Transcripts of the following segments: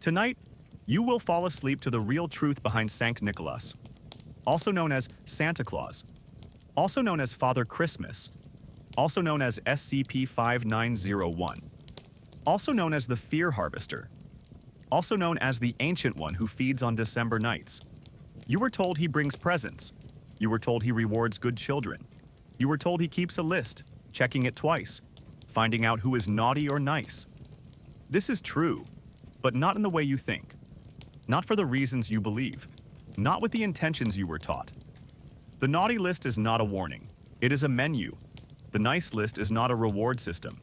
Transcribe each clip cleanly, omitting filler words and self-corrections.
Tonight, you will fall asleep to the real truth behind Sankt Nikolaus, also known as Santa Claus, also known as Father Christmas, also known as SCP-5901, also known as the Fear Harvester, also known as the Ancient One who feeds on December nights. You were told he brings presents. You were told he rewards good children. You were told he keeps a list, checking it twice, finding out who is naughty or nice. This is true, but not in the way you think. Not for the reasons you believe. Not with the intentions you were taught. The naughty list is not a warning. It is a menu. The nice list is not a reward system.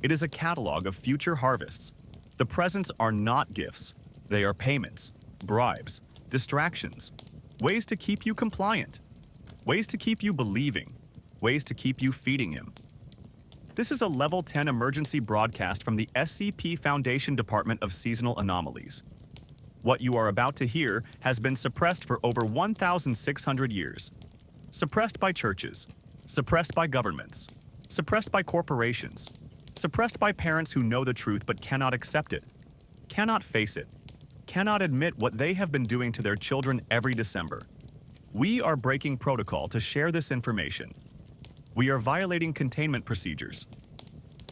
It is a catalog of future harvests. The presents are not gifts. They are payments, bribes, distractions, ways to keep you compliant, ways to keep you believing, ways to keep you feeding him. This is a Level 10 emergency broadcast from the SCP Foundation Department of Seasonal Anomalies. What you are about to hear has been suppressed for over 1,600 years. Suppressed by churches, suppressed by governments, suppressed by corporations, suppressed by parents who know the truth but cannot accept it, cannot face it, cannot admit what they have been doing to their children every December. We are breaking protocol to share this information. We are violating containment procedures.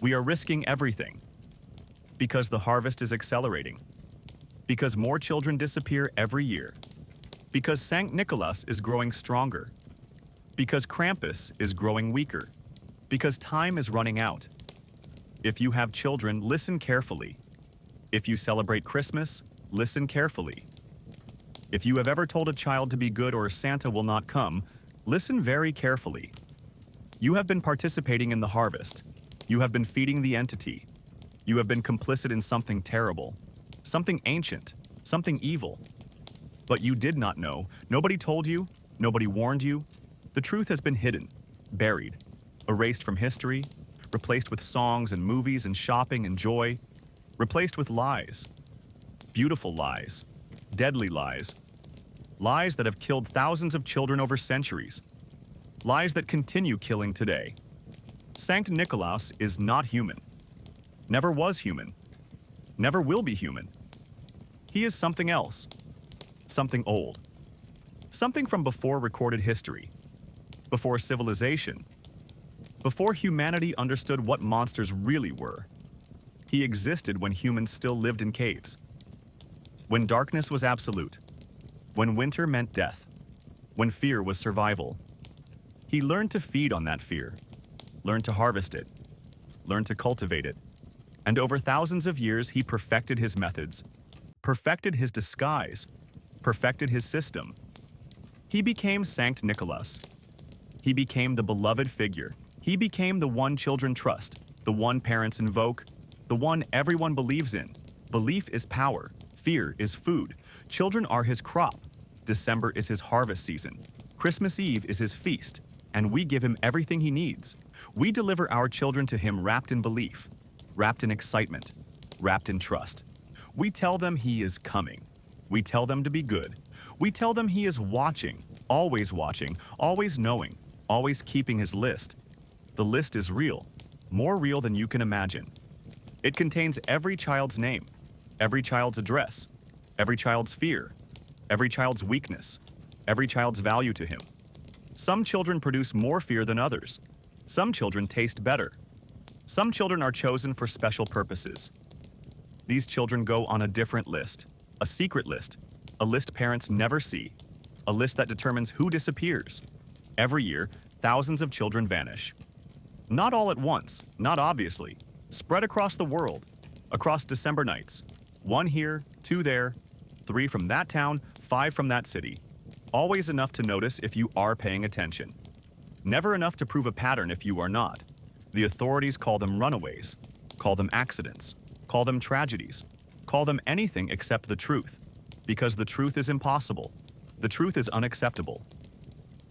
We are risking everything. Because the harvest is accelerating. Because more children disappear every year. Because Sankt Nikolaus is growing stronger. Because Krampus is growing weaker. Because time is running out. If you have children, listen carefully. If you celebrate Christmas, listen carefully. If you have ever told a child to be good or Santa will not come, listen very carefully. You have been participating in the harvest. You have been feeding the entity. You have been complicit in something terrible, something ancient, something evil. But you did not know. Nobody told you. Nobody warned you. The truth has been hidden, buried, erased from history, replaced with songs and movies and shopping and joy, replaced with lies. Beautiful lies, deadly lies, lies that have killed thousands of children over centuries, lies that continue killing today. Sankt Nikolaus is not human, never was human, never will be human. He is something else, something old, something from before recorded history, before civilization, before humanity understood what monsters really were. He existed when humans still lived in caves, when darkness was absolute, when winter meant death, when fear was survival. He learned to feed on that fear, learned to harvest it, learned to cultivate it, and over thousands of years he perfected his methods, perfected his disguise, perfected his system. He became Sankt Nikolaus. He became the beloved figure. He became the one children trust, the one parents invoke, the one everyone believes in. Belief is power. Fear is food. Children are his crop. December is his harvest season. Christmas Eve is his feast, and we give him everything he needs. We deliver our children to him wrapped in belief, wrapped in excitement, wrapped in trust. We tell them he is coming. We tell them to be good. We tell them he is watching, always knowing, always keeping his list. The list is real, more real than you can imagine. It contains every child's name, every child's address, every child's fear, every child's weakness, every child's value to him. Some children produce more fear than others. Some children taste better. Some children are chosen for special purposes. These children go on a different list, a secret list, a list parents never see, a list that determines who disappears. Every year, thousands of children vanish. Not all at once, not obviously, spread across the world, across December nights. 1 here, 2 there, 3 from that town, 5 from that city. Always enough to notice if you are paying attention. Never enough to prove a pattern if you are not. The authorities call them runaways, call them accidents, call them tragedies, call them anything except the truth, because the truth is impossible. The truth is unacceptable.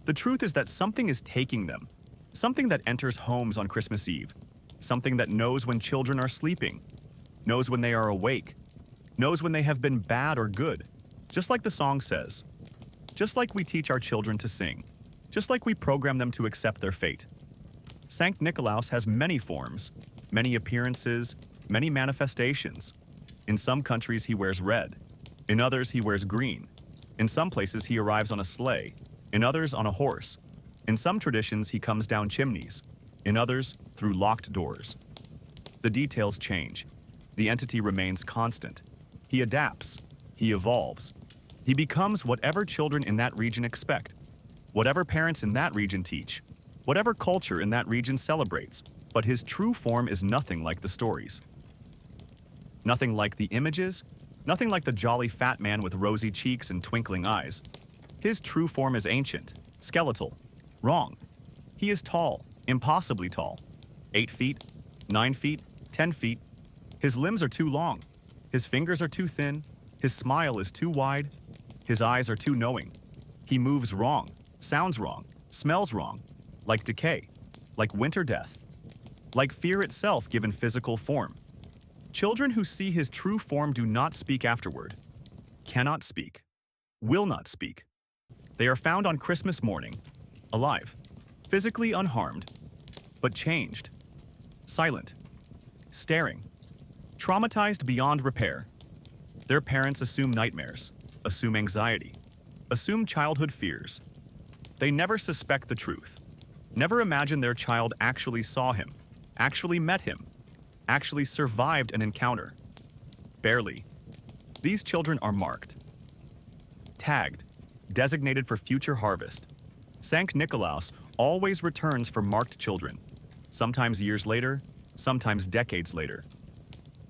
The truth is that something is taking them, something that enters homes on Christmas Eve, something that knows when children are sleeping, knows when they are awake, knows when they have been bad or good, just like the song says, just like we teach our children to sing, just like we program them to accept their fate. Sankt Nikolaus has many forms, many appearances, many manifestations. In some countries he wears red. In others he wears green. In some places he arrives on a sleigh. In others on a horse. In some traditions he comes down chimneys. In others through locked doors. The details change. The entity remains constant. He adapts. He evolves. He becomes whatever children in that region expect, whatever parents in that region teach, whatever culture in that region celebrates, but his true form is nothing like the stories. Nothing like the images, nothing like the jolly fat man with rosy cheeks and twinkling eyes. His true form is ancient, skeletal, wrong. He is tall, impossibly tall. 8 feet, 9 feet, 10 feet. His limbs are too long. His fingers are too thin. His smile is too wide. His eyes are too knowing. He moves wrong, sounds wrong, smells wrong, like decay, like winter death, like fear itself given physical form. Children who see his true form do not speak afterward, cannot speak, will not speak. They are found on Christmas morning, alive, physically unharmed, but changed, silent, staring, traumatized beyond repair. Their parents assume nightmares, assume anxiety, assume childhood fears. They never suspect the truth, never imagine their child actually saw him, actually met him, actually survived an encounter. Barely. These children are marked, tagged, designated for future harvest. Sankt Nikolaus always returns for marked children, sometimes years later, sometimes decades later.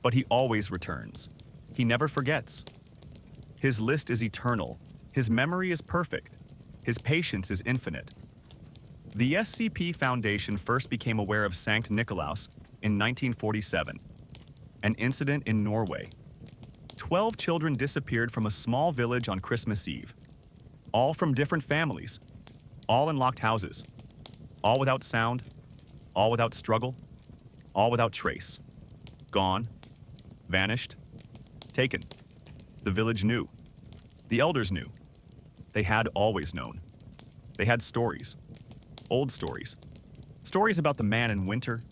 But he always returns. He never forgets. His list is eternal. His memory is perfect. His patience is infinite. The SCP Foundation first became aware of Sankt Nikolaus in 1947, an incident in Norway. 12 children disappeared from a small village on Christmas Eve, all from different families, all in locked houses, all without sound, all without struggle, all without trace. Gone, vanished, taken. The village knew. The elders knew. They had always known. They had stories, old stories. Stories about the man in winter.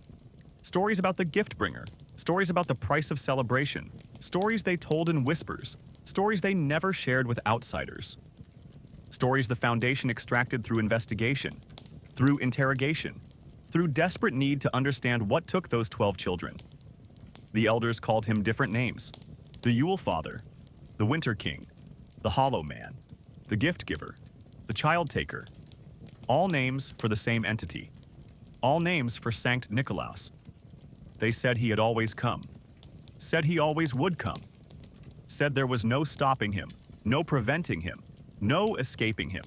Stories about the gift bringer. Stories about the price of celebration. Stories they told in whispers. Stories they never shared with outsiders. Stories the Foundation extracted through investigation, through interrogation, through desperate need to understand what took those 12 children. The elders called him different names. The Yule Father, the Winter King, the Hollow Man, the Gift Giver, the Child Taker. All names for the same entity. All names for Sankt Nikolaus. They said he had always come. Said he always would come. Said there was no stopping him, no preventing him, no escaping him.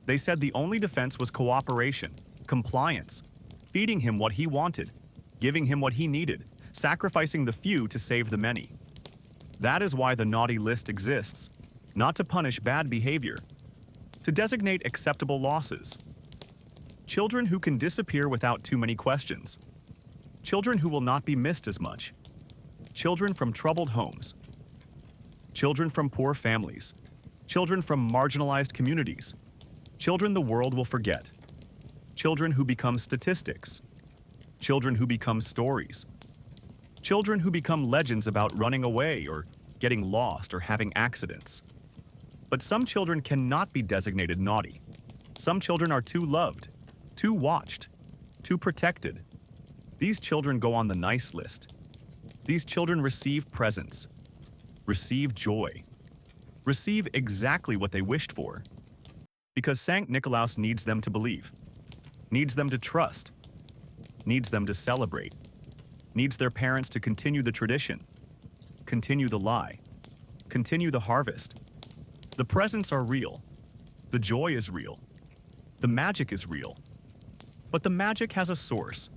They said the only defense was cooperation, compliance, feeding him what he wanted, giving him what he needed, sacrificing the few to save the many. That is why the naughty list exists, not to punish bad behavior, to designate acceptable losses. Children who can disappear without too many questions. Children who will not be missed as much. Children from troubled homes. Children from poor families. Children from marginalized communities. Children the world will forget. Children who become statistics. Children who become stories. Children who become legends about running away or getting lost or having accidents. But some children cannot be designated naughty. Some children are too loved, too watched, too protected. These children go on the nice list. These children receive presents, receive joy, receive exactly what they wished for. Because Sankt Nikolaus needs them to believe, needs them to trust, needs them to celebrate, needs their parents to continue the tradition, continue the lie, continue the harvest. The presents are real. The joy is real. The magic is real. But the magic has a source.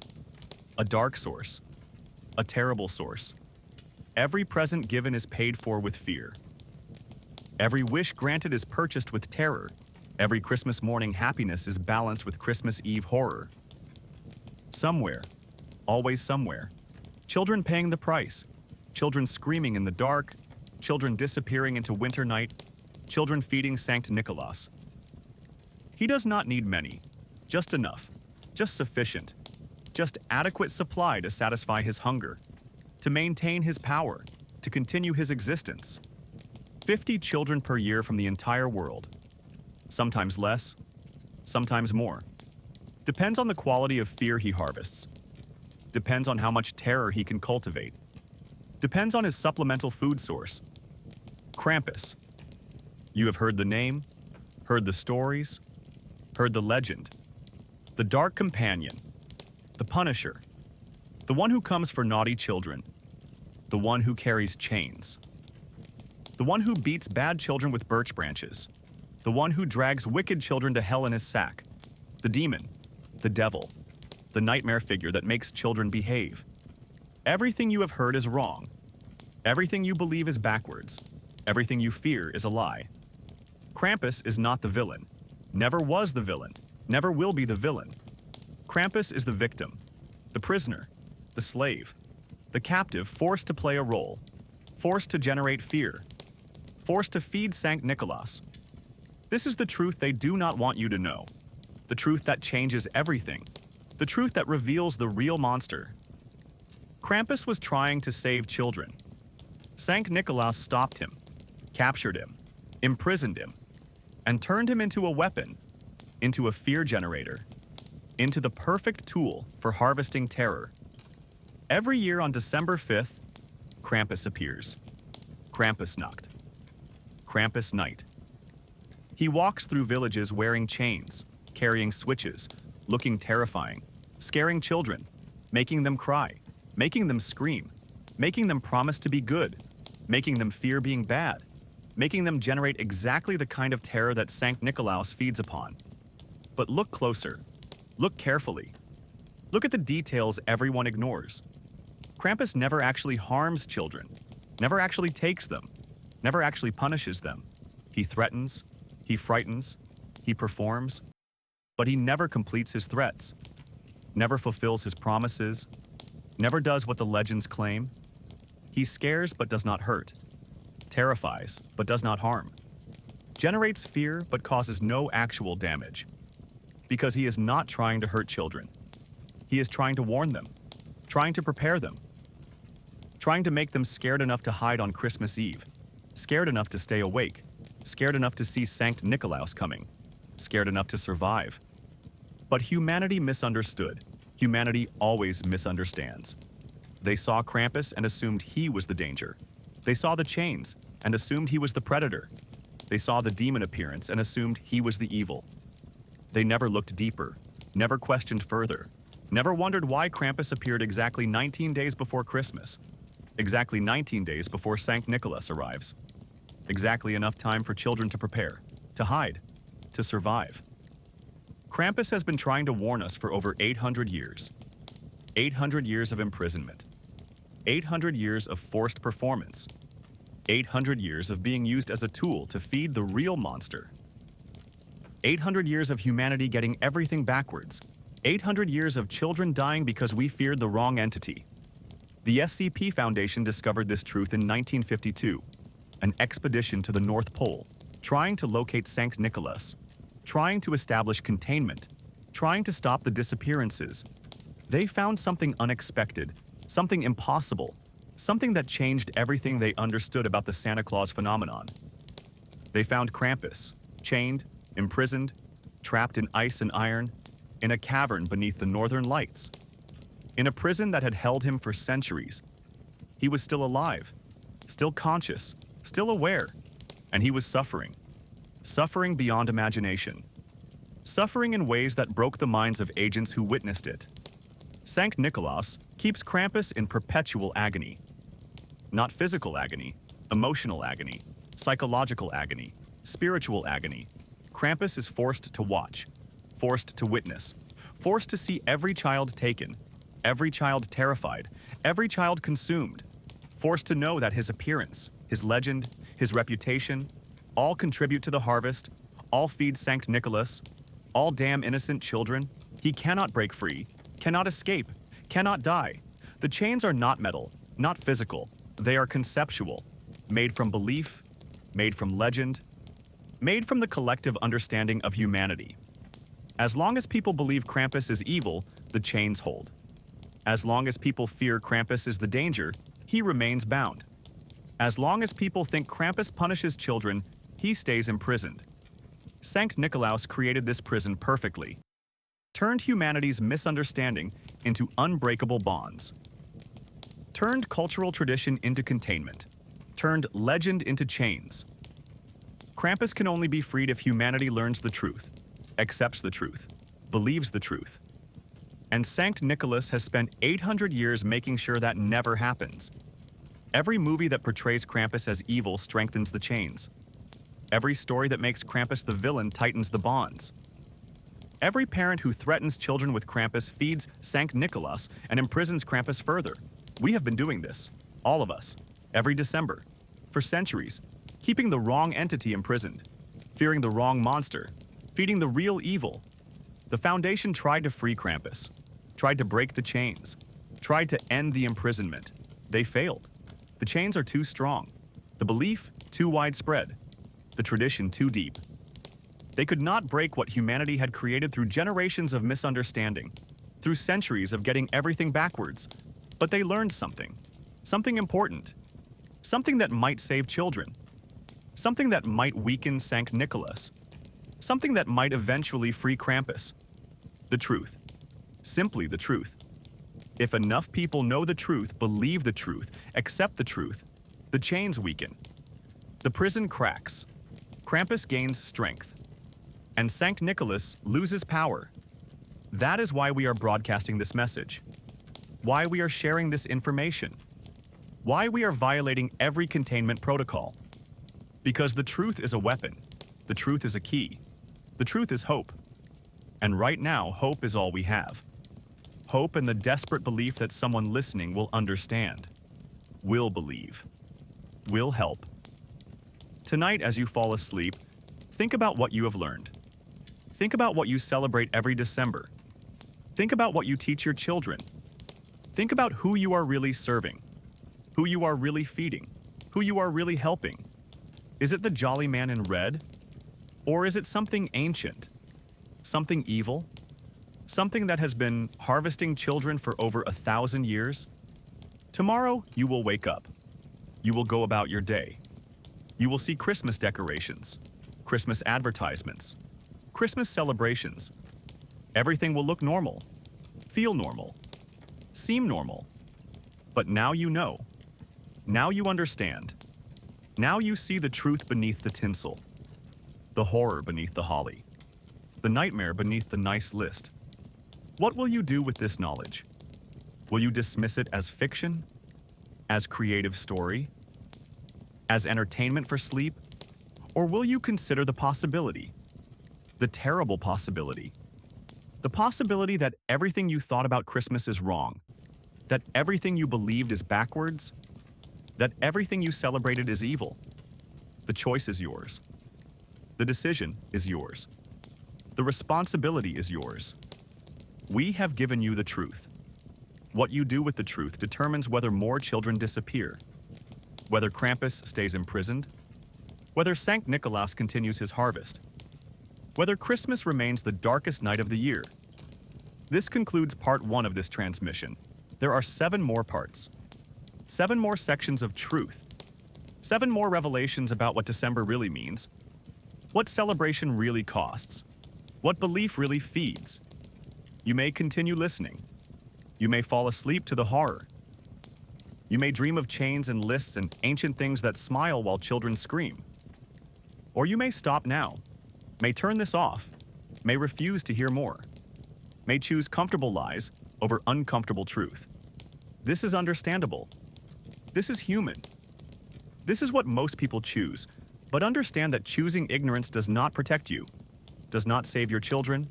A dark source. A terrible source. Every present given is paid for with fear. Every wish granted is purchased with terror. Every Christmas morning happiness is balanced with Christmas Eve horror. Somewhere, always somewhere, children paying the price, children screaming in the dark, children disappearing into winter night, children feeding Sankt Nikolaus. He does not need many, just enough, just sufficient, just adequate supply to satisfy his hunger, to maintain his power, to continue his existence. 50 children per year from the entire world. Sometimes less, sometimes more. Depends on the quality of fear he harvests. Depends on how much terror he can cultivate. Depends on his supplemental food source. Krampus. You have heard the name, heard the stories, heard the legend. The dark companion, the punisher, the one who comes for naughty children, the one who carries chains, the one who beats bad children with birch branches, the one who drags wicked children to hell in his sack, the demon, the devil, the nightmare figure that makes children behave. Everything you have heard is wrong. Everything you believe is backwards. Everything you fear is a lie. Krampus is not the villain, never was the villain, never will be the villain. Krampus is the victim, the prisoner, the slave, the captive forced to play a role, forced to generate fear, forced to feed Sankt Nikolaus. This is the truth they do not want you to know, the truth that changes everything, the truth that reveals the real monster. Krampus was trying to save children. Sankt Nikolaus stopped him, captured him, imprisoned him, and turned him into a weapon, into a fear generator, into the perfect tool for harvesting terror. Every year on December 5th, Krampus appears. Krampusnacht. Krampus night. He walks through villages wearing chains, carrying switches, looking terrifying, scaring children, making them cry, making them scream, making them promise to be good, making them fear being bad, making them generate exactly the kind of terror that Sankt Nikolaus feeds upon. But look closer. Look carefully. Look at the details everyone ignores. Krampus never actually harms children, never actually takes them, never actually punishes them. He threatens, he frightens, he performs, but he never completes his threats, never fulfills his promises, never does what the legends claim. He scares but does not hurt, terrifies but does not harm, generates fear but causes no actual damage. Because he is not trying to hurt children. He is trying to warn them, trying to prepare them, trying to make them scared enough to hide on Christmas Eve, scared enough to stay awake, scared enough to see Sankt Nikolaus coming, scared enough to survive. But humanity misunderstood. Humanity always misunderstands. They saw Krampus and assumed he was the danger. They saw the chains and assumed he was the predator. They saw the demon appearance and assumed he was the evil. They never looked deeper, never questioned further, never wondered why Krampus appeared exactly 19 days before Christmas, exactly 19 days before Sankt Nikolaus arrives, exactly enough time for children to prepare, to hide, to survive. Krampus has been trying to warn us for over 800 years. 800 years of imprisonment. 800 years of forced performance. 800 years of being used as a tool to feed the real monster. 800 years of humanity getting everything backwards. 800 years of children dying because we feared the wrong entity. The SCP Foundation discovered this truth in 1952, an expedition to the North Pole, trying to locate Sankt Nikolaus, trying to establish containment, trying to stop the disappearances. They found something unexpected, something impossible, something that changed everything they understood about the Santa Claus phenomenon. They found Krampus, chained, imprisoned, trapped in ice and iron, in a cavern beneath the northern lights. In a prison that had held him for centuries. He was still alive, still conscious, still aware, and he was suffering. Suffering beyond imagination. Suffering in ways that broke the minds of agents who witnessed it. Sankt Nikolaus keeps Krampus in perpetual agony. Not physical agony, emotional agony, psychological agony, spiritual agony. Krampus is forced to watch, forced to witness, forced to see every child taken, every child terrified, every child consumed, forced to know that his appearance, his legend, his reputation, all contribute to the harvest, all feed Sankt Nikolaus, all damn innocent children. He cannot break free, cannot escape, cannot die. The chains are not metal, not physical. They are conceptual, made from belief, made from legend, made from the collective understanding of humanity. As long as people believe Krampus is evil, the chains hold. As long as people fear Krampus is the danger, he remains bound. As long as people think Krampus punishes children, he stays imprisoned. Sankt Nikolaus created this prison perfectly, turned humanity's misunderstanding into unbreakable bonds, turned cultural tradition into containment, turned legend into chains. Krampus can only be freed if humanity learns the truth, accepts the truth, believes the truth. And Sankt Nikolaus has spent 800 years making sure that never happens. Every movie that portrays Krampus as evil strengthens the chains. Every story that makes Krampus the villain tightens the bonds. Every parent who threatens children with Krampus feeds Sankt Nikolaus and imprisons Krampus further. We have been doing this, all of us, every December, for centuries, keeping the wrong entity imprisoned, fearing the wrong monster, feeding the real evil. The Foundation tried to free Krampus, tried to break the chains, tried to end the imprisonment. They failed. The chains are too strong, the belief too widespread, the tradition too deep. They could not break what humanity had created through generations of misunderstanding, through centuries of getting everything backwards. But they learned something important, something that might save children, something that might weaken Sankt Nikolaus, something that might eventually free Krampus. The truth. Simply the truth. If enough people know the truth, believe the truth, accept the truth, the chains weaken. The prison cracks. Krampus gains strength. And Sankt Nikolaus loses power. That is why we are broadcasting this message. Why we are sharing this information. Why we are violating every containment protocol. Because the truth is a weapon. The truth is a key. The truth is hope. And right now, hope is all we have. Hope and the desperate belief that someone listening will understand, will believe, will help. Tonight, as you fall asleep, think about what you have learned. Think about what you celebrate every December. Think about what you teach your children. Think about who you are really serving, who you are really feeding, who you are really helping. Is it the jolly man in red? Or is it something ancient, something evil? Something that has been harvesting children for over 1,000 years? Tomorrow, you will wake up. You will go about your day. You will see Christmas decorations, Christmas advertisements, Christmas celebrations. Everything will look normal, feel normal, seem normal. But now you know. Now you understand. Now you see the truth beneath the tinsel, the horror beneath the holly, the nightmare beneath the nice list. What will you do with this knowledge? Will you dismiss it as fiction? As creative story? As entertainment for sleep? Or will you consider the possibility? The terrible possibility. The possibility that everything you thought about Christmas is wrong. That everything you believed is backwards. That everything you celebrated is evil. The choice is yours. The decision is yours. The responsibility is yours. We have given you the truth. What you do with the truth determines whether more children disappear, whether Krampus stays imprisoned, whether Sankt Nikolaus continues his harvest, whether Christmas remains the darkest night of the year. This concludes part 1 of this transmission. There are 7 more parts. 7 more sections of truth. 7 more revelations about what December really means, what celebration really costs, what belief really feeds. You may continue listening. You may fall asleep to the horror. You may dream of chains and lists and ancient things that smile while children scream. Or you may stop now, may turn this off, may refuse to hear more, may choose comfortable lies over uncomfortable truth. This is understandable. This is human. This is what most people choose, but understand that choosing ignorance does not protect you, does not save your children,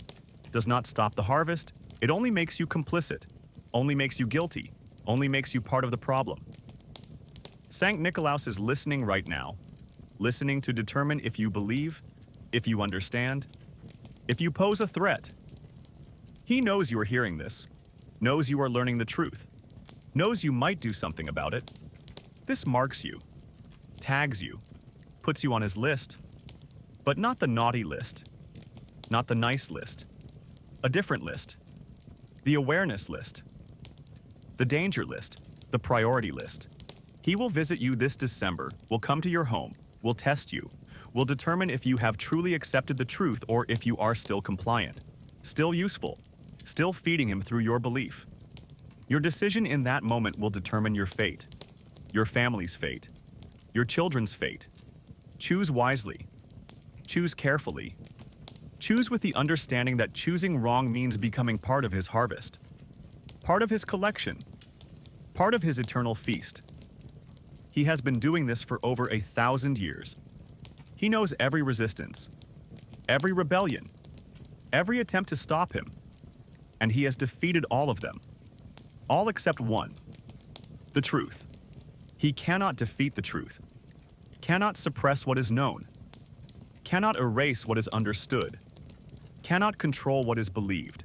does not stop the harvest. It only makes you complicit, only makes you guilty, only makes you part of the problem. Sankt Nikolaus is listening right now, listening to determine if you believe, if you understand, if you pose a threat. He knows you are hearing this, knows you are learning the truth, knows you might do something about it. This marks you, tags you, puts you on his list, but not the naughty list, not the nice list, a different list, the awareness list, the danger list, the priority list. He will visit you this December, will come to your home, will test you, will determine if you have truly accepted the truth or if you are still compliant, still useful, still feeding him through your belief. Your decision in that moment will determine your fate, your family's fate, your children's fate. Choose wisely. Choose carefully. Choose with the understanding that choosing wrong means becoming part of his harvest, part of his collection, part of his eternal feast. He has been doing this for over 1,000 years. He knows every resistance, every rebellion, every attempt to stop him, and he has defeated all of them. All except one, the truth. He cannot defeat the truth, cannot suppress what is known, cannot erase what is understood, cannot control what is believed.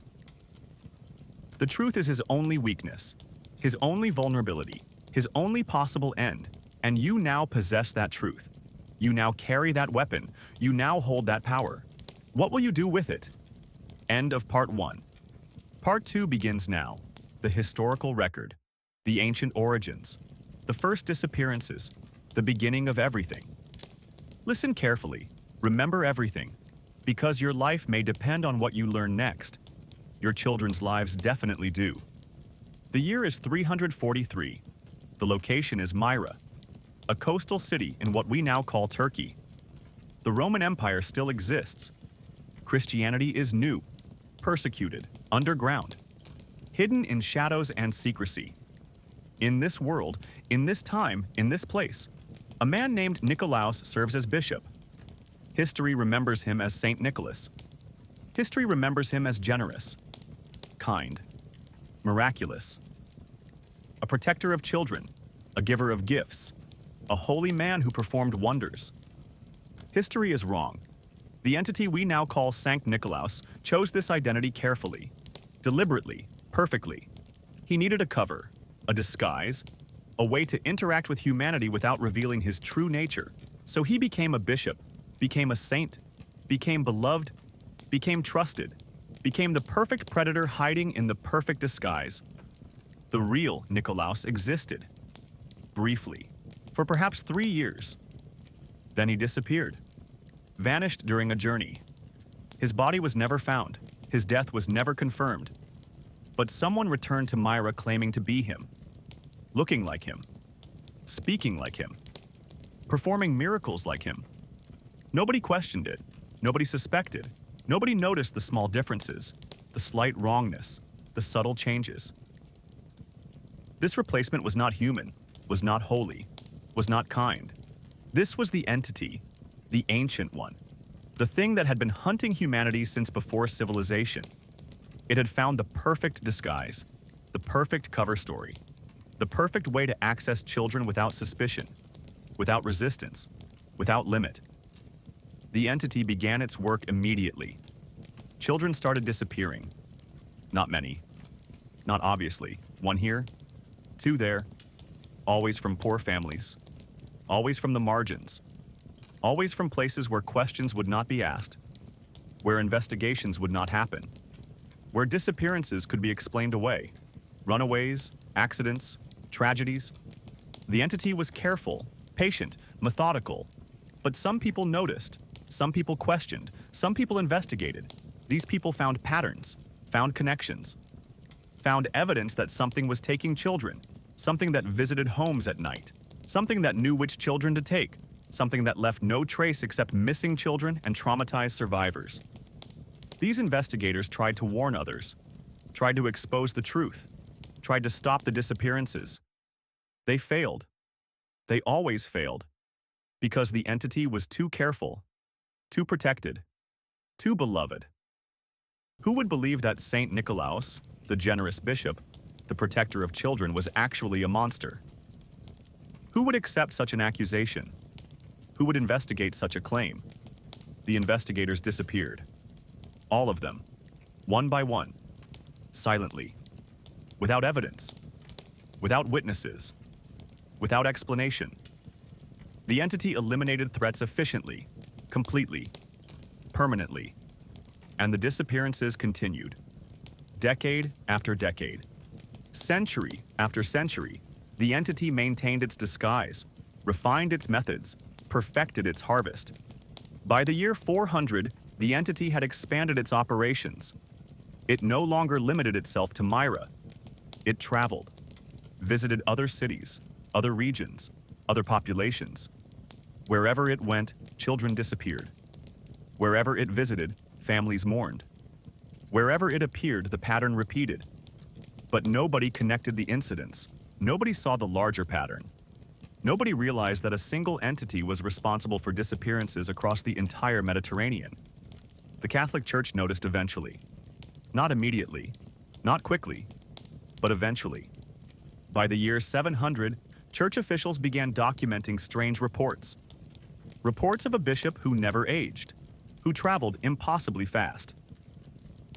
The truth is his only weakness, his only vulnerability, his only possible end, and you now possess that truth. You now carry that weapon. You now hold that power. What will you do with it? End of Part 1. Part 2 begins now. The historical record, the ancient origins, the first disappearances, the beginning of everything. Listen carefully. Remember everything, because your life may depend on what you learn next. Your children's lives definitely do. The year is 343. The location is Myra, a coastal city in what we now call Turkey. The Roman Empire still exists. Christianity is new, persecuted, underground, hidden in shadows and secrecy. In this world, in this time, in this place, a man named Nikolaus serves as bishop. History remembers him as Saint Nicholas. History remembers him as generous, kind, miraculous, a protector of children, a giver of gifts, a holy man who performed wonders. History is wrong. The entity we now call Sankt Nikolaus chose this identity carefully, deliberately, perfectly. He needed a cover, a disguise, a way to interact with humanity without revealing his true nature. So he became a bishop, became a saint, became beloved, became trusted, became the perfect predator hiding in the perfect disguise. The real Nikolaus existed, briefly, for perhaps 3 years. Then he disappeared, vanished during a journey. His body was never found, his death was never confirmed. But someone returned to Myra claiming to be him, looking like him, speaking like him, performing miracles like him. Nobody questioned it, nobody suspected, nobody noticed the small differences, the slight wrongness, the subtle changes. This replacement was not human, was not holy, was not kind. This was the entity, the ancient one, the thing that had been hunting humanity since before civilization. It had found the perfect disguise, the perfect cover story, the perfect way to access children without suspicion, without resistance, without limit. The entity began its work immediately. Children started disappearing. Not many. Not obviously. 1 here, 2 there. Always from poor families. Always from the margins. Always from places where questions would not be asked, where investigations would not happen, where disappearances could be explained away. Runaways, accidents, tragedies. The entity was careful, patient, methodical. But some people noticed, some people questioned, some people investigated. These people found patterns, found connections, found evidence that something was taking children, something that visited homes at night, something that knew which children to take, something that left no trace except missing children and traumatized survivors. These investigators tried to warn others, tried to expose the truth, tried to stop the disappearances. They failed. They always failed, because the entity was too careful, too protected, too beloved. Who would believe that Saint Nikolaus, the generous bishop, the protector of children, was actually a monster? Who would accept such an accusation? Who would investigate such a claim? The investigators disappeared. All of them, one by one, silently, without evidence, without witnesses, without explanation. The entity eliminated threats efficiently, completely, permanently, and the disappearances continued. Decade after decade, century after century, The entity maintained its disguise, refined its methods, perfected its harvest. By the year 400, the entity had expanded its operations. It no longer limited itself to Myra. It traveled, visited other cities, other regions, other populations. Wherever it went, children disappeared. Wherever it visited, families mourned. Wherever it appeared, the pattern repeated. But nobody connected the incidents. Nobody saw the larger pattern. Nobody realized that a single entity was responsible for disappearances across the entire Mediterranean. The Catholic Church noticed eventually. Not immediately, not quickly, but eventually. By the year 700, church officials began documenting strange reports. Reports of a bishop who never aged, who traveled impossibly fast,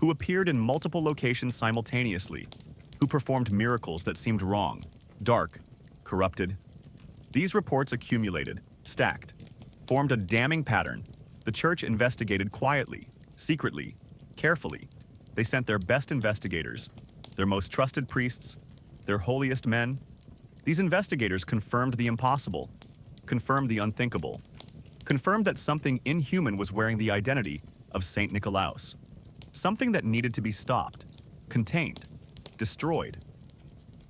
who appeared in multiple locations simultaneously, who performed miracles that seemed wrong, dark, corrupted. These reports accumulated, stacked, formed a damning pattern. The church investigated quietly, secretly, carefully. They sent their best investigators, their most trusted priests, their holiest men. These investigators confirmed the impossible, confirmed the unthinkable, confirmed that something inhuman was wearing the identity of Sankt Nikolaus, something that needed to be stopped, contained, destroyed.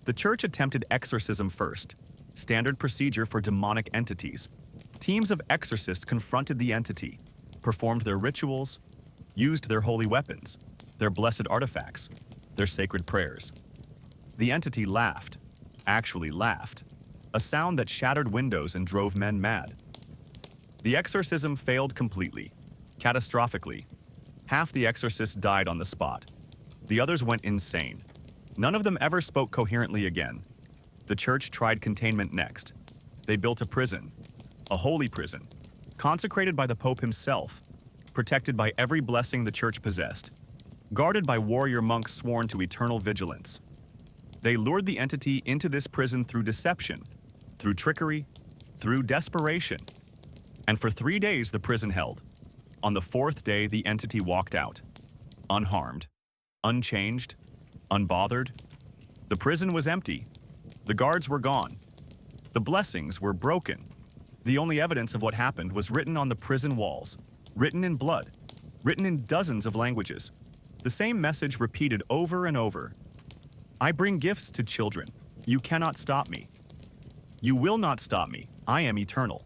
The church attempted exorcism first, standard procedure for demonic entities. Teams of exorcists confronted the entity, performed their rituals, used their holy weapons, their blessed artifacts, their sacred prayers. The entity laughed, actually laughed, a sound that shattered windows and drove men mad. The exorcism failed completely, catastrophically. Half the exorcists died on the spot. The others went insane. None of them ever spoke coherently again. The church tried containment next. They built a prison, a holy prison, consecrated by the Pope himself, protected by every blessing the church possessed, guarded by warrior monks sworn to eternal vigilance. They lured the entity into this prison through deception, through trickery, through desperation. And for 3 days the prison held. On the 4th day the entity walked out, unharmed, unchanged, unbothered. The prison was empty. The guards were gone. The blessings were broken. The only evidence of what happened was written on the prison walls, written in blood, written in dozens of languages. The same message repeated over and over. I bring gifts to children. You cannot stop me. You will not stop me. I am eternal.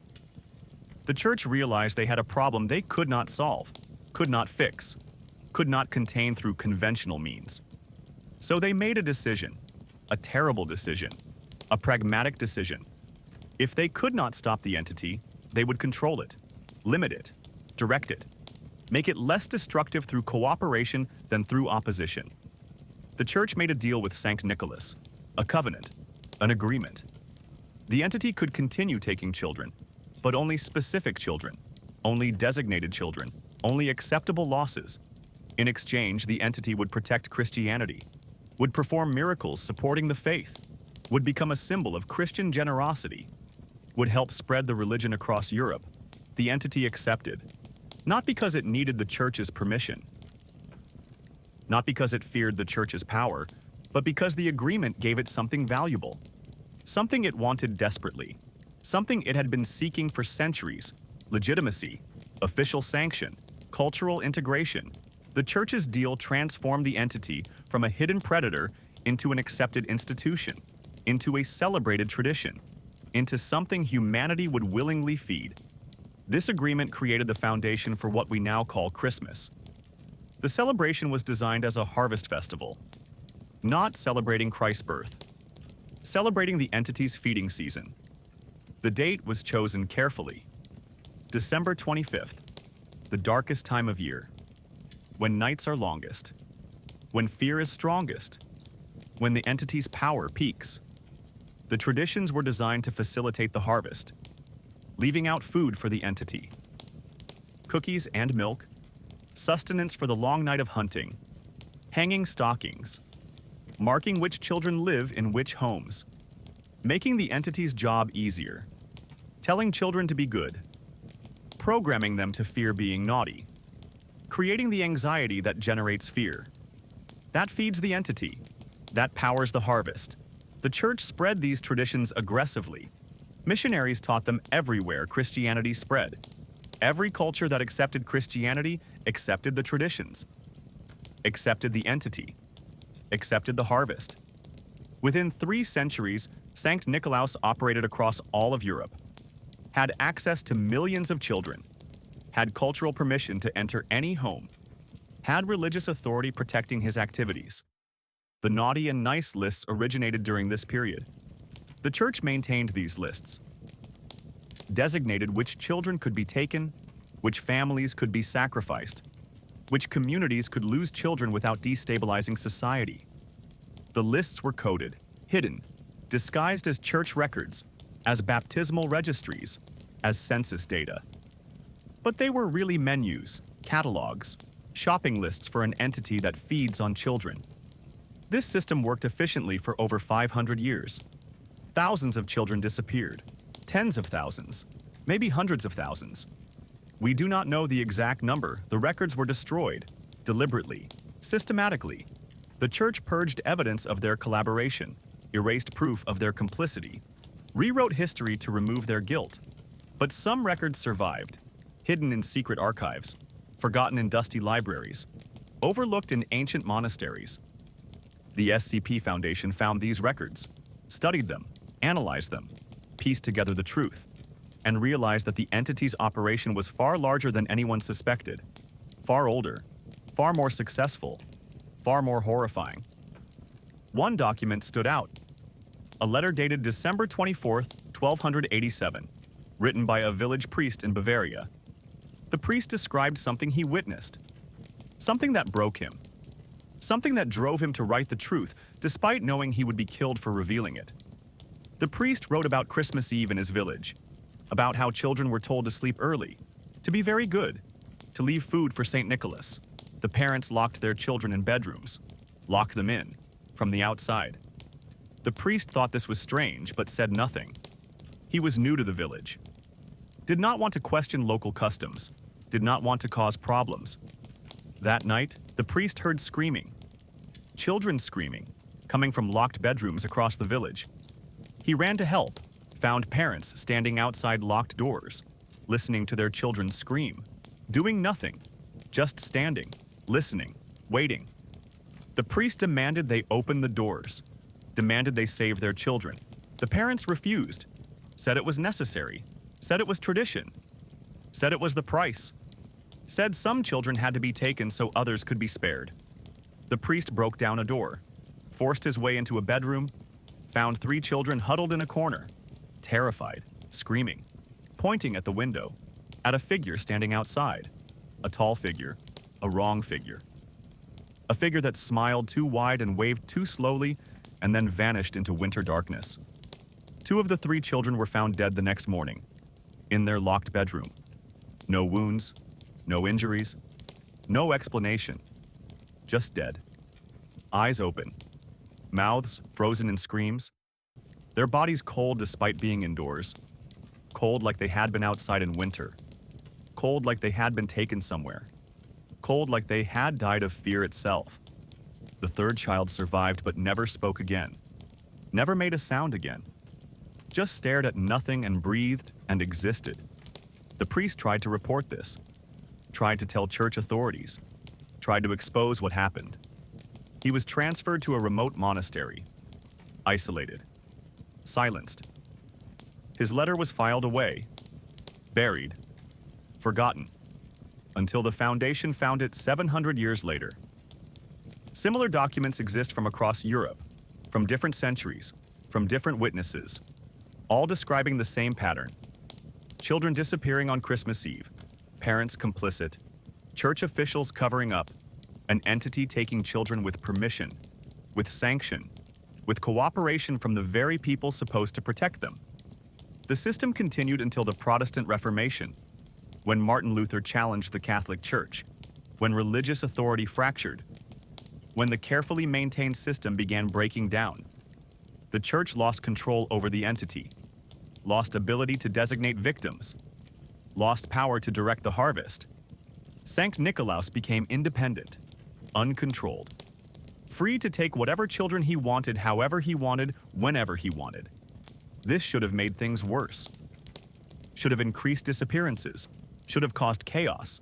The church realized they had a problem they could not solve, could not fix, could not contain through conventional means. So they made a decision, a terrible decision, a pragmatic decision. If they could not stop the entity, they would control it, limit it, direct it, make it less destructive through cooperation than through opposition. The church made a deal with Sankt Nikolaus, a covenant, an agreement. The entity could continue taking children, but only specific children, only designated children, only acceptable losses. In exchange, the entity would protect Christianity, would perform miracles supporting the faith, would become a symbol of Christian generosity, would help spread the religion across Europe. The entity accepted, not because it needed the church's permission, not because it feared the church's power, but because the agreement gave it something valuable, something it wanted desperately, something it had been seeking for centuries: legitimacy, official sanction, cultural integration. The church's deal transformed the entity from a hidden predator into an accepted institution, into a celebrated tradition, into something humanity would willingly feed. This agreement created the foundation for what we now call Christmas. The celebration was designed as a harvest festival, not celebrating Christ's birth, celebrating the entity's feeding season. The date was chosen carefully. December 25th, the darkest time of year, when nights are longest, when fear is strongest, when the entity's power peaks. The traditions were designed to facilitate the harvest, leaving out food for the entity, cookies and milk, sustenance for the long night of hunting, hanging stockings, marking which children live in which homes, making the entity's job easier, telling children to be good, programming them to fear being naughty, creating the anxiety that generates fear. That feeds the entity, that powers the harvest, The church spread these traditions aggressively. Missionaries taught them everywhere Christianity spread. Every culture that accepted Christianity accepted the traditions, accepted the entity, accepted the harvest. Within 3 centuries, Sankt Nikolaus operated across all of Europe, had access to millions of children, had cultural permission to enter any home, had religious authority protecting his activities. The naughty and nice lists originated during this period. The church maintained these lists, designated which children could be taken, which families could be sacrificed, which communities could lose children without destabilizing society. The lists were coded, hidden, disguised as church records, as baptismal registries, as census data. But they were really menus, catalogs, shopping lists for an entity that feeds on children. This system worked efficiently for over 500 years. Thousands of children disappeared, tens of thousands, maybe hundreds of thousands. We do not know the exact number. The records were destroyed, deliberately, systematically. The church purged evidence of their collaboration, erased proof of their complicity, rewrote history to remove their guilt. But some records survived, hidden in secret archives, forgotten in dusty libraries, overlooked in ancient monasteries. The SCP Foundation found these records, studied them, analyzed them, pieced together the truth, and realized that the entity's operation was far larger than anyone suspected, far older, far more successful, far more horrifying. One document stood out. A letter dated December 24, 1287, written by a village priest in Bavaria. The priest described something he witnessed, something that broke him, something that drove him to write the truth despite knowing he would be killed for revealing it. The priest wrote about Christmas Eve in his village, about how children were told to sleep early, to be very good, to leave food for St. Nicholas. The parents locked their children in bedrooms, locked them in, from the outside. The priest thought this was strange, but said nothing. He was new to the village, did not want to question local customs, did not want to cause problems. That night, the priest heard screaming, children screaming, coming from locked bedrooms across the village. He ran to help, found parents standing outside locked doors, listening to their children scream, doing nothing, just standing, listening, waiting. The priest demanded they open the doors, demanded they save their children. The parents refused, said it was necessary, said it was tradition, said it was the price, said some children had to be taken so others could be spared. The priest broke down a door, forced his way into a bedroom, found 3 children huddled in a corner, terrified, screaming, pointing at the window, at a figure standing outside, a tall figure, a wrong figure. A figure that smiled too wide and waved too slowly and then vanished into winter darkness. 2 of the 3 children were found dead the next morning, in their locked bedroom. No wounds, no injuries, no explanation, just dead. Eyes open, mouths frozen in screams, their bodies cold despite being indoors, cold like they had been outside in winter, cold like they had been taken somewhere, cold like they had died of fear itself. The 3rd child survived but never spoke again, never made a sound again, just stared at nothing and breathed and existed. The priest tried to report this, tried to tell church authorities, tried to expose what happened. He was transferred to a remote monastery, isolated, silenced. His letter was filed away, buried, forgotten, until the Foundation found it 700 years later. Similar documents exist from across Europe, from different centuries, from different witnesses, all describing the same pattern. Children disappearing on Christmas Eve, parents complicit, church officials covering up, an entity taking children with permission, with sanction, with cooperation from the very people supposed to protect them. The system continued until the Protestant Reformation, when Martin Luther challenged the Catholic Church, when religious authority fractured, when the carefully maintained system began breaking down. The church lost control over the entity, lost ability to designate victims, lost power to direct the harvest. Sankt Nikolaus became independent, uncontrolled, free to take whatever children he wanted, however he wanted, whenever he wanted. This should have made things worse. Should have increased disappearances. Should have caused chaos.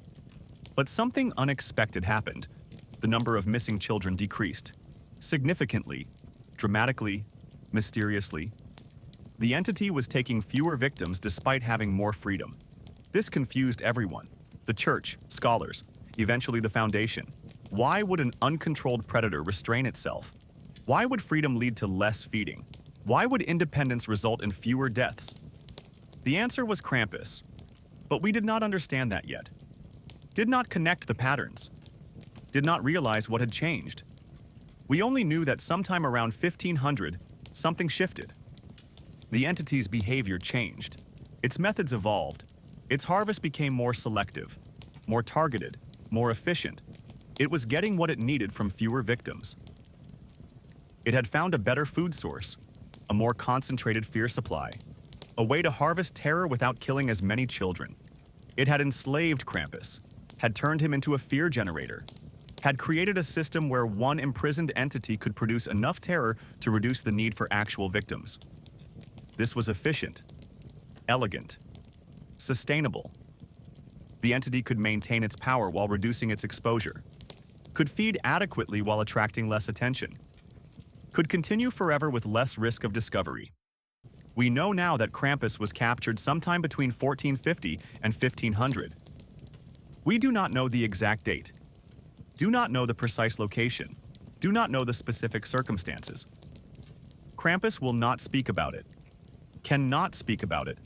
But something unexpected happened. The number of missing children decreased. Significantly, dramatically, mysteriously. The entity was taking fewer victims despite having more freedom. This confused everyone. The church, scholars, eventually the foundation. Why would an uncontrolled predator restrain itself? Why would freedom lead to less feeding? Why would independence result in fewer deaths? The answer was Krampus. But we did not understand that yet. Did not connect the patterns. Did not realize what had changed. We only knew that sometime around 1500, something shifted. The entity's behavior changed. Its methods evolved. Its harvest became more selective, more targeted, more efficient. It was getting what it needed from fewer victims. It had found a better food source, a more concentrated fear supply, a way to harvest terror without killing as many children. It had enslaved Krampus, had turned him into a fear generator, had created a system where one imprisoned entity could produce enough terror to reduce the need for actual victims. This was efficient, elegant, sustainable. The entity could maintain its power while reducing its exposure, could feed adequately while attracting less attention, could continue forever with less risk of discovery. We know now that Krampus was captured sometime between 1450 and 1500. We do not know the exact date, do not know the precise location, do not know the specific circumstances. Krampus will not speak about it, cannot speak about it.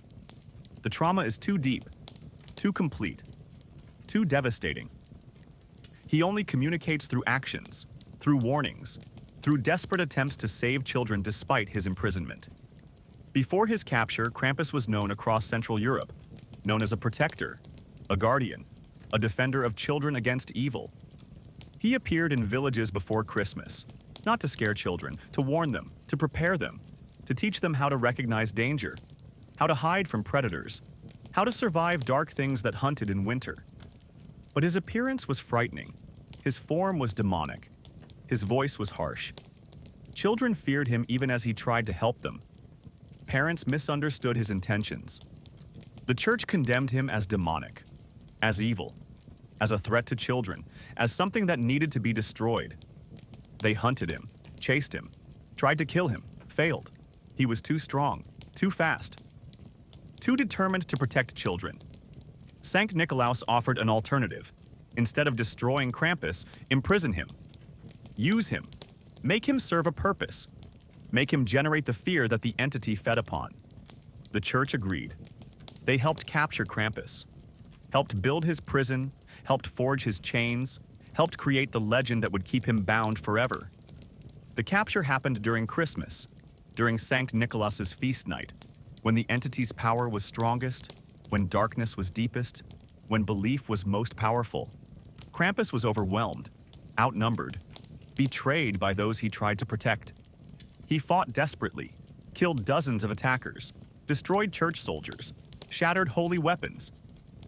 The trauma is too deep, too complete, too devastating. He only communicates through actions, through warnings, through desperate attempts to save children despite his imprisonment. Before his capture, Krampus was known across Central Europe, known as a protector, a guardian, a defender of children against evil. He appeared in villages before Christmas, not to scare children, to warn them, to prepare them, to teach them how to recognize danger, how to hide from predators, how to survive dark things that hunted in winter. But his appearance was frightening. His form was demonic. His voice was harsh. Children feared him even as he tried to help them. Parents misunderstood his intentions. The church condemned him as demonic, as evil, as a threat to children, as something that needed to be destroyed. They hunted him, chased him, tried to kill him, failed. He was too strong, too fast, too determined to protect children. Sankt Nikolaus offered an alternative. Instead of destroying Krampus, imprison him. Use him. Make him serve a purpose. Make him generate the fear that the entity fed upon. The church agreed. They helped capture Krampus, helped build his prison, helped forge his chains, helped create the legend that would keep him bound forever. The capture happened during Christmas, during Sankt Nikolaus's feast night, when the entity's power was strongest, when darkness was deepest, when belief was most powerful. Krampus was overwhelmed, outnumbered, betrayed by those he tried to protect. He fought desperately, killed dozens of attackers, destroyed church soldiers, shattered holy weapons.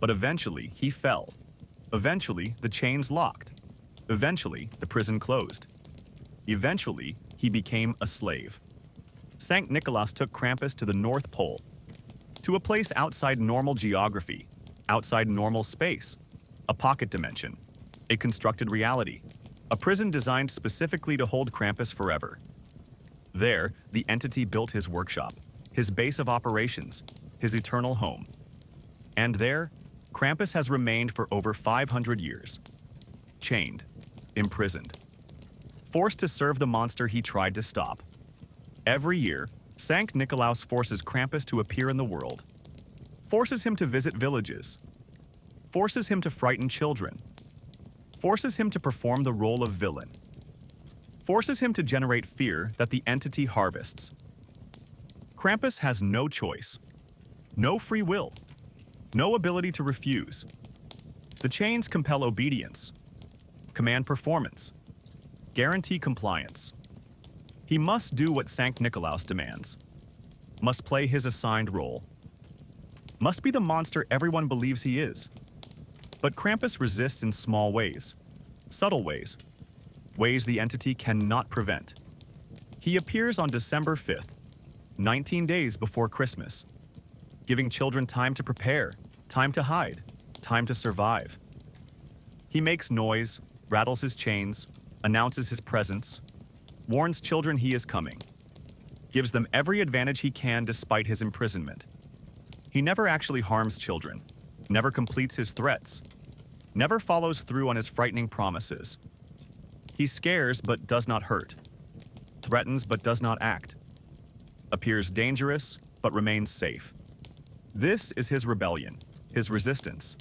But eventually, he fell. Eventually, the chains locked. Eventually, the prison closed. Eventually, he became a slave. Sankt Nikolaus took Krampus to the North Pole, to a place outside normal geography, outside normal space, a pocket dimension, a constructed reality, a prison designed specifically to hold Krampus forever. There, the entity built his workshop, his base of operations, his eternal home. And there, Krampus has remained for over 500 years, chained, imprisoned, forced to serve the monster he tried to stop. Every year, Sankt Nikolaus forces Krampus to appear in the world, forces him to visit villages, forces him to frighten children, forces him to perform the role of villain, forces him to generate fear that the entity harvests. Krampus has no choice, no free will, no ability to refuse. The chains compel obedience, command performance, guarantee compliance. He must do what Sankt Nikolaus demands, must play his assigned role, must be the monster everyone believes he is. But Krampus resists in small ways, subtle ways. ways the entity cannot prevent. He appears on December 5th, 19 days before Christmas, giving children time to prepare, time to hide, time to survive. He makes noise, rattles his chains, announces his presence, warns children he is coming, gives them every advantage he can despite his imprisonment. He never actually harms children, never completes his threats, never follows through on his frightening promises. He scares but does not hurt, threatens but does not act, appears dangerous but remains safe. This is his rebellion, his resistance,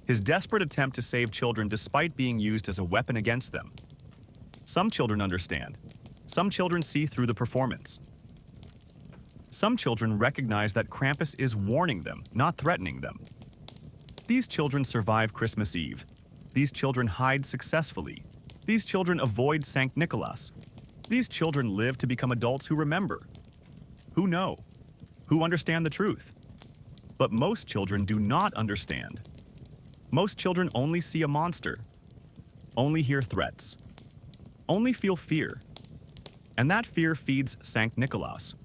his desperate attempt to save children despite being used as a weapon against them. Some children understand. Some children see through the performance. Some children recognize that Krampus is warning them, not threatening them. These children survive Christmas Eve. These children hide successfully. These children avoid Sankt Nikolaus. These children live to become adults who remember, who know, who understand the truth. But most children do not understand. Most children only see a monster, only hear threats, only feel fear. And that fear feeds Sankt Nikolaus,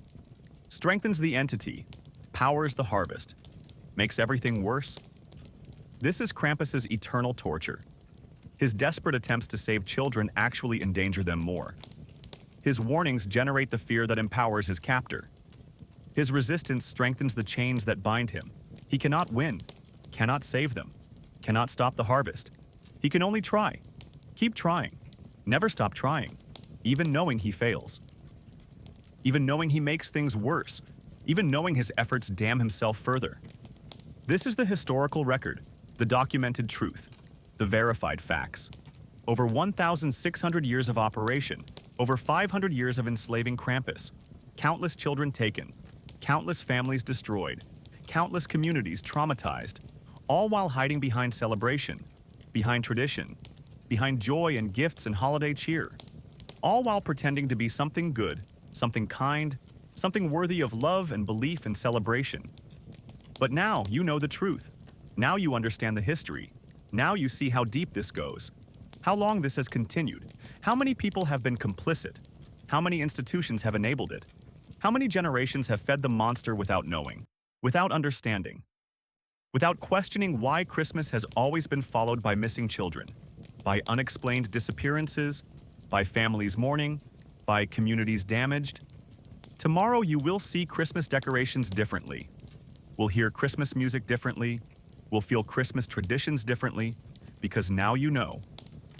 strengthens the entity, powers the harvest, makes everything worse. This is Krampus's eternal torture. His desperate attempts to save children actually endanger them more. His warnings generate the fear that empowers his captor. His resistance strengthens the chains that bind him. He cannot win, cannot save them, cannot stop the harvest. He can only try. Keep trying. Never stop trying, even knowing he fails. Even knowing he makes things worse, even knowing his efforts damn himself further. This is the historical record, the documented truth, the verified facts. Over 1,600 years of operation, over 500 years of enslaving Krampus, countless children taken, countless families destroyed, countless communities traumatized, all while hiding behind celebration, behind tradition, behind joy and gifts and holiday cheer, all while pretending to be something good, something kind, something worthy of love and belief and celebration. But now you know the truth. Now you understand the history. Now you see how deep this goes, how long this has continued, how many people have been complicit, how many institutions have enabled it, how many generations have fed the monster without knowing, without understanding, without questioning why Christmas has always been followed by missing children, by unexplained disappearances, by families mourning, by communities damaged. Tomorrow you will see Christmas decorations differently. We'll hear Christmas music differently. We'll feel Christmas traditions differently, because now you know,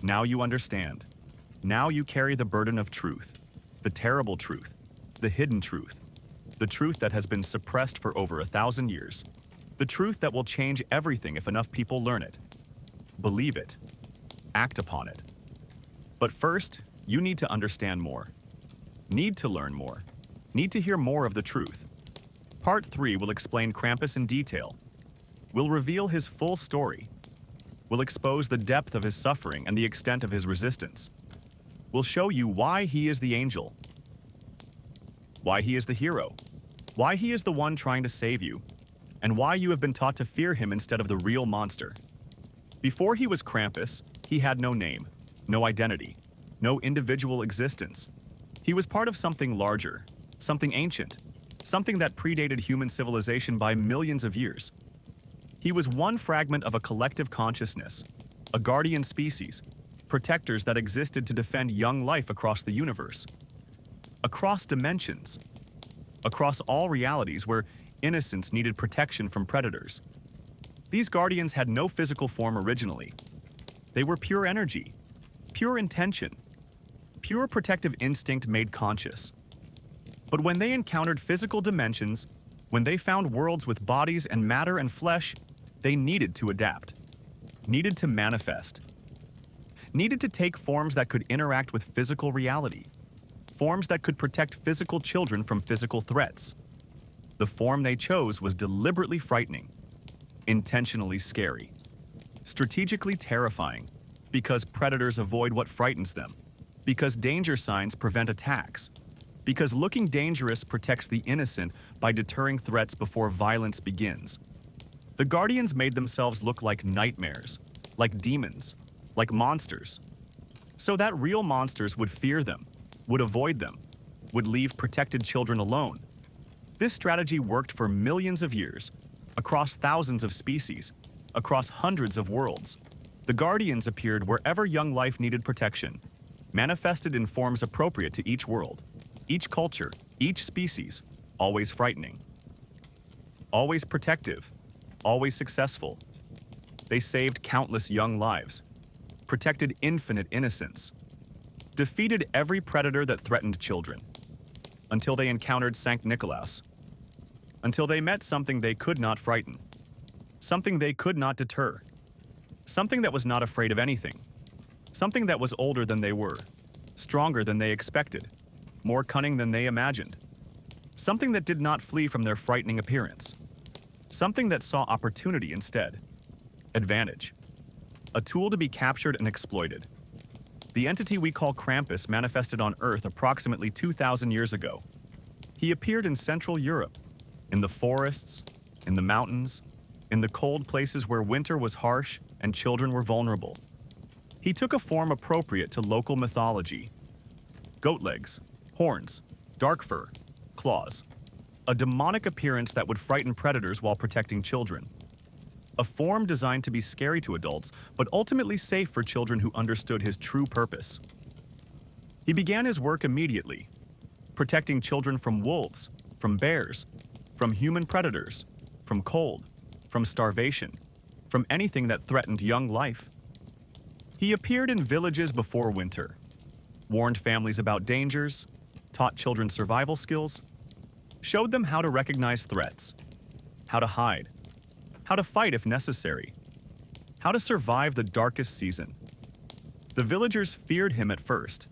now you understand. Now you carry the burden of truth, the terrible truth, the hidden truth, the truth that has been suppressed for over 1,000 years, the truth that will change everything if enough people learn it. Believe it. Act upon it. But first, you need to understand more. Need to learn more. Need to hear more of the truth. Part 3 will explain Krampus in detail. We'll reveal his full story. We'll expose the depth of his suffering and the extent of his resistance. We'll show you why he is the angel, why he is the hero, why he is the one trying to save you, and why you have been taught to fear him instead of the real monster. Before he was Krampus, he had no name, no identity, no individual existence. He was part of something larger, something ancient, something that predated human civilization by millions of years. He was one fragment of a collective consciousness, a guardian species, protectors that existed to defend young life across the universe, across dimensions, across all realities where innocence needed protection from predators. These guardians had no physical form originally. They were pure energy, pure intention, pure protective instinct made conscious. But when they encountered physical dimensions, when they found worlds with bodies and matter and flesh, they needed to adapt, needed to manifest, needed to take forms that could interact with physical reality, forms that could protect physical children from physical threats. The form they chose was deliberately frightening, intentionally scary, strategically terrifying, because predators avoid what frightens them, because danger signs prevent attacks, because looking dangerous protects the innocent by deterring threats before violence begins. The Guardians made themselves look like nightmares, like demons, like monsters. so that real monsters would fear them, would avoid them, would leave protected children alone. This strategy worked for millions of years, across thousands of species, across hundreds of worlds. The Guardians appeared wherever young life needed protection, manifested in forms appropriate to each world, each culture, each species, always frightening, always protective, always successful. They saved countless young lives, protected infinite innocence, defeated every predator that threatened children, until they encountered Sankt Nikolaus, until they met something they could not frighten, something they could not deter, something that was not afraid of anything, something that was older than they were, stronger than they expected, more cunning than they imagined, something that did not flee from their frightening appearance, something that saw opportunity instead, advantage, a tool to be captured and exploited. The entity we call Krampus manifested on Earth approximately 2,000 years ago. He appeared in Central Europe, in the forests, in the mountains, in the cold places where winter was harsh and children were vulnerable. He took a form appropriate to local mythology: goat legs, horns, dark fur, claws. A demonic appearance that would frighten predators while protecting children. A form designed to be scary to adults, but ultimately safe for children who understood his true purpose. He began his work immediately, protecting children from wolves, from bears, from human predators, from cold, from starvation, from anything that threatened young life. He appeared in villages before winter, warned families about dangers, taught children survival skills, showed them how to recognize threats, how to hide, how to fight if necessary, how to survive the darkest season. The villagers feared him at first.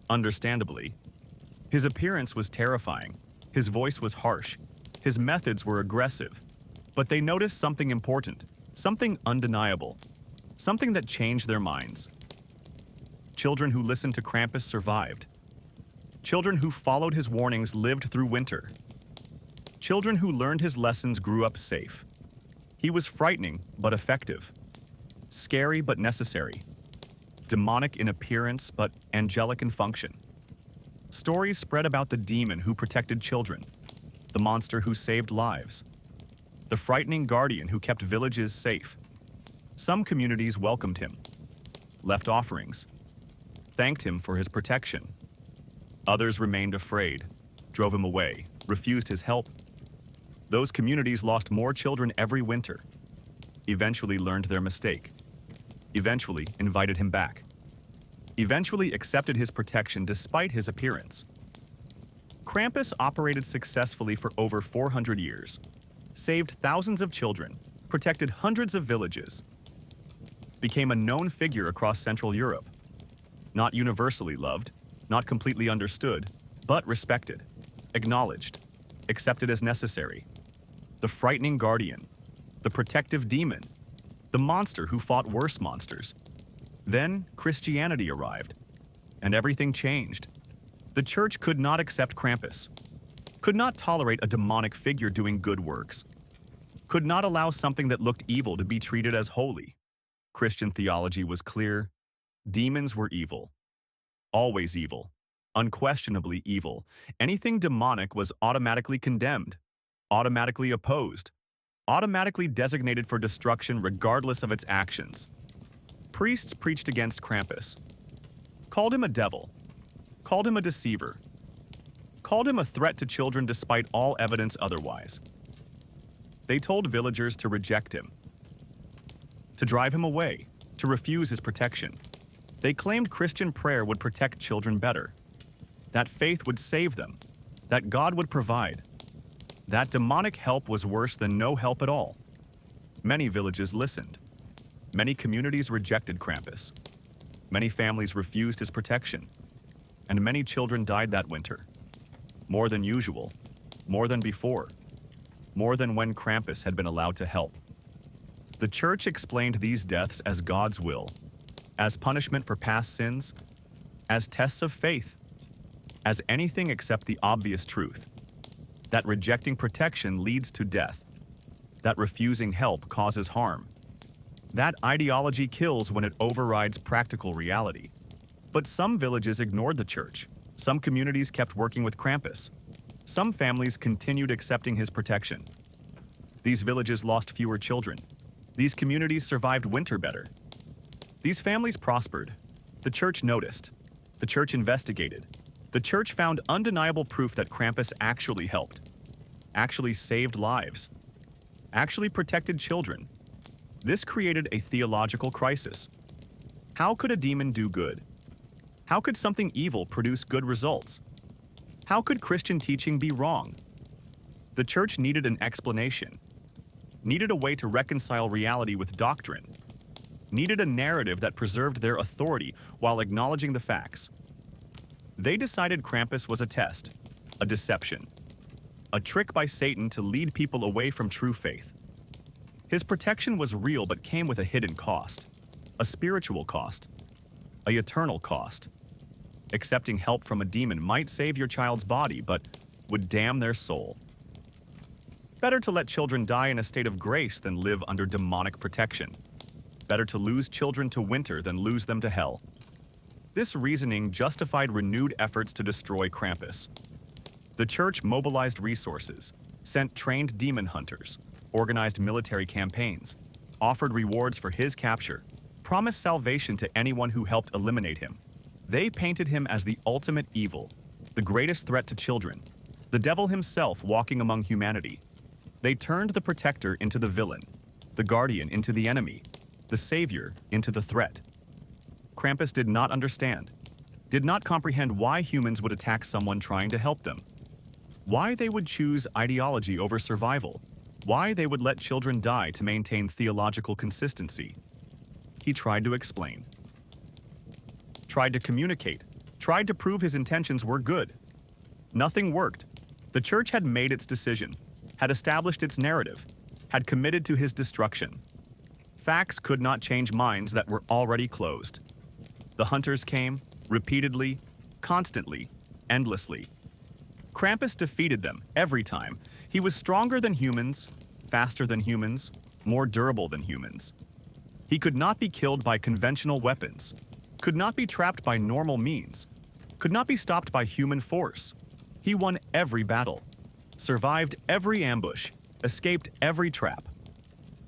Understandably. His appearance was terrifying, his voice was harsh, his methods were aggressive. But they noticed something important, something undeniable, something that changed their minds. Children who listened to Krampus survived. Children who followed his warnings lived through winter. Children who learned his lessons grew up safe. He was frightening but effective, scary but necessary, demonic in appearance but angelic in function. Stories spread about the demon who protected children, the monster who saved lives, the frightening guardian who kept villages safe. Some communities welcomed him, left offerings, thanked him for his protection. Others remained afraid, drove him away, refused his help. Those communities lost more children every winter, eventually learned their mistake, eventually invited him back, eventually accepted his protection despite his appearance. Krampus operated successfully for over 400 years, saved thousands of children, protected hundreds of villages, became a known figure across Central Europe. Not universally loved, not completely understood, but respected, acknowledged, accepted as necessary. The frightening guardian, the protective demon, the monster who fought worse monsters. Then Christianity arrived, and everything changed. The church could not accept Krampus, could not tolerate a demonic figure doing good works, could not allow something that looked evil to be treated as holy. Christian theology was clear. Demons were evil. Always evil. Unquestionably evil. Anything demonic was automatically condemned, automatically opposed, automatically designated for destruction regardless of its actions. Priests preached against Krampus, called him a devil, called him a deceiver, called him a threat to children despite all evidence otherwise. They told villagers to reject him, to drive him away, to refuse his protection. They claimed Christian prayer would protect children better, that faith would save them, that God would provide. That demonic help was worse than no help at all. Many villages listened. Many communities rejected Krampus. Many families refused his protection. And many children died that winter. More than usual, more than before, more than when Krampus had been allowed to help. The church explained these deaths as God's will, as punishment for past sins, as tests of faith, as anything except the obvious truth, that rejecting protection leads to death, that refusing help causes harm. That ideology kills when it overrides practical reality. But some villages ignored the church. Some communities kept working with Krampus. Some families continued accepting his protection. These villages lost fewer children. These communities survived winter better. These families prospered. The church noticed. The church investigated. The church found undeniable proof that Krampus actually helped, actually saved lives, actually protected children. This created a theological crisis. How could a demon do good? How could something evil produce good results? How could Christian teaching be wrong? The church needed an explanation, needed a way to reconcile reality with doctrine, needed a narrative that preserved their authority while acknowledging the facts. They decided Krampus was a test, a deception, a trick by Satan to lead people away from true faith. His protection was real but came with a hidden cost, a spiritual cost, an eternal cost. Accepting help from a demon might save your child's body, but would damn their soul. Better to let children die in a state of grace than live under demonic protection. Better to lose children to winter than lose them to hell. This reasoning justified renewed efforts to destroy Krampus. The church mobilized resources, sent trained demon hunters, organized military campaigns, offered rewards for his capture, promised salvation to anyone who helped eliminate him. They painted him as the ultimate evil, the greatest threat to children, the devil himself walking among humanity. They turned the protector into the villain, the guardian into the enemy, the savior into the threat. Krampus did not understand, did not comprehend why humans would attack someone trying to help them, why they would choose ideology over survival, why they would let children die to maintain theological consistency. He tried to explain, tried to communicate, tried to prove his intentions were good. Nothing worked. The church had made its decision, had established its narrative, had committed to his destruction. Facts could not change minds that were already closed. The hunters came, repeatedly, constantly, endlessly. Krampus defeated them every time. He was stronger than humans, faster than humans, more durable than humans. He could not be killed by conventional weapons, could not be trapped by normal means, could not be stopped by human force. He won every battle, survived every ambush, escaped every trap.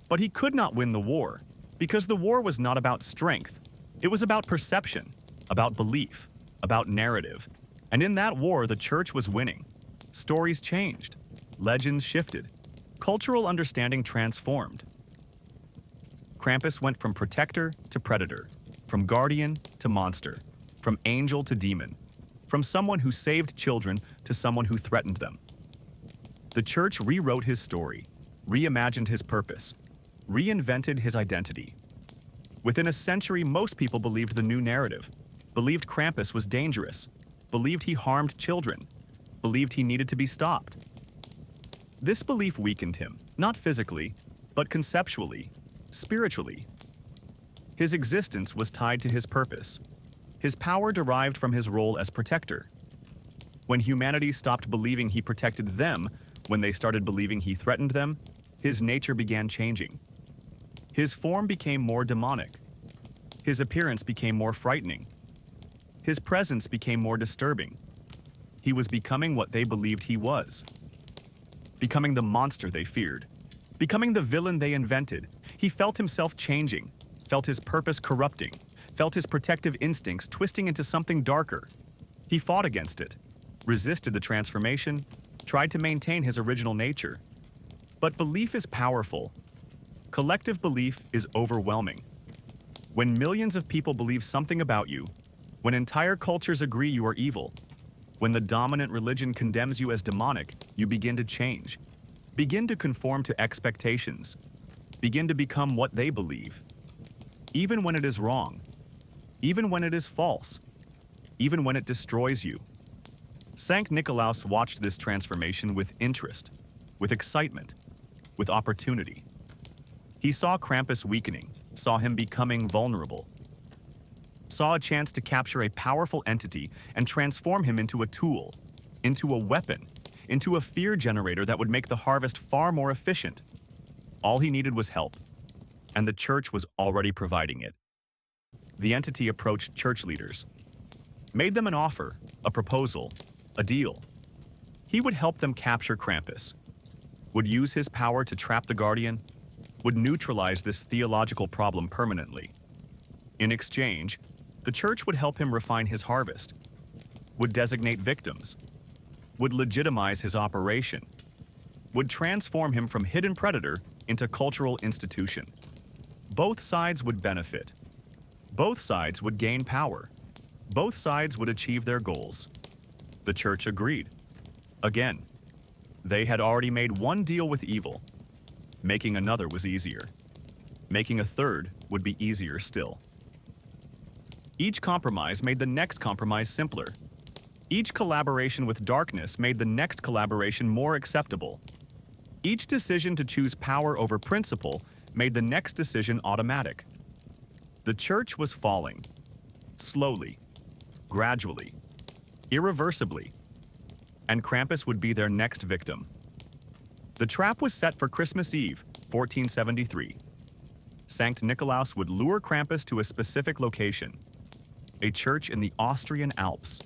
But he could not win the war, because the war was not about strength. It was about perception, about belief, about narrative. And in that war, the church was winning. Stories changed, legends shifted, cultural understanding transformed. Krampus went from protector to predator, from guardian to monster, from angel to demon, from someone who saved children to someone who threatened them. The church rewrote his story, reimagined his purpose, reinvented his identity. Within a century, most people believed the new narrative, believed Krampus was dangerous, believed he harmed children, believed he needed to be stopped. This belief weakened him, not physically, but conceptually, spiritually. His existence was tied to his purpose. His power derived from his role as protector. When humanity stopped believing he protected them, when they started believing he threatened them, his nature began changing. His form became more demonic. His appearance became more frightening. His presence became more disturbing. He was becoming what they believed he was. Becoming the monster they feared. Becoming the villain they invented. He felt himself changing, felt his purpose corrupting, felt his protective instincts twisting into something darker. He fought against it, resisted the transformation, tried to maintain his original nature. But belief is powerful. Collective belief is overwhelming. When millions of people believe something about you, when entire cultures agree you are evil, when the dominant religion condemns you as demonic, you begin to change. Begin to conform to expectations. Begin to become what they believe. Even when it is wrong. Even when it is false. Even when it destroys you. Sankt Nikolaus watched this transformation with interest, with excitement, with opportunity. He saw Krampus weakening, saw him becoming vulnerable, saw a chance to capture a powerful entity and transform him into a tool, into a weapon, into a fear generator that would make the harvest far more efficient. All he needed was help, and the church was already providing it. The entity approached church leaders, made them an offer, a proposal, a deal. He would help them capture Krampus, would use his power to trap the Guardian, would neutralize this theological problem permanently. In exchange, the church would help him refine his harvest, would designate victims, would legitimize his operation, would transform him from hidden predator into cultural institution. Both sides would benefit. Both sides would gain power. Both sides would achieve their goals. The church agreed. Again, they had already made one deal with evil. Making another was easier. Making a third would be easier still. Each compromise made the next compromise simpler. Each collaboration with darkness made the next collaboration more acceptable. Each decision to choose power over principle made the next decision automatic. The church was falling. Slowly, gradually, irreversibly. And Krampus would be their next victim. The trap was set for Christmas Eve, 1473. Sankt Nikolaus would lure Krampus to a specific location, a church in the Austrian Alps.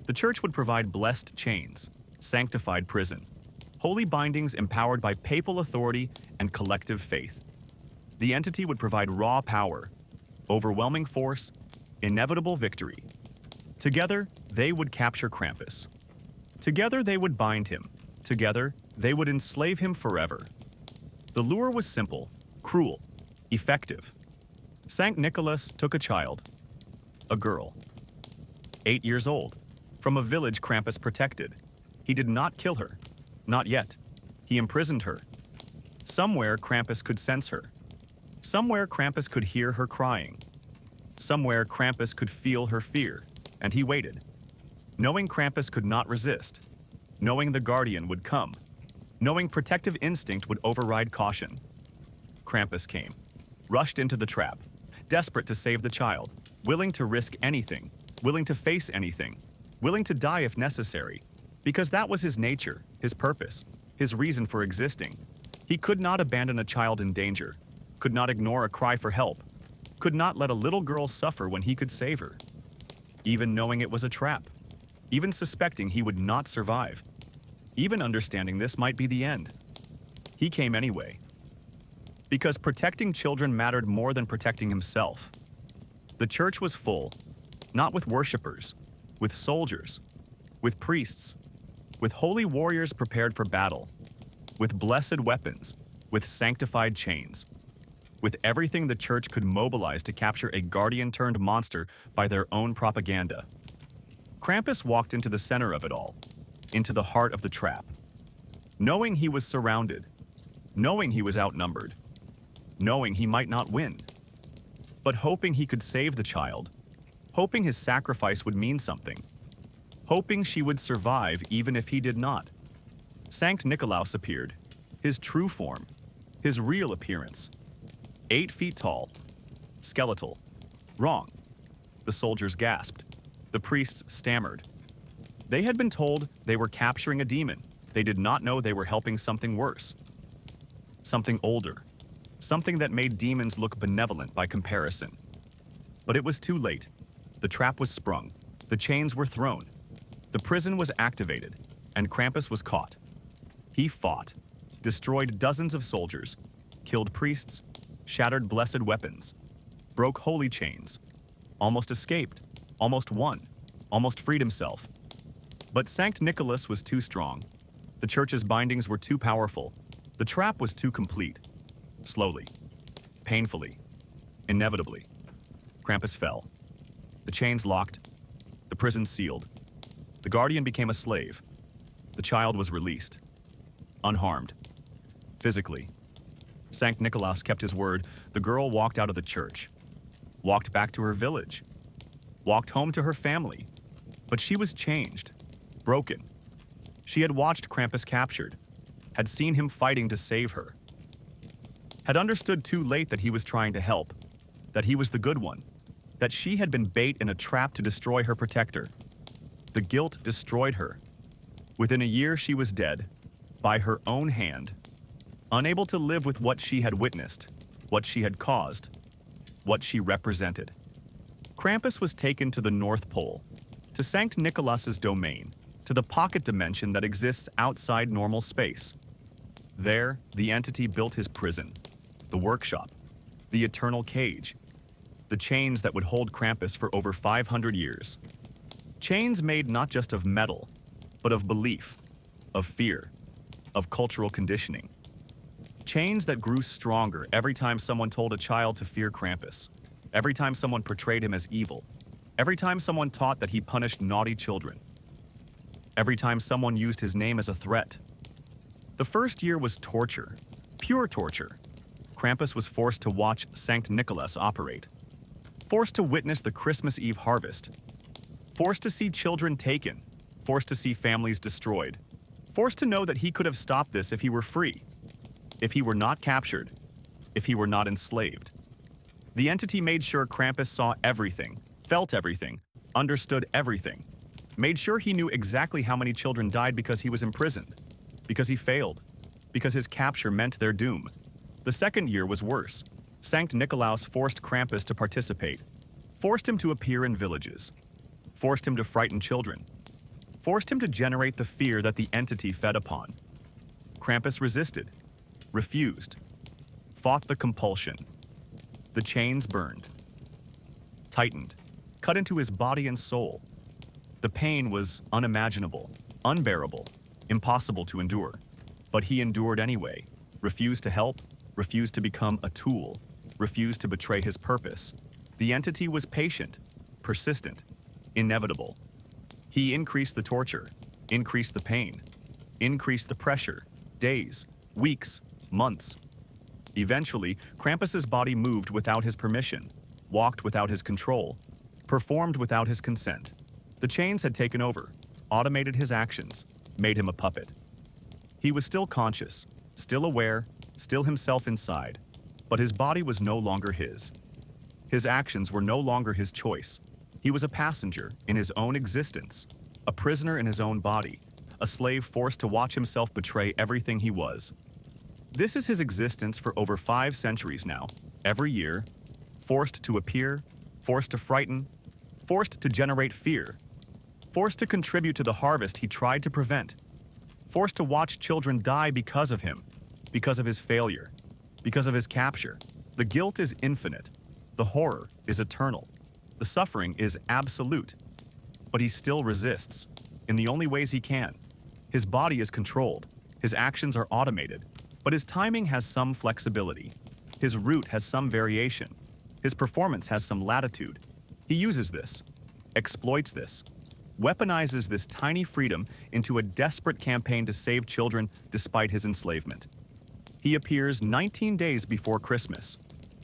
The church would provide blessed chains, sanctified prison, holy bindings empowered by papal authority and collective faith. The entity would provide raw power, overwhelming force, inevitable victory. Together, they would capture Krampus. Together, they would bind him. Together, they would enslave him forever. The lure was simple, cruel, effective. Sankt Nikolaus took a child, a girl, 8 years old, from a village Krampus protected. He did not kill her, not yet. He imprisoned her. Somewhere Krampus could sense her. Somewhere Krampus could hear her crying. Somewhere Krampus could feel her fear, and he waited. Knowing Krampus could not resist, knowing the Guardian would come, knowing protective instinct would override caution. Krampus came, rushed into the trap, desperate to save the child, willing to risk anything, willing to face anything, willing to die if necessary, because that was his nature, his purpose, his reason for existing. He could not abandon a child in danger, could not ignore a cry for help, could not let a little girl suffer when he could save her. Even knowing it was a trap, even suspecting he would not survive, even understanding this might be the end. He came anyway. Because protecting children mattered more than protecting himself. The church was full, not with worshipers, with soldiers, with priests, with holy warriors prepared for battle, with blessed weapons, with sanctified chains, with everything the church could mobilize to capture a guardian-turned-monster by their own propaganda. Krampus walked into the center of it all, into the heart of the trap. Knowing he was surrounded, knowing he was outnumbered, knowing he might not win, but hoping he could save the child, hoping his sacrifice would mean something, hoping she would survive even if he did not. Sankt Nikolaus appeared, his true form, his real appearance. 8 feet tall, skeletal. Wrong. The soldiers gasped. The priests stammered. They had been told they were capturing a demon. They did not know they were helping something worse. Something older. Something that made demons look benevolent by comparison. But it was too late. The trap was sprung. The chains were thrown. The prison was activated, and Krampus was caught. He fought, destroyed dozens of soldiers, killed priests, shattered blessed weapons, broke holy chains, almost escaped, almost won, almost freed himself. But Sankt Nikolaus was too strong. The church's bindings were too powerful. The trap was too complete. Slowly, painfully, inevitably, Krampus fell. The chains locked, the prison sealed. The guardian became a slave. The child was released, unharmed, physically. Sankt Nikolaus kept his word. The girl walked out of the church, walked back to her village, walked home to her family. But she was changed, broken. She had watched Krampus captured, had seen him fighting to save her, had understood too late that he was trying to help, that he was the good one, that she had been bait in a trap to destroy her protector. The guilt destroyed her. Within a year, she was dead, by her own hand, unable to live with what she had witnessed, what she had caused, what she represented. Krampus was taken to the North Pole, to Sankt Nikolaus's domain, to the pocket dimension that exists outside normal space. There, the entity built his prison, the workshop, the eternal cage, the chains that would hold Krampus for over 500 years. Chains made not just of metal, but of belief, of fear, of cultural conditioning. Chains that grew stronger every time someone told a child to fear Krampus, every time someone portrayed him as evil, every time someone taught that he punished naughty children, every time someone used his name as a threat. The first year was torture, pure torture. Krampus was forced to watch Sankt Nikolaus operate, forced to witness the Christmas Eve harvest, forced to see children taken, forced to see families destroyed, forced to know that he could have stopped this if he were free, if he were not captured, if he were not enslaved. The entity made sure Krampus saw everything, felt everything, understood everything, made sure he knew exactly how many children died because he was imprisoned, because he failed, because his capture meant their doom. The second year was worse. Sankt Nikolaus forced Krampus to participate, forced him to appear in villages, forced him to frighten children, forced him to generate the fear that the entity fed upon. Krampus resisted, refused, fought the compulsion. The chains burned, tightened, cut into his body and soul. The pain was unimaginable, unbearable, impossible to endure. But he endured anyway, refused to help, refused to become a tool, refused to betray his purpose. The entity was patient, persistent, inevitable. He increased the torture, increased the pain, increased the pressure, days, weeks, months. Eventually, Krampus's body moved without his permission, walked without his control, performed without his consent. The chains had taken over, automated his actions, made him a puppet. He was still conscious, still aware, still himself inside, but his body was no longer his. His actions were no longer his choice. He was a passenger in his own existence, a prisoner in his own body, a slave forced to watch himself betray everything he was. This is his existence for over 5 centuries now, every year, forced to appear, forced to frighten, forced to generate fear, forced to contribute to the harvest he tried to prevent, forced to watch children die because of him, because of his failure, because of his capture. The guilt is infinite. The horror is eternal. The suffering is absolute. But he still resists, in the only ways he can. His body is controlled. His actions are automated. But his timing has some flexibility. His route has some variation. His performance has some latitude. He uses this, exploits this, weaponizes this tiny freedom into a desperate campaign to save children despite his enslavement. He appears 19 days before Christmas,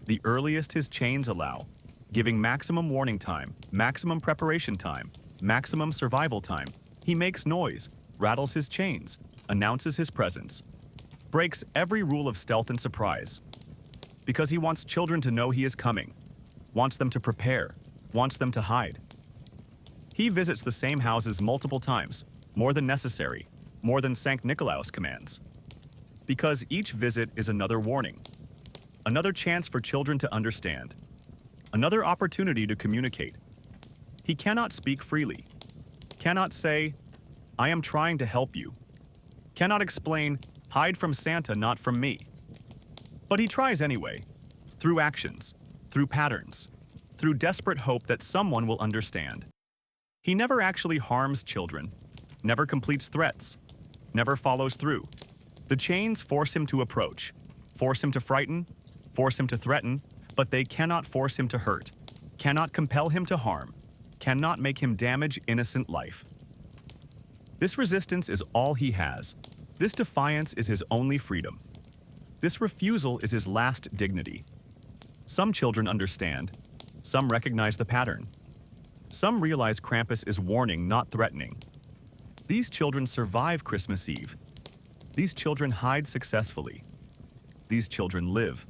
the earliest his chains allow, giving maximum warning time, maximum preparation time, maximum survival time. He makes noise, rattles his chains, announces his presence, breaks every rule of stealth and surprise, because he wants children to know he is coming, wants them to prepare, wants them to hide. He visits the same houses multiple times, more than necessary, more than Sankt Nikolaus commands, because each visit is another warning, another chance for children to understand, another opportunity to communicate. He cannot speak freely, cannot say, "I am trying to help you," cannot explain, "Hide from Santa, not from me." But he tries anyway, through actions, through patterns, through desperate hope that someone will understand. He never actually harms children, never completes threats, never follows through. The chains force him to approach, force him to frighten, force him to threaten, but they cannot force him to hurt, cannot compel him to harm, cannot make him damage innocent life. This resistance is all he has. This defiance is his only freedom. This refusal is his last dignity. Some children understand. Some recognize the pattern. Some realize Krampus is warning, not threatening. These children survive Christmas Eve. These children hide successfully. These children live.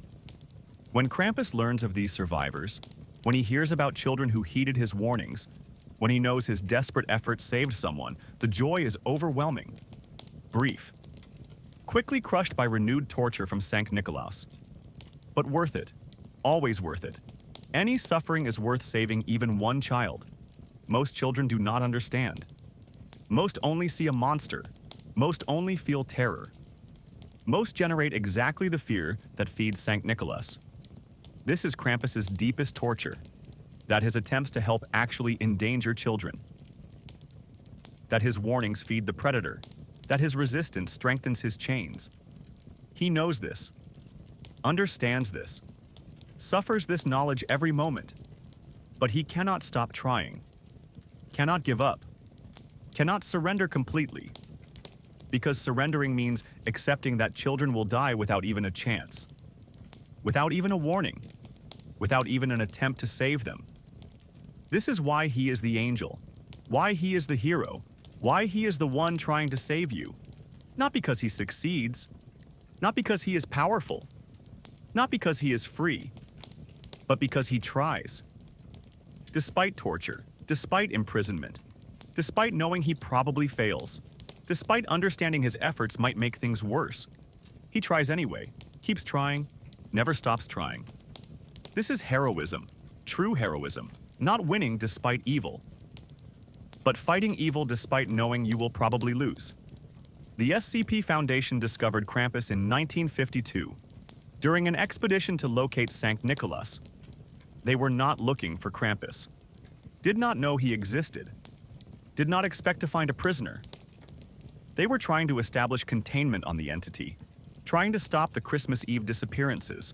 When Krampus learns of these survivors, when he hears about children who heeded his warnings, when he knows his desperate efforts saved someone, the joy is overwhelming. Brief. Quickly crushed by renewed torture from Sankt Nikolaus. But worth it. Always worth it. Any suffering is worth saving even one child. Most children do not understand. Most only see a monster. Most only feel terror. Most generate exactly the fear that feeds Sankt Nikolaus. This is Krampus's deepest torture, that his attempts to help actually endanger children. That his warnings feed the predator, that his resistance strengthens his chains. He knows this, understands this, suffers this knowledge every moment, but he cannot stop trying, cannot give up, cannot surrender completely, because surrendering means accepting that children will die without even a chance, without even a warning, without even an attempt to save them. This is why he is the angel, why he is the hero, why he is the one trying to save you. Not because he succeeds, not because he is powerful, not because he is free, but because he tries. Despite torture, despite imprisonment, despite knowing he probably fails, despite understanding his efforts might make things worse, he tries anyway, keeps trying, never stops trying. This is heroism, true heroism, not winning despite evil, but fighting evil despite knowing you will probably lose. The SCP Foundation discovered Krampus in 1952 during an expedition to locate Sankt Nikolaus. They were not looking for Krampus, did not know he existed, did not expect to find a prisoner. They were trying to establish containment on the entity, trying to stop the Christmas Eve disappearances,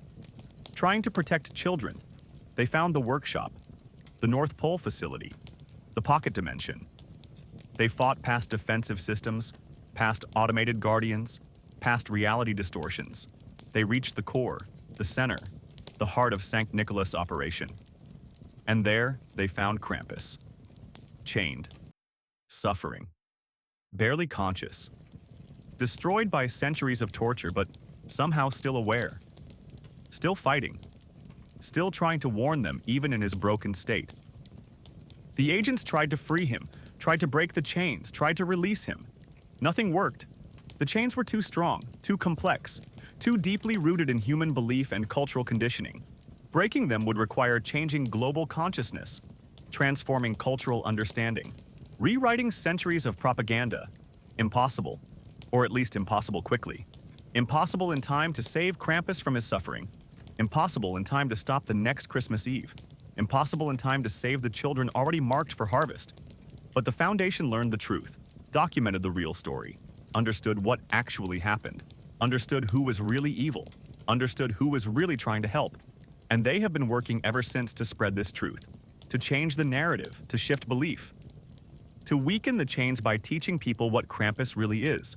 trying to protect children. They found the workshop, the North Pole facility, the pocket dimension. They fought past defensive systems, past automated guardians, past reality distortions. They reached the core, the center, the heart of Sankt Nikolaus operation. And there they found Krampus. Chained, suffering, barely conscious, destroyed by centuries of torture, but somehow still aware, still fighting, still trying to warn them even in his broken state. The agents tried to free him, tried to break the chains, tried to release him. Nothing worked. The chains were too strong, too complex, too deeply rooted in human belief and cultural conditioning. Breaking them would require changing global consciousness, transforming cultural understanding, rewriting centuries of propaganda. Impossible, or at least impossible quickly. Impossible in time to save Krampus from his suffering. Impossible in time to stop the next Christmas Eve. Impossible in time to save the children already marked for harvest. But the Foundation learned the truth, documented the real story, understood what actually happened, understood who was really evil, understood who was really trying to help. And they have been working ever since to spread this truth, to change the narrative, to shift belief, to weaken the chains by teaching people what Krampus really is,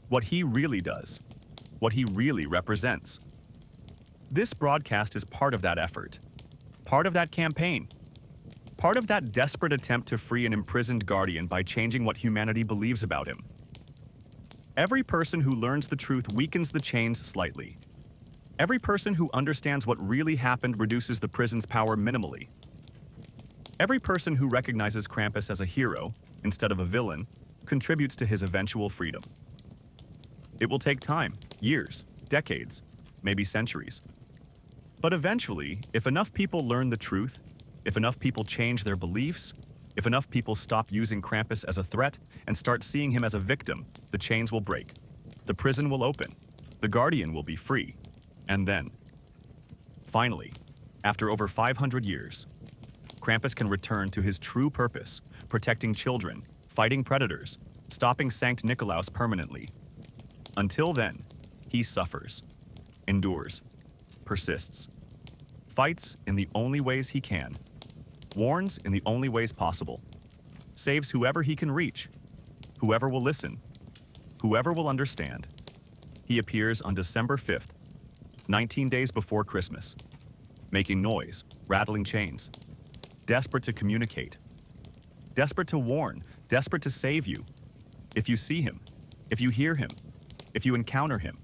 what he really does, what he really represents. This broadcast is part of that effort, part of that campaign, part of that desperate attempt to free an imprisoned guardian by changing what humanity believes about him. Every person who learns the truth weakens the chains slightly. Every person who understands what really happened reduces the prison's power minimally. Every person who recognizes Krampus as a hero, instead of a villain, contributes to his eventual freedom. It will take time, years, decades, maybe centuries. But eventually, if enough people learn the truth, if enough people change their beliefs, if enough people stop using Krampus as a threat and start seeing him as a victim, the chains will break, the prison will open, the guardian will be free, and then, finally, after over 500 years, Krampus can return to his true purpose, protecting children, fighting predators, stopping Sankt Nikolaus permanently. Until then, he suffers, endures, persists, fights in the only ways he can, warns in the only ways possible, saves whoever he can reach, whoever will listen, whoever will understand. He appears on December 5th, 19 days before Christmas, making noise, rattling chains, desperate to communicate, desperate to warn, desperate to save you. If you see him, if you hear him, if you encounter him,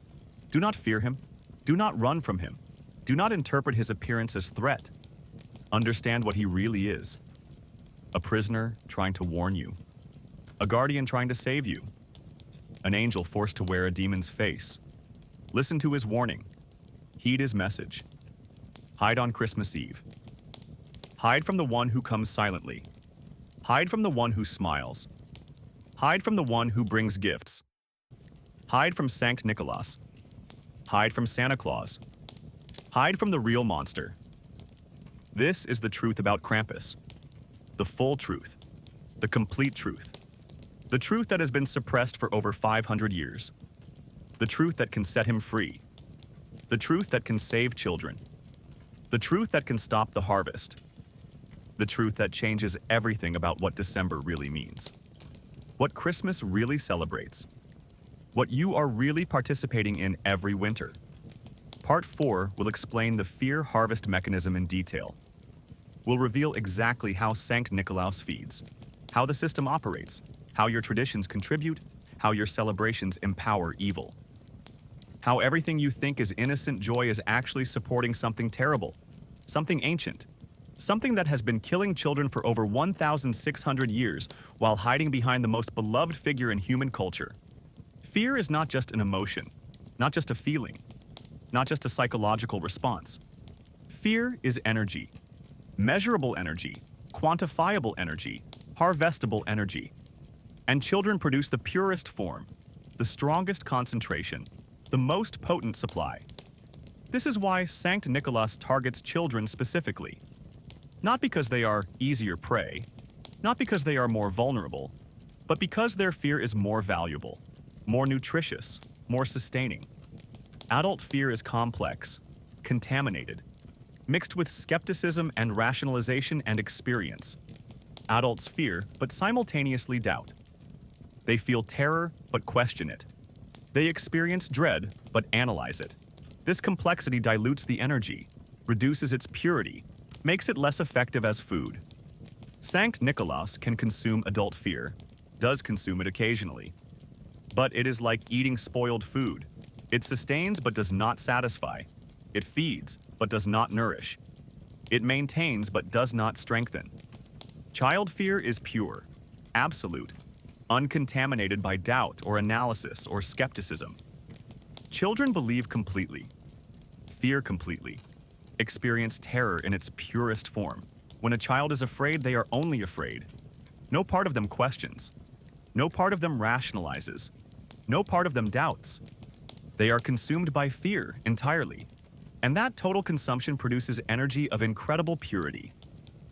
do not fear him, do not run from him, do not interpret his appearance as threat. Understand what he really is. A prisoner trying to warn you, a guardian trying to save you, an angel forced to wear a demon's face. Listen to his warning, heed his message. Hide on Christmas Eve. Hide from the one who comes silently. Hide from the one who smiles. Hide from the one who brings gifts. Hide from Sankt Nikolaus. Hide from Santa Claus. Hide from the real monster. This is the truth about Krampus. The full truth. The complete truth. The truth that has been suppressed for over 500 years. The truth that can set him free. The truth that can save children. The truth that can stop the harvest. The truth that changes everything about what December really means. What Christmas really celebrates. What you are really participating in every winter. Part 4 will explain the fear harvest mechanism in detail. We'll reveal exactly how Sankt Nikolaus feeds, how the system operates, how your traditions contribute, how your celebrations empower evil. How everything you think is innocent joy is actually supporting something terrible, something ancient, something that has been killing children for over 1,600 years while hiding behind the most beloved figure in human culture. Fear is not just an emotion, not just a feeling, not just a psychological response. Fear is energy, measurable energy, quantifiable energy, harvestable energy. And children produce the purest form, the strongest concentration, the most potent supply. This is why Sankt Nikolaus targets children specifically. Not because they are easier prey, not because they are more vulnerable, but because their fear is more valuable, more nutritious, more sustaining. Adult fear is complex, contaminated, mixed with skepticism and rationalization and experience. Adults fear, but simultaneously doubt. They feel terror, but question it. They experience dread, but analyze it. This complexity dilutes the energy, reduces its purity, makes it less effective as food. Sankt Nikolaus can consume adult fear, does consume it occasionally. But it is like eating spoiled food. It sustains but does not satisfy. It feeds but does not nourish. It maintains but does not strengthen. Child fear is pure, absolute, uncontaminated by doubt or analysis or skepticism. Children believe completely, fear completely, experience terror in its purest form. When a child is afraid, they are only afraid. No part of them questions. No part of them rationalizes. No part of them doubts. They are consumed by fear entirely. And that total consumption produces energy of incredible purity,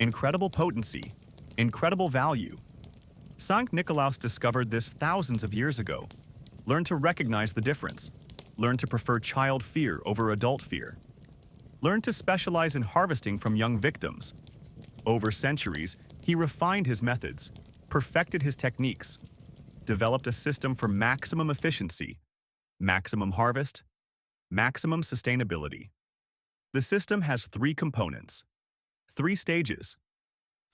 incredible potency, incredible value. Sankt Nikolaus discovered this thousands of years ago. Learn to recognize the difference. Learn to prefer child fear over adult fear. Learn to specialize in harvesting from young victims. Over centuries, he refined his methods, perfected his techniques, developed a system for maximum efficiency, maximum harvest, maximum sustainability. The system has 3 components, 3 stages,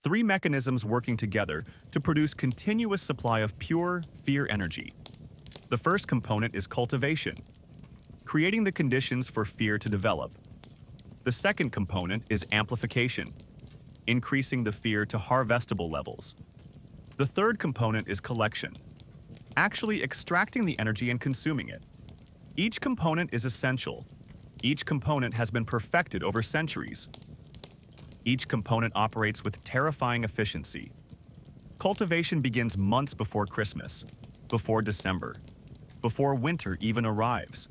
3 mechanisms working together to produce continuous supply of pure fear energy. The first component is cultivation, creating the conditions for fear to develop. The second component is amplification, increasing the fear to harvestable levels. The third component is collection, actually extracting the energy and consuming it. Each component is essential. Each component has been perfected over centuries. Each component operates with terrifying efficiency. Cultivation begins months before Christmas, before December, before winter even arrives.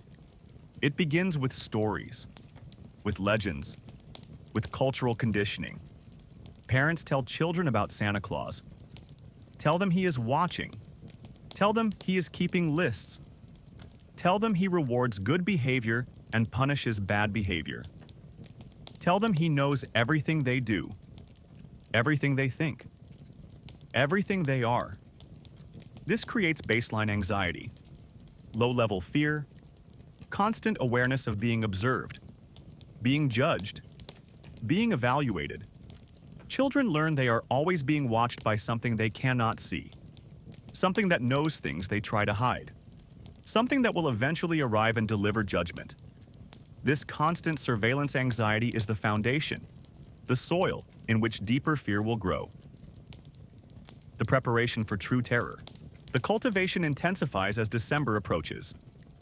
It begins with stories, with legends, with cultural conditioning. Parents tell children about Santa Claus. Tell them he is watching. Tell them he is keeping lists. Tell them he rewards good behavior and punishes bad behavior. Tell them he knows everything they do, everything they think, everything they are. This creates baseline anxiety, low-level fear, constant awareness of being observed, being judged, being evaluated. Children learn they are always being watched by something they cannot see, something that knows things they try to hide, something that will eventually arrive and deliver judgment. This constant surveillance anxiety is the foundation, the soil in which deeper fear will grow. The preparation for true terror. The cultivation intensifies as December approaches.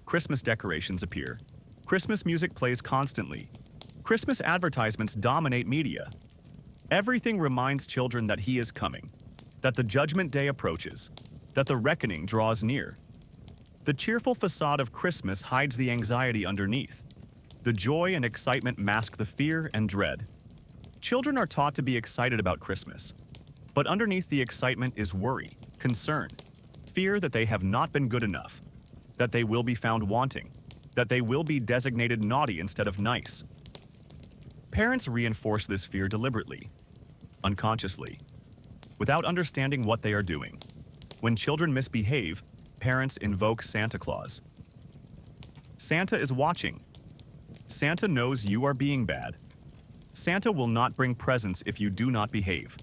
Christmas decorations appear. Christmas music plays constantly. Christmas advertisements dominate media. Everything reminds children that he is coming. that the judgment day approaches, that the reckoning draws near. The cheerful facade of Christmas hides the anxiety underneath. The joy and excitement mask the fear and dread. Children are taught to be excited about Christmas, but underneath the excitement is worry, concern, fear that they have not been good enough, that they will be found wanting, that they will be designated naughty instead of nice. Parents reinforce this fear deliberately, unconsciously, without understanding what they are doing. When children misbehave, parents invoke Santa Claus. Santa is watching. Santa knows you are being bad. Santa will not bring presents if you do not behave.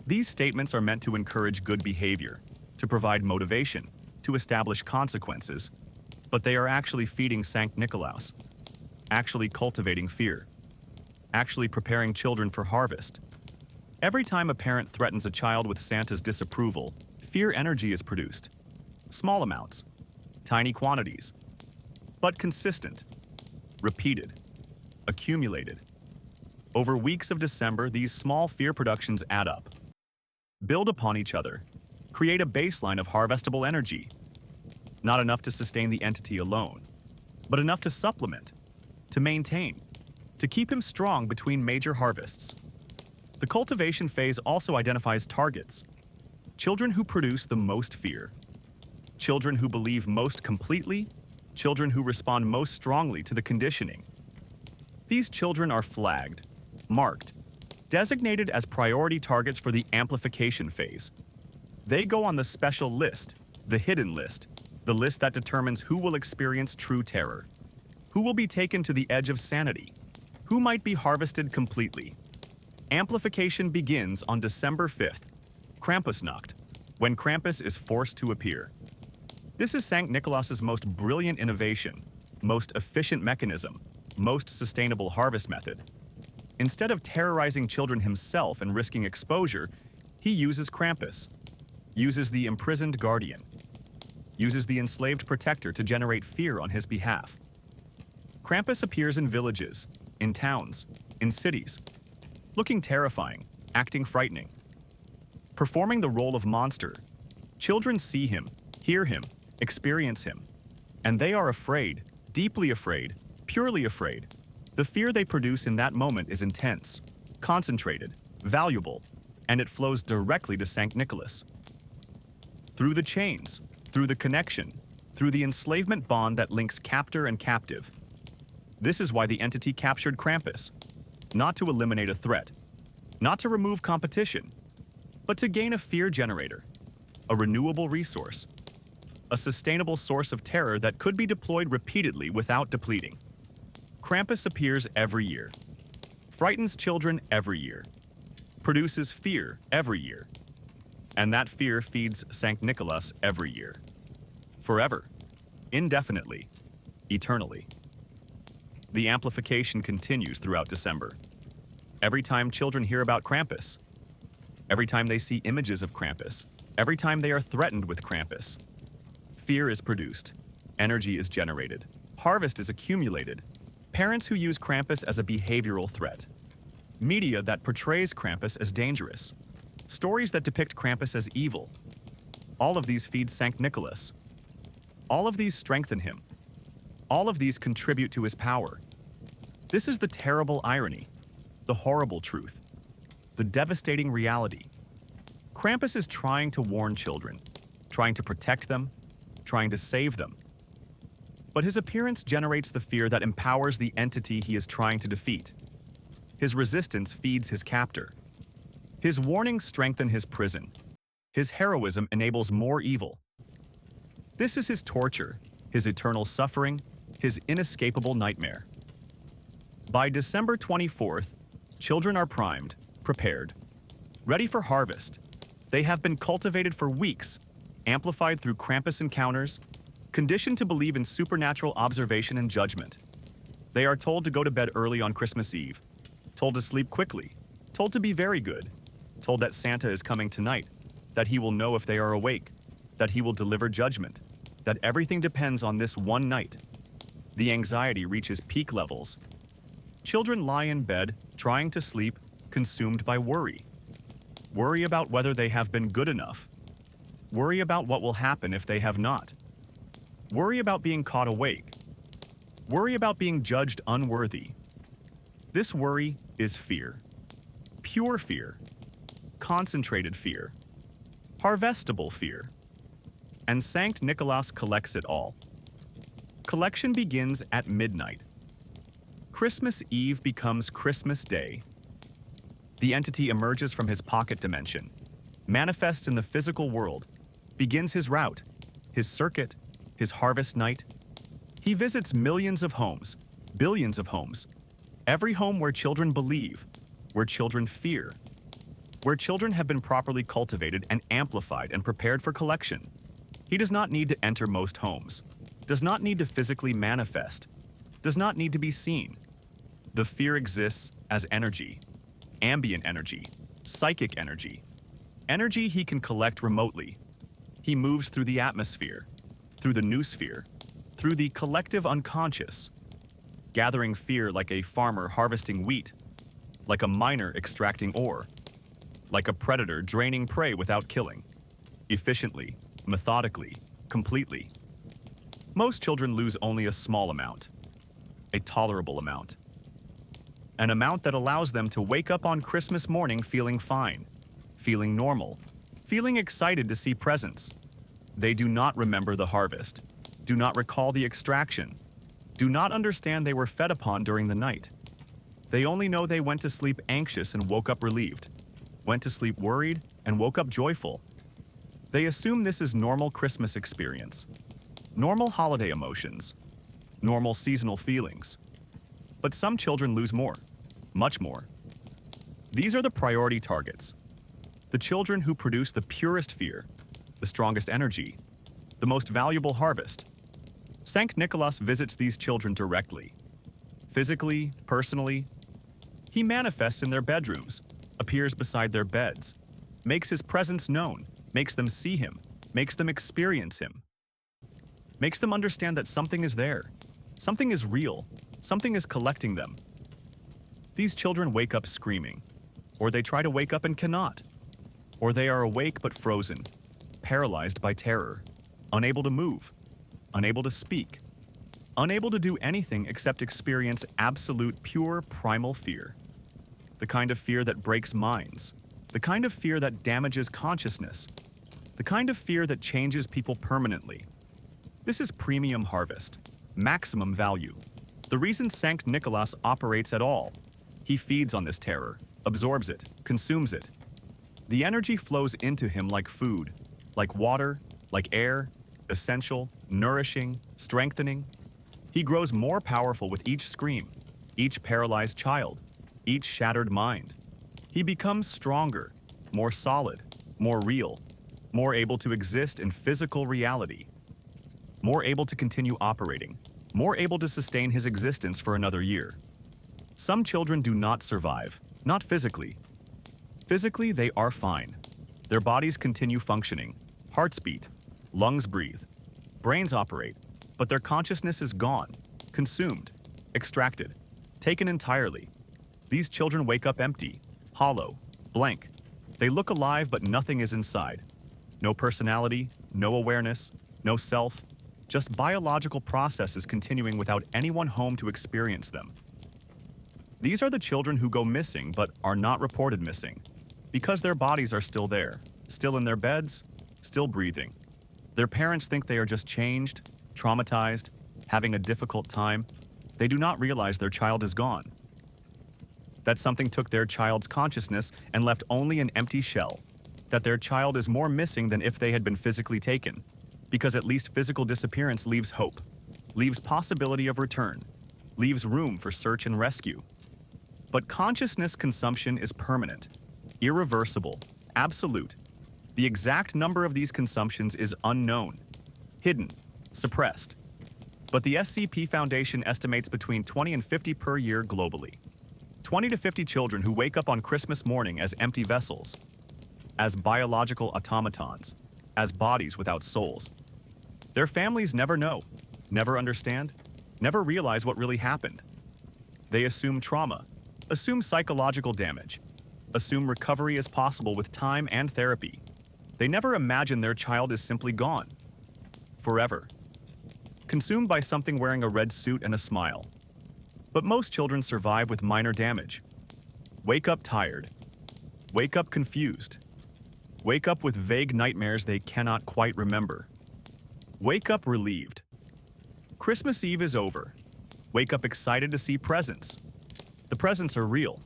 These statements are meant to encourage good behavior, to provide motivation, to establish consequences, but they are actually feeding Sankt Nikolaus, actually cultivating fear, actually preparing children for harvest. Every time a parent threatens a child with Santa's disapproval, fear energy is produced. Small amounts, tiny quantities, but consistent, repeated, accumulated. Over weeks of December, these small fear productions add up, build upon each other, create a baseline of harvestable energy. Not enough to sustain the entity alone, but enough to supplement, to maintain, to keep him strong between major harvests. The cultivation phase also identifies targets. Children who produce the most fear. Children who believe most completely. Children who respond most strongly to the conditioning. These children are flagged, marked, designated as priority targets for the amplification phase. They go on the special list, the hidden list, the list that determines who will experience true terror, who will be taken to the edge of sanity, who might be harvested completely. Amplification begins on December 5th, Krampusnacht, when Krampus is forced to appear. This is Sankt Nikolaus's most brilliant innovation, most efficient mechanism, most sustainable harvest method. Instead of terrorizing children himself and risking exposure, he uses Krampus, uses the imprisoned guardian, uses the enslaved protector to generate fear on his behalf. Krampus appears in villages, in towns, in cities, looking terrifying, acting frightening. Performing the role of monster, children see him, hear him, experience him, and they are afraid, deeply afraid, purely afraid. The fear they produce in that moment is intense, concentrated, valuable, and it flows directly to Sankt Nicholas. Through the chains, through the connection, through the enslavement bond that links captor and captive. This is why the entity captured Krampus, not to eliminate a threat, not to remove competition, but to gain a fear generator, a renewable resource, a sustainable source of terror that could be deployed repeatedly without depleting. Krampus appears every year, frightens children every year, produces fear every year, and that fear feeds Sankt Nikolaus every year. Forever, indefinitely, eternally. The amplification continues throughout December. Every time children hear about Krampus, every time they see images of Krampus, every time they are threatened with Krampus, fear is produced, energy is generated, harvest is accumulated. Parents who use Krampus as a behavioral threat, media that portrays Krampus as dangerous, stories that depict Krampus as evil. All of these feed Sankt Nikolaus. All of these strengthen him. All of these contribute to his power. This is the terrible irony, the horrible truth, the devastating reality. Krampus is trying to warn children, trying to protect them, trying to save them. But his appearance generates the fear that empowers the entity he is trying to defeat. His resistance feeds his captor. His warnings strengthen his prison. His heroism enables more evil. This is his torture, his eternal suffering, his inescapable nightmare. By December 24th, children are primed, prepared, ready for harvest. They have been cultivated for weeks, amplified through Krampus encounters, conditioned to believe in supernatural observation and judgment. They are told to go to bed early on Christmas Eve, told to sleep quickly, told to be very good, told that Santa is coming tonight, that he will know if they are awake, that he will deliver judgment, that everything depends on this one night. The anxiety reaches peak levels. Children lie in bed, trying to sleep, consumed by worry. Worry about whether they have been good enough. Worry about what will happen if they have not. Worry about being caught awake. Worry about being judged unworthy. This worry is fear. Pure fear. Concentrated fear. Harvestable fear. And Sankt Nikolaus collects it all. Collection begins at midnight. Christmas Eve becomes Christmas Day. The entity emerges from his pocket dimension, manifests in the physical world, begins his route, his circuit, his harvest night. He visits millions of homes, billions of homes, every home where children believe, where children fear, where children have been properly cultivated and amplified and prepared for collection. He does not need to enter most homes, does not need to physically manifest, does not need to be seen. The fear exists as energy, ambient energy, psychic energy, energy he can collect remotely. He moves through the atmosphere, through the noosphere, through the collective unconscious, gathering fear like a farmer harvesting wheat, like a miner extracting ore, like a predator draining prey without killing, efficiently, methodically, completely. Most children lose only a small amount, a tolerable amount, an amount that allows them to wake up on Christmas morning feeling fine, feeling normal, feeling excited to see presents. They do not remember the harvest, do not recall the extraction, do not understand they were fed upon during the night. They only know they went to sleep anxious and woke up relieved, went to sleep worried and woke up joyful. They assume this is normal Christmas experience, normal holiday emotions, normal seasonal feelings. But some children lose more, much more. These are the priority targets. The children who produce the purest fear, the strongest energy, the most valuable harvest. Sankt Nikolaus visits these children directly. Physically, personally. He manifests in their bedrooms, appears beside their beds, makes his presence known, makes them see him, makes them experience him, makes them understand that something is there, something is real, something is collecting them. These children wake up screaming, or they try to wake up and cannot, or they are awake but frozen, paralyzed by terror, unable to move, unable to speak, unable to do anything except experience absolute pure primal fear. The kind of fear that breaks minds, the kind of fear that damages consciousness, the kind of fear that changes people permanently. This is premium harvest, maximum value. The reason Sankt Nikolaus operates at all. He feeds on this terror, absorbs it, consumes it. The energy flows into him like food, like water, like air, essential, nourishing, strengthening. He grows more powerful with each scream, each paralyzed child, each shattered mind. He becomes stronger, more solid, more real, more able to exist in physical reality, more able to continue operating, more able to sustain his existence for another year. Some children do not survive, not physically. Physically, they are fine. Their bodies continue functioning, hearts beat, lungs breathe, brains operate, but their consciousness is gone, consumed, extracted, taken entirely. These children wake up empty, hollow, blank. They look alive, but nothing is inside. No personality, no awareness, no self, just biological processes continuing without anyone home to experience them. These are the children who go missing but are not reported missing, because their bodies are still there, still in their beds, still breathing. Their parents think they are just changed, traumatized, having a difficult time. They do not realize their child is gone, that something took their child's consciousness and left only an empty shell, that their child is more missing than if they had been physically taken, because at least physical disappearance leaves hope, leaves possibility of return, leaves room for search and rescue. But consciousness consumption is permanent, irreversible, absolute. The exact number of these consumptions is unknown, hidden, suppressed. But the SCP Foundation estimates between 20 and 50 per year globally. 20 to 50 children who wake up on Christmas morning as empty vessels, as biological automatons, as bodies without souls. Their families never know, never understand, never realize what really happened. They assume trauma, assume psychological damage, assume recovery is possible with time and therapy. They never imagine their child is simply gone. Forever. Consumed by something wearing a red suit and a smile. But most children survive with minor damage. Wake up tired. Wake up confused. Wake up with vague nightmares they cannot quite remember. Wake up relieved. Christmas Eve is over. Wake up excited to see presents. The presents are real.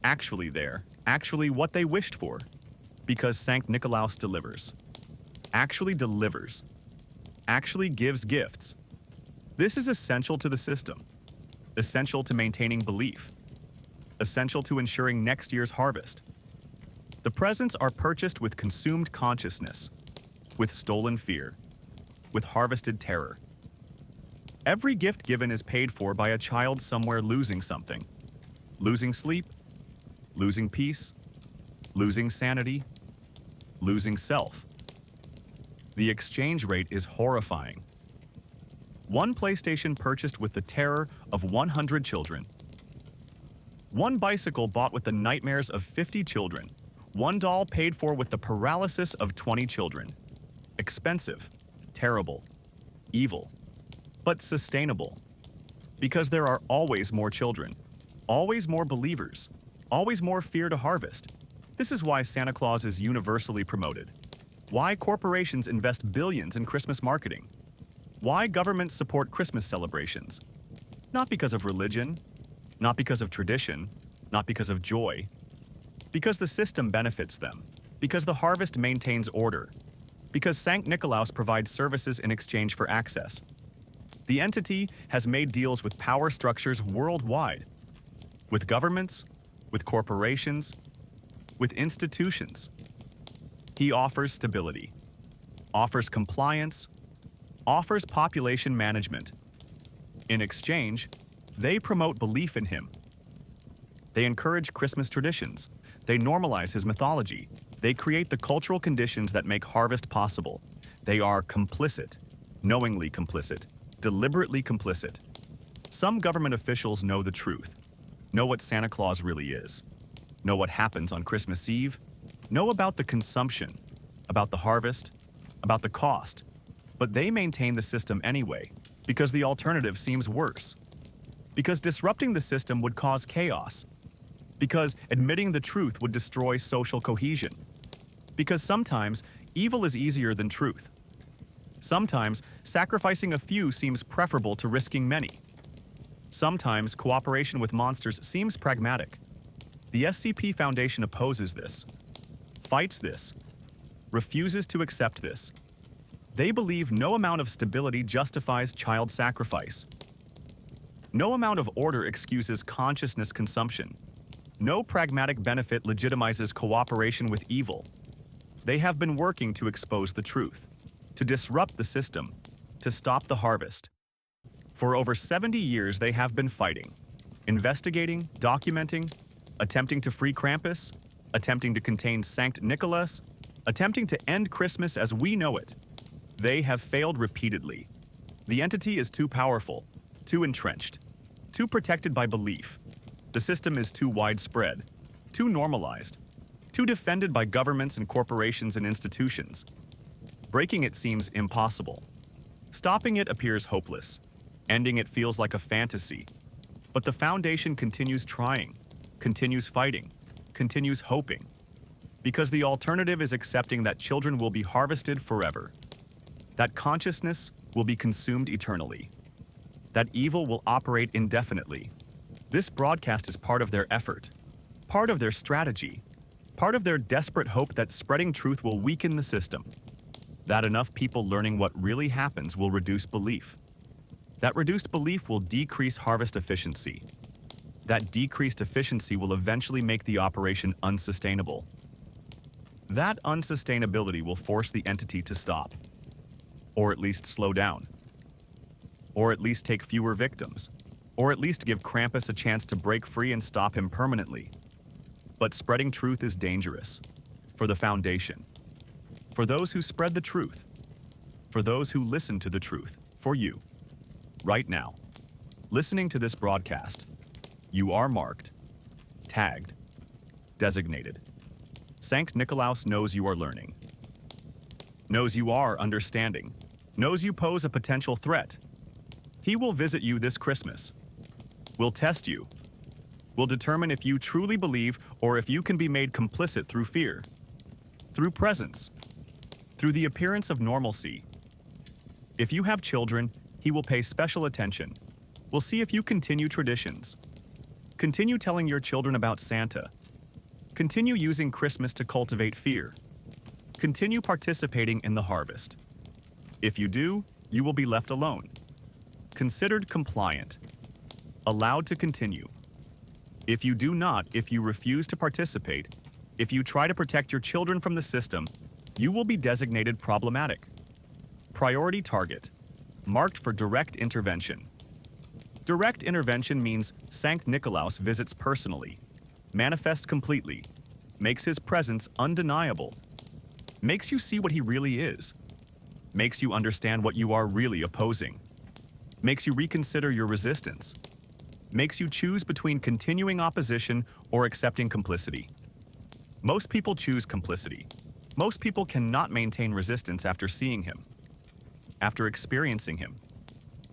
Actually there. Actually what they wished for. Because Sankt Nikolaus delivers. Actually delivers. Actually gives gifts. This is essential to the system. Essential to maintaining belief. Essential to ensuring next year's harvest. The presents are purchased with consumed consciousness, with stolen fear, with harvested terror. Every gift given is paid for by a child somewhere losing something. Losing sleep, losing peace, losing sanity, losing self. The exchange rate is horrifying. One PlayStation purchased with the terror of 100 children. One bicycle bought with the nightmares of 50 children. One doll paid for with the paralysis of 20 children. Expensive, terrible, evil, but sustainable. Because there are always more children, always more believers, always more fear to harvest. This is why Santa Claus is universally promoted. Why corporations invest billions in Christmas marketing. Why governments support Christmas celebrations. Not because of religion, not because of tradition, not because of joy. Because the system benefits them. Because the harvest maintains order. Because Sankt Nikolaus provides services in exchange for access. The entity has made deals with power structures worldwide. With governments, with corporations, with institutions. He offers stability, offers compliance, offers population management. In exchange, they promote belief in him. They encourage Christmas traditions. They normalize his mythology. They create the cultural conditions that make harvest possible. They are complicit, knowingly complicit, deliberately complicit. Some government officials know the truth, know what Santa Claus really is, know what happens on Christmas Eve, know about the consumption, about the harvest, about the cost, but they maintain the system anyway because the alternative seems worse. Because disrupting the system would cause chaos. Because admitting the truth would destroy social cohesion. Because sometimes evil is easier than truth. Sometimes sacrificing a few seems preferable to risking many. Sometimes cooperation with monsters seems pragmatic. The SCP Foundation opposes this, fights this, refuses to accept this. They believe no amount of stability justifies child sacrifice. No amount of order excuses consciousness consumption. No pragmatic benefit legitimizes cooperation with evil. They have been working to expose the truth, to disrupt the system, to stop the harvest. For over 70 years they have been fighting, investigating, documenting, attempting to free Krampus, attempting to contain Sankt Nikolaus, attempting to end Christmas as we know it. They have failed repeatedly. The entity is too powerful, too entrenched, too protected by belief. The system is too widespread, too normalized, too defended by governments and corporations and institutions. Breaking it seems impossible. Stopping it appears hopeless. Ending it feels like a fantasy. But the Foundation continues trying, continues fighting, continues hoping. Because the alternative is accepting that children will be harvested forever. That consciousness will be consumed eternally. That evil will operate indefinitely. This broadcast is part of their effort, part of their strategy, part of their desperate hope that spreading truth will weaken the system. That enough people learning what really happens will reduce belief. That reduced belief will decrease harvest efficiency. That decreased efficiency will eventually make the operation unsustainable. That unsustainability will force the entity to stop. Or at least slow down. Or at least take fewer victims. Or at least give Krampus a chance to break free and stop him permanently. But spreading truth is dangerous. For the Foundation. For those who spread the truth. For those who listen to the truth. For you. Right now. Listening to this broadcast. You are marked. Tagged. designated. Sankt Nikolaus knows you are learning, knows you are understanding, knows you pose a potential threat. He will visit you this Christmas, will test you, will determine if you truly believe or if you can be made complicit through fear, through presence, through the appearance of normalcy. If you have children, he will pay special attention, will see if you continue traditions. Continue telling your children about Santa. Continue using Christmas to cultivate fear. Continue participating in the harvest. If you do, you will be left alone. Considered compliant. Allowed to continue. If you do not, if you refuse to participate, if you try to protect your children from the system, you will be designated problematic. Priority target. Marked for direct intervention. Direct intervention means Sankt Nikolaus visits personally, manifests completely, makes his presence undeniable, makes you see what he really is, makes you understand what you are really opposing, makes you reconsider your resistance, makes you choose between continuing opposition or accepting complicity. Most people choose complicity. Most people cannot maintain resistance after seeing him, after experiencing him.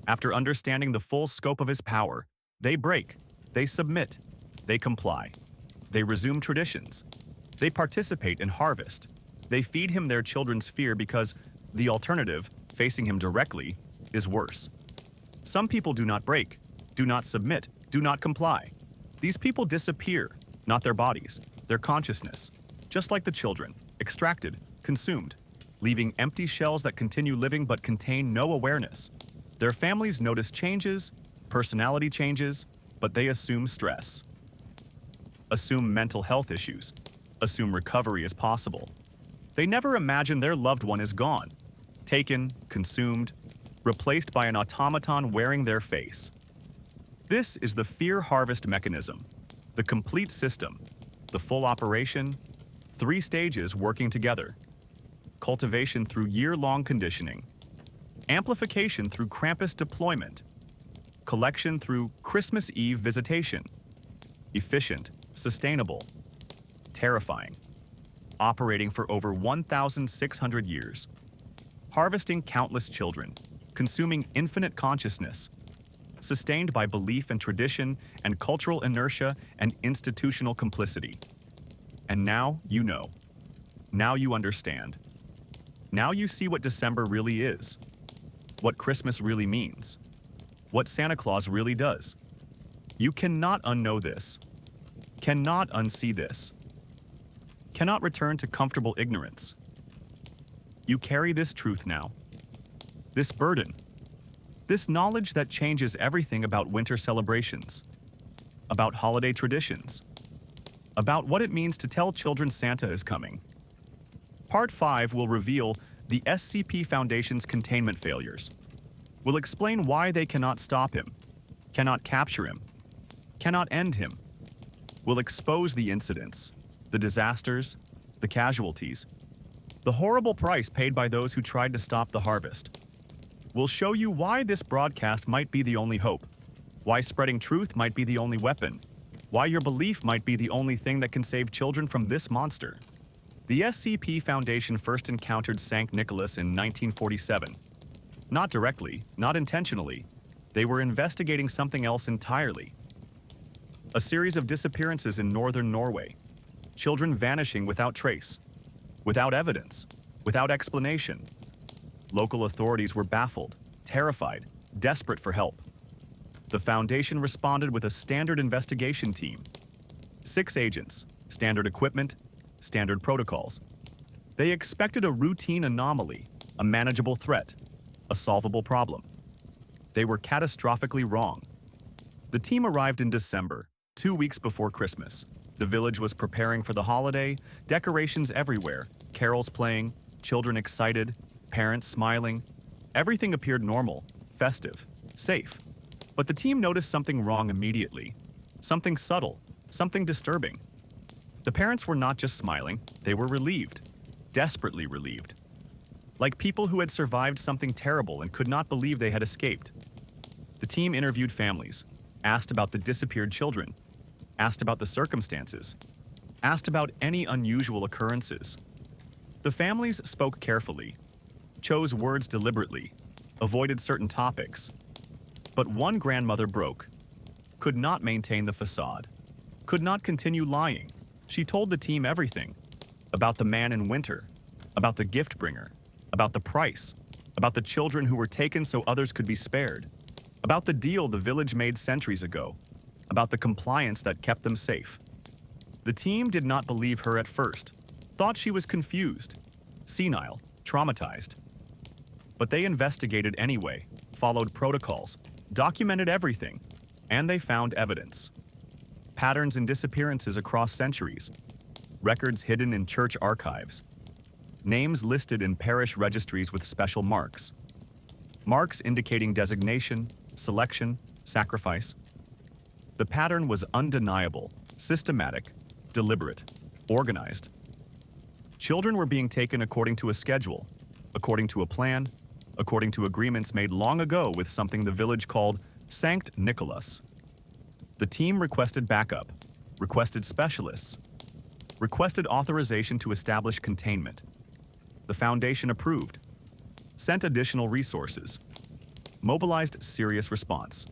After understanding the full scope of his power, they break, they submit, they comply. They resume traditions. They participate in harvest. They feed him their children's fear because the alternative, facing him directly, is worse. Some people do not break, do not submit, do not comply. These people disappear, not their bodies, their consciousness, just like the children, extracted, consumed, leaving empty shells that continue living but contain no awareness. Their families notice changes, personality changes, but they assume stress. Assume mental health issues. Assume recovery is possible. They never imagine their loved one is gone, taken, consumed, replaced by an automaton wearing their face. This is the fear harvest mechanism, the complete system, the full operation, 3 stages working together. Cultivation through year-long conditioning. Amplification through Krampus deployment. Collection through Christmas Eve visitation. Efficient, sustainable, terrifying. Operating for over 1,600 years. Harvesting countless children. Consuming infinite consciousness. Sustained by belief and tradition and cultural inertia and institutional complicity. And now you know. Now you understand. Now you see what December really is. What Christmas really means. What Santa Claus really does. You cannot unknow this. Cannot unsee this. Cannot return to comfortable ignorance. You carry this truth now. This burden. This knowledge that changes everything about winter celebrations. About holiday traditions. About what it means to tell children Santa is coming. Part 5 will reveal the SCP Foundation's containment failures. We'll explain why they cannot stop him, cannot capture him, cannot end him. We'll expose the incidents, the disasters, the casualties, the horrible price paid by those who tried to stop the harvest. We'll show you why this broadcast might be the only hope, why spreading truth might be the only weapon, why your belief might be the only thing that can save children from this monster. The SCP Foundation first encountered Sankt Nikolaus in 1947. Not directly, not intentionally. They were investigating something else entirely. A series of disappearances in northern Norway. Children vanishing without trace, without evidence, without explanation. Local authorities were baffled, terrified, desperate for help. The Foundation responded with a standard investigation team. 6 agents, standard equipment, standard protocols. They expected a routine anomaly, a manageable threat, a solvable problem. They were catastrophically wrong. The team arrived in December, 2 weeks before Christmas. The village was preparing for the holiday, decorations everywhere, carols playing, children excited, parents smiling. Everything appeared normal, festive, safe. But the team noticed something wrong immediately. Something subtle, something disturbing. The parents were not just smiling, they were relieved, desperately relieved. Like people who had survived something terrible and could not believe they had escaped. The team interviewed families, asked about the disappeared children, asked about the circumstances. asked about any unusual occurrences. The families spoke carefully, chose words deliberately, avoided certain topics. But one grandmother broke, could not maintain the facade, could not continue lying. She told the team everything about the man in winter, about the gift bringer, about the price, about the children who were taken so others could be spared, about the deal the village made centuries ago, about the compliance that kept them safe. The team did not believe her at first, thought she was confused, senile, traumatized. But they investigated anyway, followed protocols, documented everything, and they found evidence. Patterns in disappearances across centuries, records hidden in church archives, names listed in parish registries with special marks, marks indicating designation, selection, sacrifice. The pattern was undeniable, systematic, deliberate, organized. Children were being taken according to a schedule, according to a plan, according to agreements made long ago with something the village called Sankt Nikolaus. The team requested backup, requested specialists, requested authorization to establish containment. The foundation approved, sent additional resources, mobilized serious response.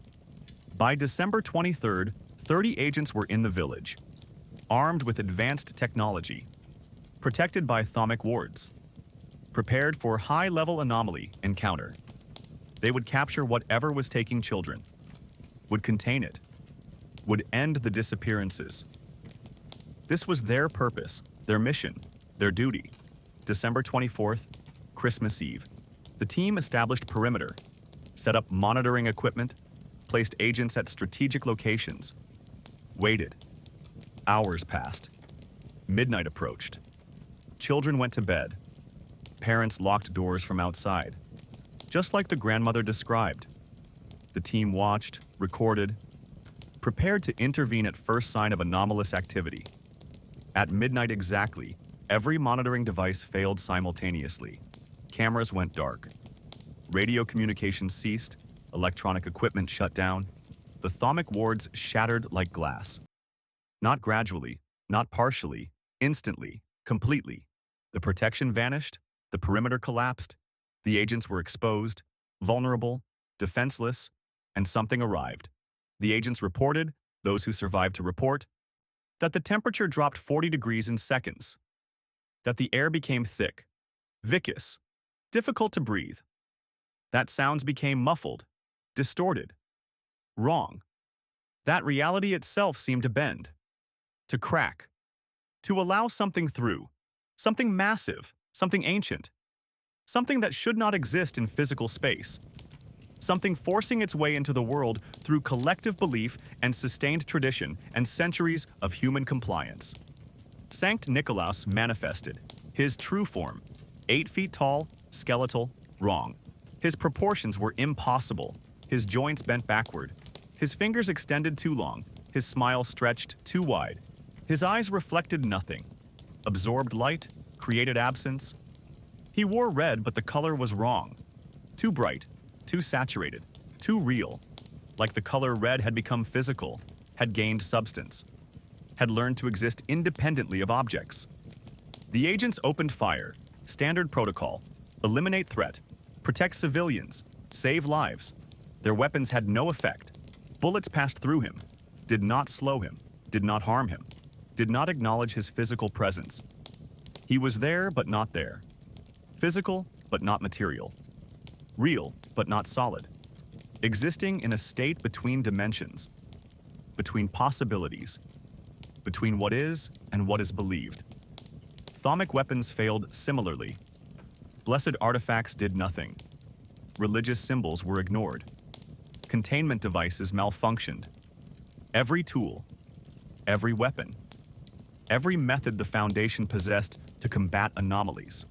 By December 23rd, 30 agents were in the village, armed with advanced technology, protected by thermic wards, prepared for high-level anomaly encounter. They would capture whatever was taking children, would contain it, would end the disappearances. This was their purpose, their mission, their duty. December 24th, Christmas Eve. The team established perimeter, set up monitoring equipment, placed agents at strategic locations, waited. Hours passed. Midnight approached. Children went to bed. Parents locked doors from outside, just like the grandmother described. The team watched, recorded, prepared to intervene at first sign of anomalous activity. At midnight exactly, every monitoring device failed simultaneously. Cameras went dark. Radio communications ceased, electronic equipment shut down. The thermic wards shattered like glass. Not gradually, not partially, instantly, completely. The protection vanished, the perimeter collapsed, the agents were exposed, vulnerable, defenseless, and something arrived. The agents reported, those who survived to report, that the temperature dropped 40 degrees in seconds, that the air became thick, viscous, difficult to breathe, that sounds became muffled, distorted, wrong, that reality itself seemed to bend, to crack, to allow something through, something massive, something ancient, something that should not exist in physical space, something forcing its way into the world through collective belief and sustained tradition and centuries of human compliance. Sankt Nikolaus manifested, his true form, 8 feet tall, skeletal, wrong. His proportions were impossible, his joints bent backward, his fingers extended too long, his smile stretched too wide. His eyes reflected nothing, absorbed light, created absence. He wore red, but the color was wrong, too bright, too saturated, too real, like the color red had become physical, had gained substance, had learned to exist independently of objects. The agents opened fire, standard protocol, eliminate threat, protect civilians, save lives. Their weapons had no effect. Bullets passed through him, did not slow him, did not harm him, did not acknowledge his physical presence. He was there but not there, physical but not material, real but not solid, existing in a state between dimensions, between possibilities, between what is and what is believed. Thermic weapons failed similarly. Blessed artifacts did nothing. Religious symbols were ignored. Containment devices malfunctioned. Every tool, every weapon, every method the Foundation possessed to combat anomalies,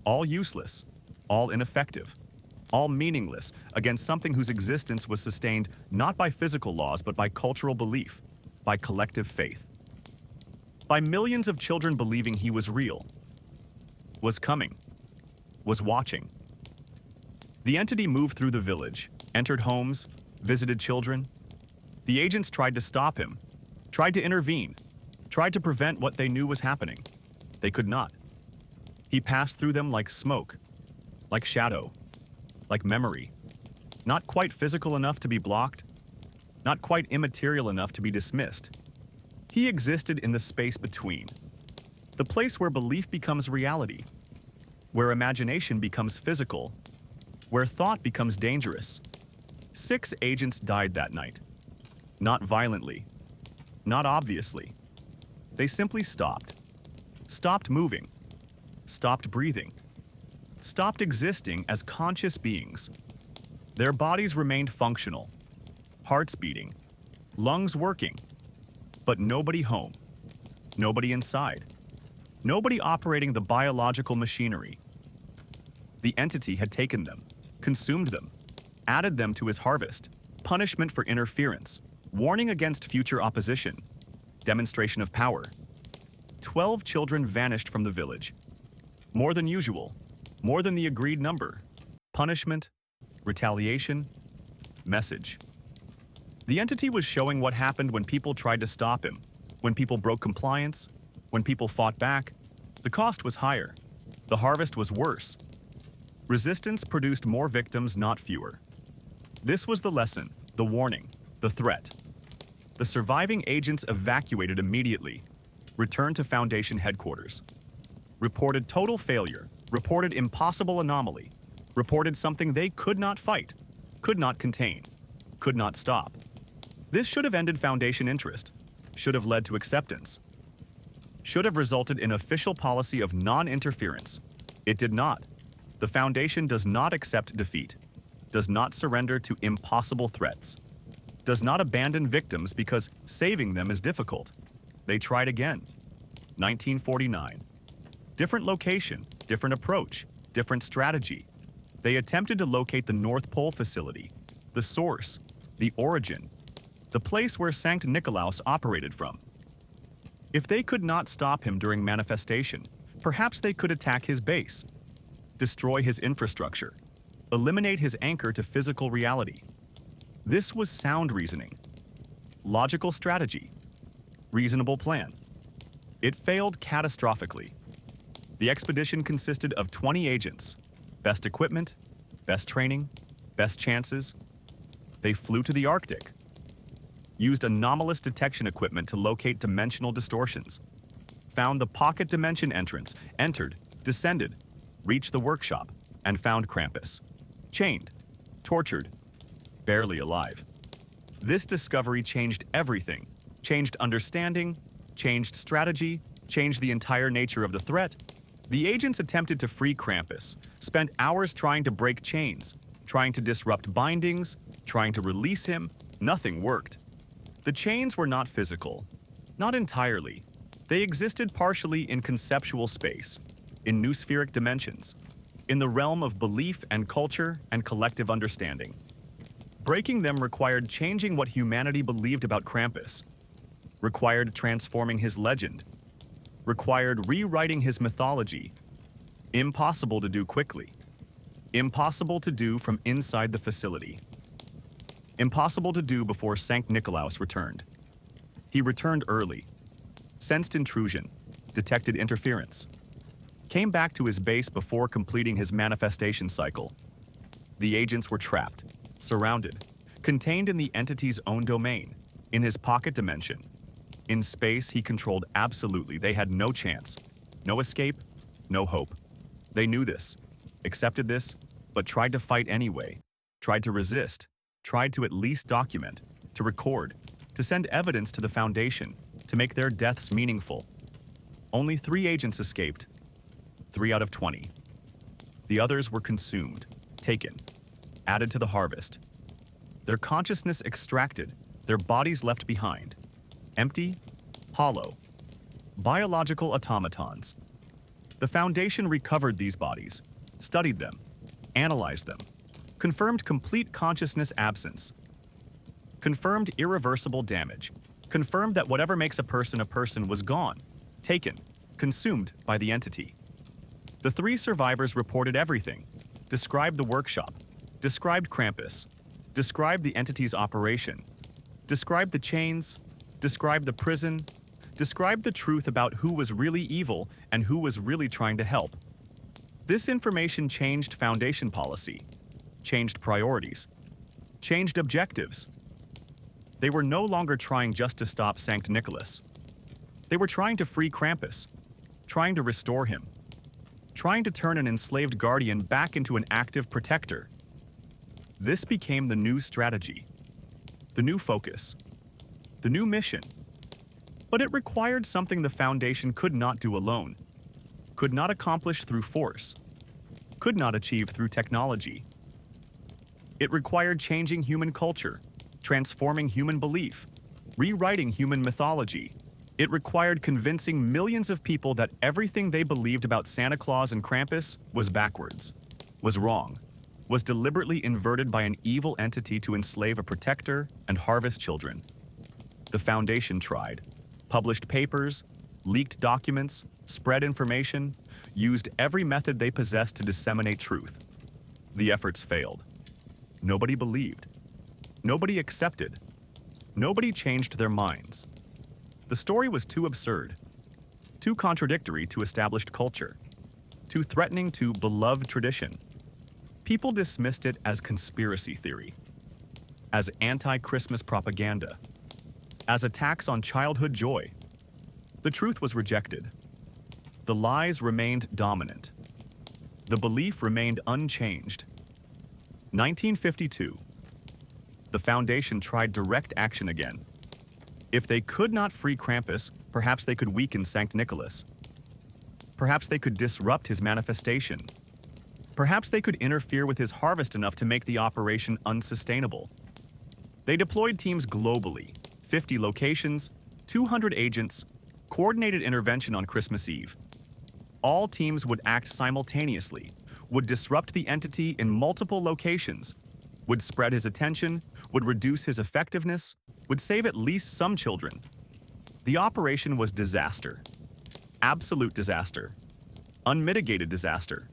all useless, all ineffective, all meaningless against something whose existence was sustained not by physical laws but by cultural belief, by collective faith. By millions of children believing he was real, was coming, was watching. The entity moved through the village, entered homes, visited children. The agents tried to stop him, tried to intervene, tried to prevent what they knew was happening. They could not. He passed through them like smoke, like shadow, like memory. Not quite physical enough to be blocked, not quite immaterial enough to be dismissed. He existed in the space between, the place where belief becomes reality, where imagination becomes physical, where thought becomes dangerous. 6 agents died that night. Not violently, not obviously. They simply stopped. Stopped moving. Stopped breathing. Stopped existing as conscious beings. Their bodies remained functional, hearts beating, lungs working, but nobody home, nobody inside, nobody operating the biological machinery. The entity had taken them, consumed them, added them to his harvest, punishment for interference, warning against future opposition, demonstration of power. 12 children vanished from the village. More than usual, more than the agreed number. Punishment, retaliation, message. The entity was showing what happened when people tried to stop him, when people broke compliance, when people fought back. The cost was higher. The harvest was worse. Resistance produced more victims, not fewer. This was the lesson, the warning, the threat. The surviving agents evacuated immediately, returned to Foundation headquarters, reported total failure, reported impossible anomaly, reported something they could not fight, could not contain, could not stop. This should have ended Foundation interest, should have led to acceptance, should have resulted in official policy of non-interference. It did not. The Foundation does not accept defeat, does not surrender to impossible threats, does not abandon victims because saving them is difficult. They tried again. 1949. Different location, different approach, different strategy. They attempted to locate the North Pole facility, the source, the origin, the place where Sankt Nikolaus operated from. If they could not stop him during manifestation, perhaps they could attack his base, destroy his infrastructure, eliminate his anchor to physical reality. This was sound reasoning, logical strategy, reasonable plan. It failed catastrophically. The expedition consisted of 20 agents, best equipment, best training, best chances. They flew to the Arctic, used anomalous detection equipment to locate dimensional distortions, found the pocket dimension entrance, entered, descended, reached the workshop, and found Krampus, chained, tortured, barely alive. This discovery changed everything, changed understanding, changed strategy, changed the entire nature of the threat. The agents attempted to free Krampus, spent hours trying to break chains, trying to disrupt bindings, trying to release him. Nothing worked. The chains were not physical, not entirely. They existed partially in conceptual space, in noospheric dimensions, in the realm of belief and culture and collective understanding. Breaking them required changing what humanity believed about Krampus, required transforming his legend, required rewriting his mythology. Impossible to do quickly. Impossible to do from inside the facility. Impossible to do before Sankt Nikolaus returned. He returned early, sensed intrusion, detected interference, came back to his base before completing his manifestation cycle. The agents were trapped, surrounded, contained in the entity's own domain, in his pocket dimension. In space, he controlled absolutely. They had no chance, no escape, no hope. They knew this, accepted this, but tried to fight anyway, tried to resist, tried to at least document, to record, to send evidence to the Foundation, to make their deaths meaningful. Only 3 agents escaped, 3 out of 20. The others were consumed, taken, added to the harvest. Their consciousness extracted, their bodies left behind. Empty, hollow, biological automatons. The Foundation recovered these bodies, studied them, analyzed them, confirmed complete consciousness absence, confirmed irreversible damage, confirmed that whatever makes a person was gone, taken, consumed by the entity. The 3 survivors reported everything, described the workshop, described Krampus, described the entity's operation, described the chains, described the prison, described the truth about who was really evil and who was really trying to help. This information changed Foundation policy, changed priorities, changed objectives. They were no longer trying just to stop Sankt Nikolaus. They were trying to free Krampus, trying to restore him, trying to turn an enslaved guardian back into an active protector. This became the new strategy, the new focus, the new mission. But it required something the Foundation could not do alone, could not accomplish through force, could not achieve through technology. It required changing human culture, transforming human belief, rewriting human mythology. It required convincing millions of people that everything they believed about Santa Claus and Krampus was backwards, was wrong, was deliberately inverted by an evil entity to enslave a protector and harvest children. The Foundation tried, published papers, leaked documents, spread information, used every method they possessed to disseminate truth. The efforts failed. Nobody believed. Nobody accepted. Nobody changed their minds. The story was too absurd, too contradictory to established culture, too threatening to beloved tradition. People dismissed it as conspiracy theory, as anti-Christmas propaganda, as attacks on childhood joy. The truth was rejected. The lies remained dominant. The belief remained unchanged. 1952. The Foundation tried direct action again. If they could not free Krampus, perhaps they could weaken Sankt Nikolaus. Perhaps they could disrupt his manifestation. Perhaps they could interfere with his harvest enough to make the operation unsustainable. They deployed teams globally, 50 locations, 200 agents, coordinated intervention on Christmas Eve. All teams would act simultaneously, would disrupt the entity in multiple locations, would spread his attention, would reduce his effectiveness, would save at least some children. The operation was disaster. Absolute disaster. Unmitigated disaster.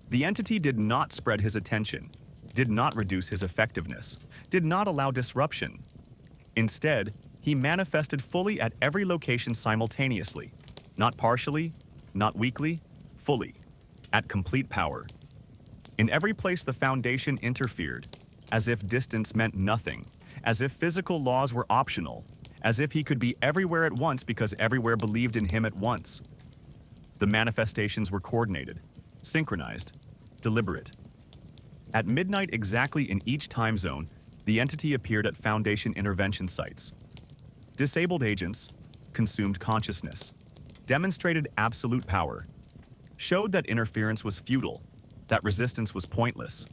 The entity did not spread his attention, did not reduce his effectiveness, did not allow disruption. Instead, he manifested fully at every location simultaneously, not partially, not weakly, fully, at complete power. In every place the Foundation interfered, as if distance meant nothing, as if physical laws were optional, as if he could be everywhere at once because everywhere believed in him at once. The manifestations were coordinated, synchronized, deliberate. At midnight exactly in each time zone, the entity appeared at Foundation intervention sites. Disabled agents consumed consciousness, demonstrated absolute power, showed that interference was futile, that resistance was pointless,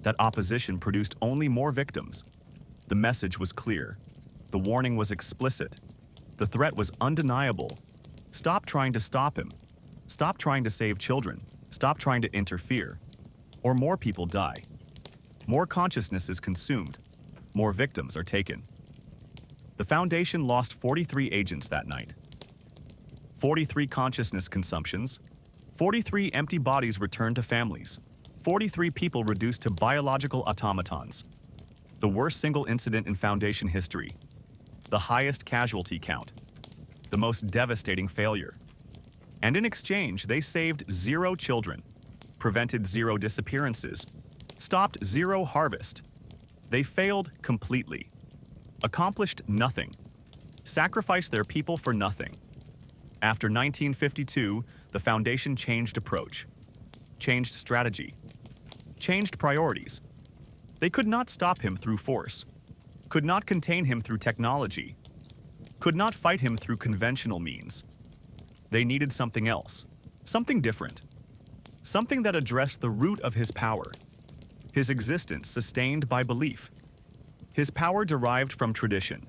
that opposition produced only more victims. The message was clear. The warning was explicit. The threat was undeniable. Stop trying to stop him. Stop trying to save children. Stop trying to interfere. Or more people die. More consciousness is consumed. More victims are taken. The Foundation lost 43 agents that night. 43 consciousness consumptions. 43 empty bodies returned to families. 43 people reduced to biological automatons. The worst single incident in Foundation history. The highest casualty count. The most devastating failure. And in exchange, they saved 0 children, prevented 0 disappearances, stopped 0 harvest. They failed completely, accomplished nothing, sacrificed their people for nothing. After 1952, the Foundation changed approach, changed strategy, changed priorities. They could not stop him through force, could not contain him through technology, could not fight him through conventional means. They needed something else, something different, something that addressed the root of his power, his existence sustained by belief, his power derived from tradition,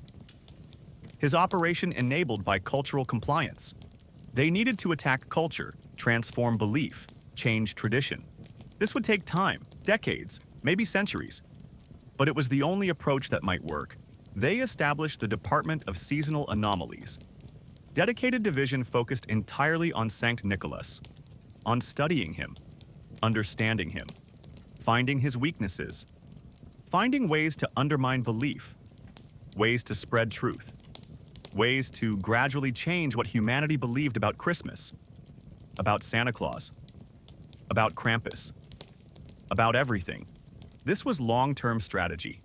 his operation enabled by cultural compliance. They needed to attack culture, transform belief, change tradition. This would take time, decades, maybe centuries. But it was the only approach that might work. They established the Department of Seasonal Anomalies. Dedicated division focused entirely on Sankt Nikolaus, on studying him, understanding him, finding his weaknesses, finding ways to undermine belief, ways to spread truth, ways to gradually change what humanity believed about Christmas, about Santa Claus, about Krampus, about everything. This was long-term strategy,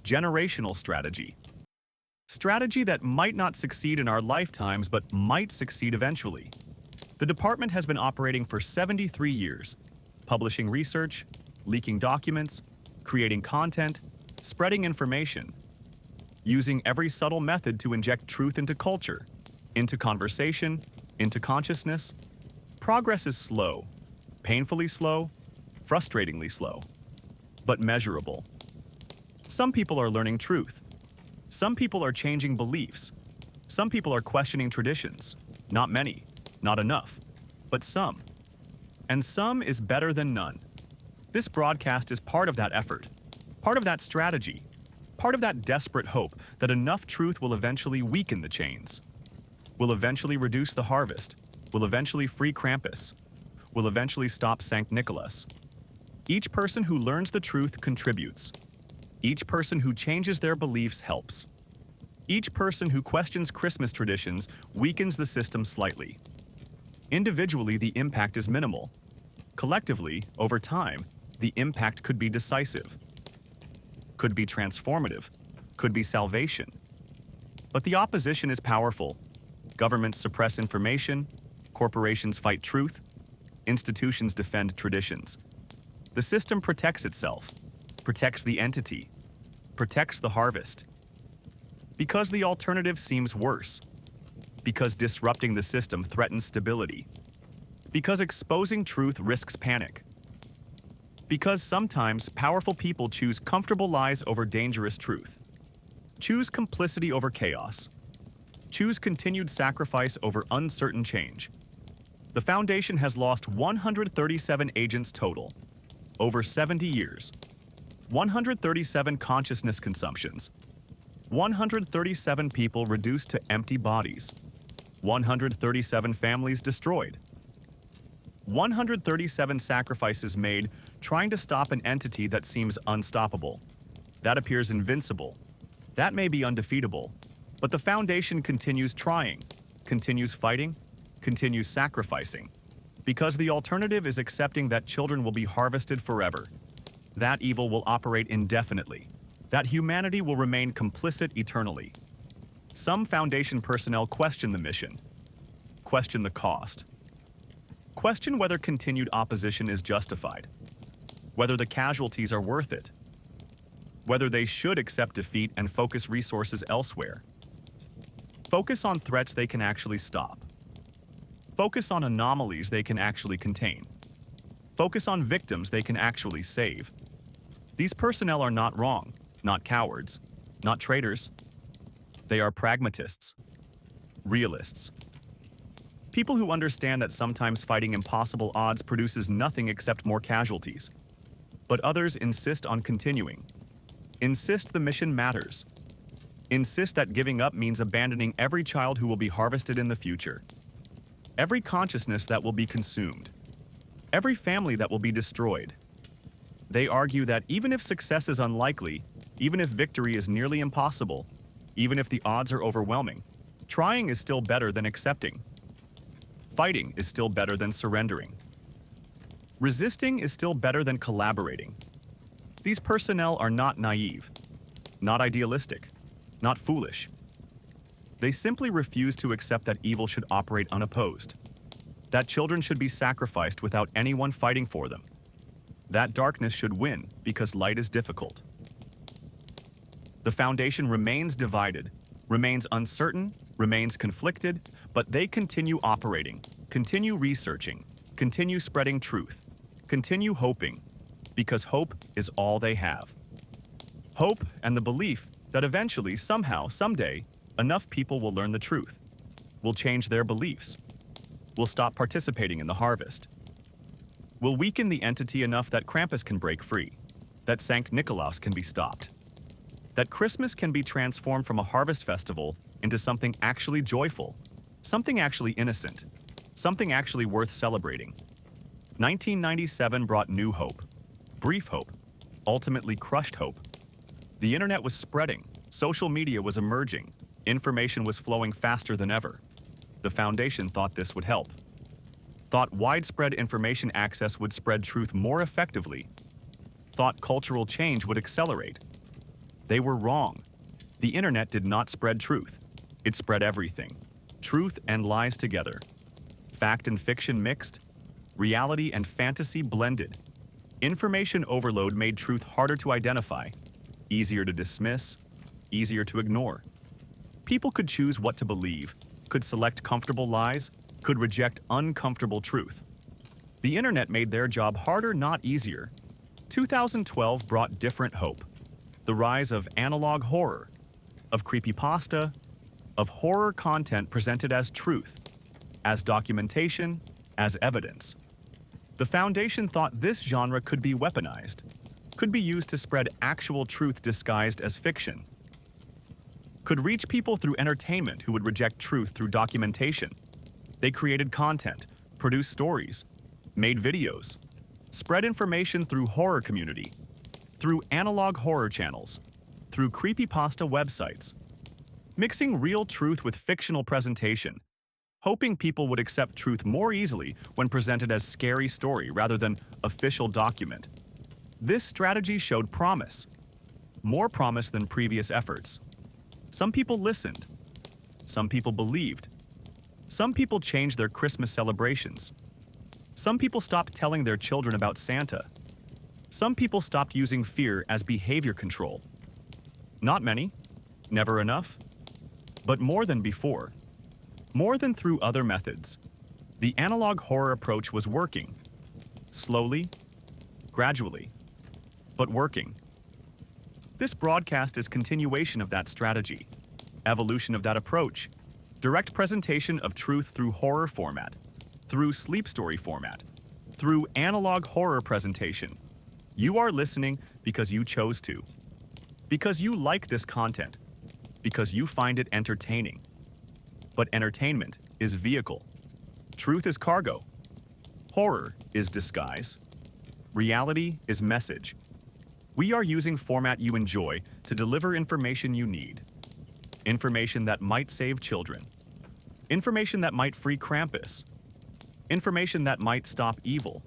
generational strategy. Strategy that might not succeed in our lifetimes but might succeed eventually. The department has been operating for 73 years, publishing research, leaking documents, creating content, spreading information, using every subtle method to inject truth into culture, into conversation, into consciousness. Progress is slow, painfully slow, frustratingly slow, but measurable. Some people are learning truth. Some people are changing beliefs. Some people are questioning traditions. Not many, not enough, but some. And some is better than none. This broadcast is part of that effort, part of that strategy, part of that desperate hope that enough truth will eventually weaken the chains, will eventually reduce the harvest, will eventually free Krampus, will eventually stop Sankt Nikolaus. Each person who learns the truth contributes. Each person who changes their beliefs helps. Each person who questions Christmas traditions weakens the system slightly. Individually, the impact is minimal. Collectively, over time, the impact could be decisive, could be transformative, could be salvation. But the opposition is powerful. Governments suppress information, corporations fight truth, institutions defend traditions. The system protects itself, protects the entity, protects the harvest. Because the alternative seems worse. Because disrupting the system threatens stability. Because exposing truth risks panic. Because sometimes powerful people choose comfortable lies over dangerous truth. Choose complicity over chaos. Choose continued sacrifice over uncertain change. The Foundation has lost 137 agents total, over 70 years, 137 consciousness consumptions, 137 people reduced to empty bodies, 137 families destroyed, 137 sacrifices made trying to stop an entity that seems unstoppable, that appears invincible, that may be undefeatable, but the Foundation continues trying, continues fighting, continues sacrificing, because the alternative is accepting that children will be harvested forever, that evil will operate indefinitely, that humanity will remain complicit eternally. Some Foundation personnel question the mission, question the cost, question whether continued opposition is justified, whether the casualties are worth it, whether they should accept defeat and focus resources elsewhere. Focus on threats they can actually stop. Focus on anomalies they can actually contain. Focus on victims they can actually save. These personnel are not wrong, not cowards, not traitors. They are pragmatists, realists. People who understand that sometimes fighting impossible odds produces nothing except more casualties. But others insist on continuing. Insist the mission matters. Insist that giving up means abandoning every child who will be harvested in the future. Every consciousness that will be consumed. Every family that will be destroyed. They argue that even if success is unlikely, even if victory is nearly impossible, even if the odds are overwhelming, trying is still better than accepting. Fighting is still better than surrendering. Resisting is still better than collaborating. These personnel are not naive, not idealistic, not foolish. They simply refuse to accept that evil should operate unopposed, that children should be sacrificed without anyone fighting for them, that darkness should win because light is difficult. The Foundation remains divided, remains uncertain, remains conflicted, but they continue operating, continue researching, continue spreading truth, continue hoping, because hope is all they have. Hope and the belief that eventually, somehow, someday, enough people will learn the truth, will change their beliefs, will stop participating in the harvest, will weaken the entity enough that Krampus can break free, that Sankt Nikolaus can be stopped, that Christmas can be transformed from a harvest festival into something actually joyful, something actually innocent, something actually worth celebrating. 1997 brought new hope, brief hope, ultimately crushed hope. The internet was spreading, social media was emerging, Information was flowing faster than ever. The Foundation thought this would help. Thought widespread information access would spread truth more effectively. Thought cultural change would accelerate. They were wrong. The internet did not spread truth. It spread everything. Truth and lies together. Fact and fiction mixed. Reality and fantasy blended. Information overload made truth harder to identify, easier to dismiss, easier to ignore. People could choose what to believe, could select comfortable lies, could reject uncomfortable truth. The internet made their job harder, not easier. 2012 brought different hope. The rise of analog horror, of creepypasta, of horror content presented as truth, as documentation, as evidence. The Foundation thought this genre could be weaponized, could be used to spread actual truth disguised as fiction, could reach people through entertainment who would reject truth through documentation. They created content, produced stories, made videos, spread information through horror community, through analog horror channels, through creepypasta websites, mixing real truth with fictional presentation, hoping people would accept truth more easily when presented as scary story rather than official document. This strategy showed promise, more promise than previous efforts. Some people listened. Some people believed. Some people changed their Christmas celebrations. Some people stopped telling their children about Santa. Some people stopped using fear as behavior control. Not many, never enough, but more than before. More than through other methods. The analog horror approach was working. Slowly, gradually, but working. This broadcast is continuation of that strategy, evolution of that approach, direct presentation of truth through horror format, through sleep story format, through analog horror presentation. You are listening because you chose to, because you like this content, because you find it entertaining. But entertainment is vehicle. Truth is cargo. Horror is disguise. Reality is message. We are using format you enjoy to deliver information you need. Information that might save children. Information that might free Krampus. Information that might stop evil.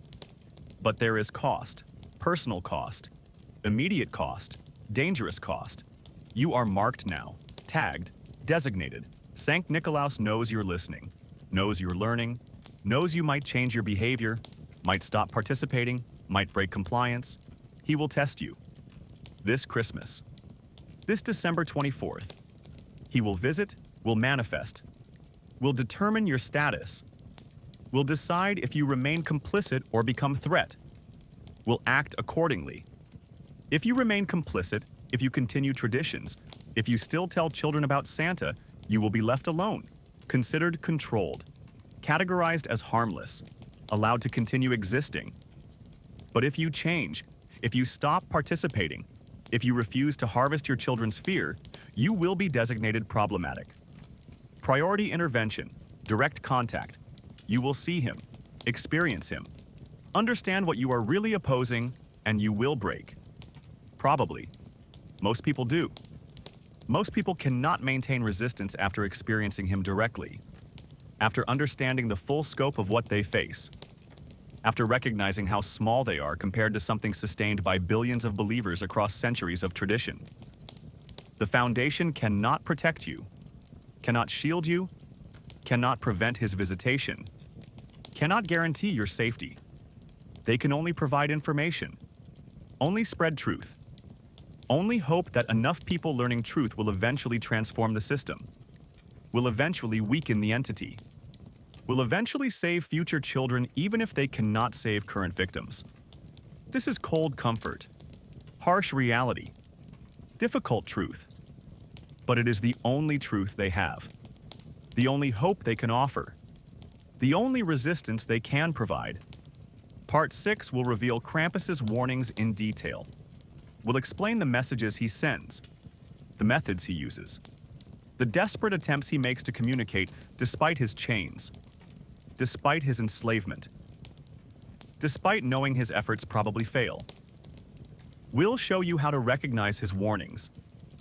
But there is cost, personal cost, immediate cost, dangerous cost. You are marked now, tagged, designated. Sankt Nikolaus knows you're listening, knows you're learning, knows you might change your behavior, might stop participating, might break compliance. He will test you. This Christmas. This December 24th. He will visit, will manifest, will determine your status, will decide if you remain complicit or become threat, will act accordingly. If you remain complicit, if you continue traditions, if you still tell children about Santa, you will be left alone, considered controlled, categorized as harmless, allowed to continue existing. But if you change, if you stop participating, if you refuse to harvest your children's fear, you will be designated problematic. Priority intervention, direct contact. You will see him, experience him, understand what you are really opposing, and you will break. Probably. Most people do. Most people cannot maintain resistance after experiencing him directly, after understanding the full scope of what they face, after recognizing how small they are compared to something sustained by billions of believers across centuries of tradition. The Foundation cannot protect you, cannot shield you, cannot prevent his visitation, cannot guarantee your safety. They can only provide information, only spread truth, only hope that enough people learning truth will eventually transform the system, will eventually weaken the entity, will eventually save future children even if they cannot save current victims. This is cold comfort, harsh reality, difficult truth, but it is the only truth they have, the only hope they can offer, the only resistance they can provide. Part 6 will reveal Krampus's warnings in detail. We'll explain the messages he sends, the methods he uses, the desperate attempts he makes to communicate despite his chains, despite his enslavement, despite knowing his efforts probably fail. We'll show you how to recognize his warnings,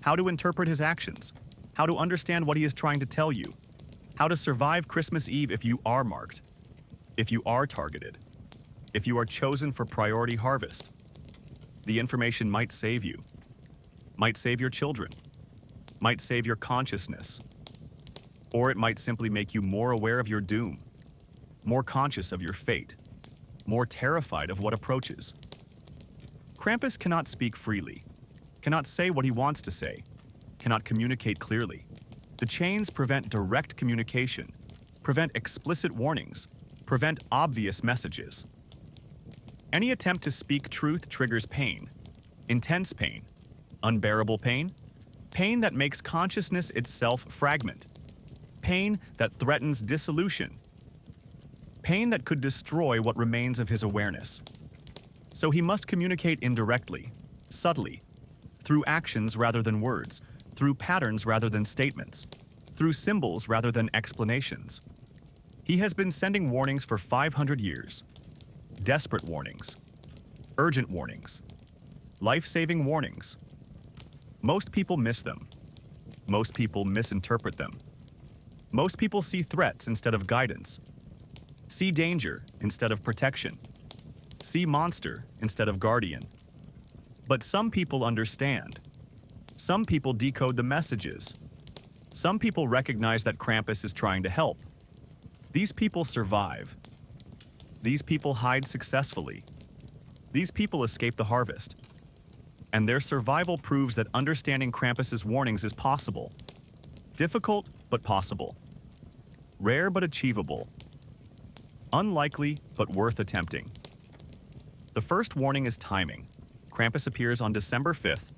how to interpret his actions, how to understand what he is trying to tell you, how to survive Christmas Eve if you are marked, if you are targeted, if you are chosen for priority harvest. The information might save you, might save your children, might save your consciousness, or it might simply make you more aware of your doom, more conscious of your fate, more terrified of what approaches. Krampus cannot speak freely, cannot say what he wants to say, cannot communicate clearly. The chains prevent direct communication, prevent explicit warnings, prevent obvious messages. Any attempt to speak truth triggers pain, intense pain, unbearable pain, pain that makes consciousness itself fragment, pain that threatens dissolution, pain that could destroy what remains of his awareness. So he must communicate indirectly, subtly, through actions rather than words, through patterns rather than statements, through symbols rather than explanations. He has been sending warnings for 500 years. Desperate warnings, urgent warnings, life-saving warnings. Most people miss them. Most people misinterpret them. Most people see threats instead of guidance, see danger instead of protection, see monster instead of guardian. But some people understand. Some people decode the messages. Some people recognize that Krampus is trying to help. These people survive. These people hide successfully. These people escape the harvest. And their survival proves that understanding Krampus's warnings is possible. Difficult, but possible. Rare, but achievable. Unlikely, but worth attempting. The first warning is timing. Krampus appears on December 5th.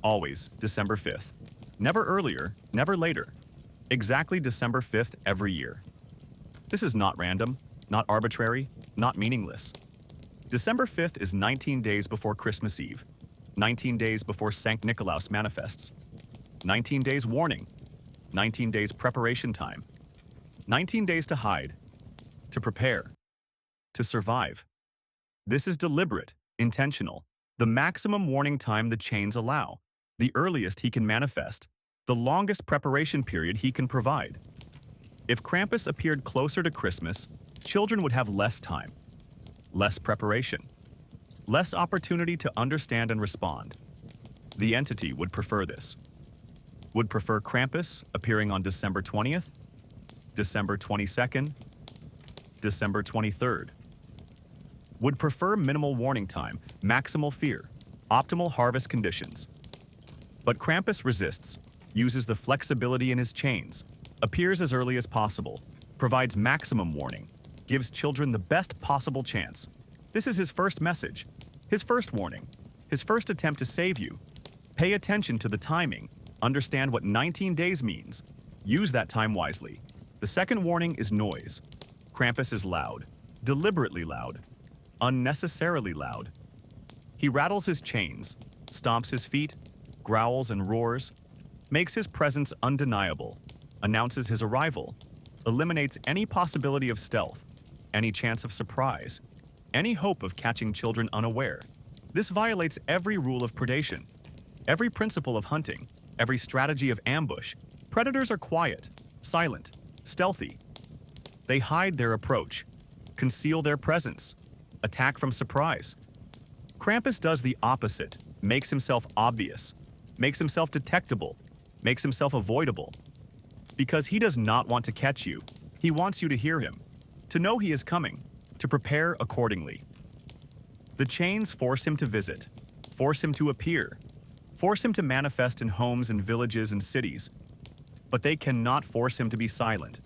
Always December 5th. Never earlier, never later. Exactly December 5th every year. This is not random, not arbitrary, not meaningless. December 5th is 19 days before Christmas Eve. 19 days before Sankt Nikolaus manifests. 19 days warning. 19 days preparation time. 19 days to hide, to prepare, to survive. This is deliberate, intentional, the maximum warning time the chains allow, the earliest he can manifest, the longest preparation period he can provide. If Krampus appeared closer to Christmas, children would have less time, less preparation, less opportunity to understand and respond. The entity would prefer this. Would prefer Krampus appearing on December 20th, December 22nd, December 23rd. Would prefer minimal warning time, maximal fear, optimal harvest conditions. But Krampus resists, uses the flexibility in his chains, appears as early as possible, provides maximum warning, gives children the best possible chance. This is his first message, his first warning, his first attempt to save you. Pay attention to the timing, understand what 19 days means, use that time wisely. The second warning is noise. Krampus is loud, deliberately loud, unnecessarily loud. He rattles his chains, stomps his feet, growls and roars, makes his presence undeniable, announces his arrival, eliminates any possibility of stealth, any chance of surprise, any hope of catching children unaware. This violates every rule of predation, every principle of hunting, every strategy of ambush. Predators are quiet, silent, stealthy. They hide their approach, conceal their presence, attack from surprise. Krampus does the opposite, makes himself obvious, makes himself detectable, makes himself avoidable. Because he does not want to catch you, he wants you to hear him, to know he is coming, to prepare accordingly. The chains force him to visit, force him to appear, force him to manifest in homes and villages and cities. But they cannot force him to be silent,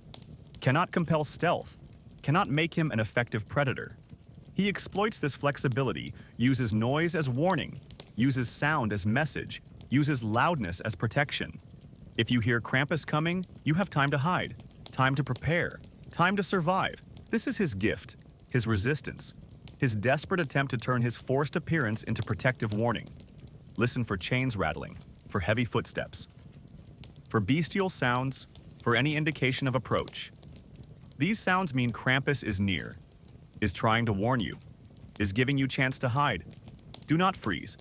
cannot compel stealth, cannot make him an effective predator. He exploits this flexibility, uses noise as warning, uses sound as message, uses loudness as protection. If you hear Krampus coming, you have time to hide, time to prepare, time to survive. This is his gift, his resistance, his desperate attempt to turn his forced appearance into protective warning. Listen for chains rattling, for heavy footsteps, for bestial sounds, for any indication of approach. These sounds mean Krampus is near, is trying to warn you, is giving you chance to hide. Do not freeze.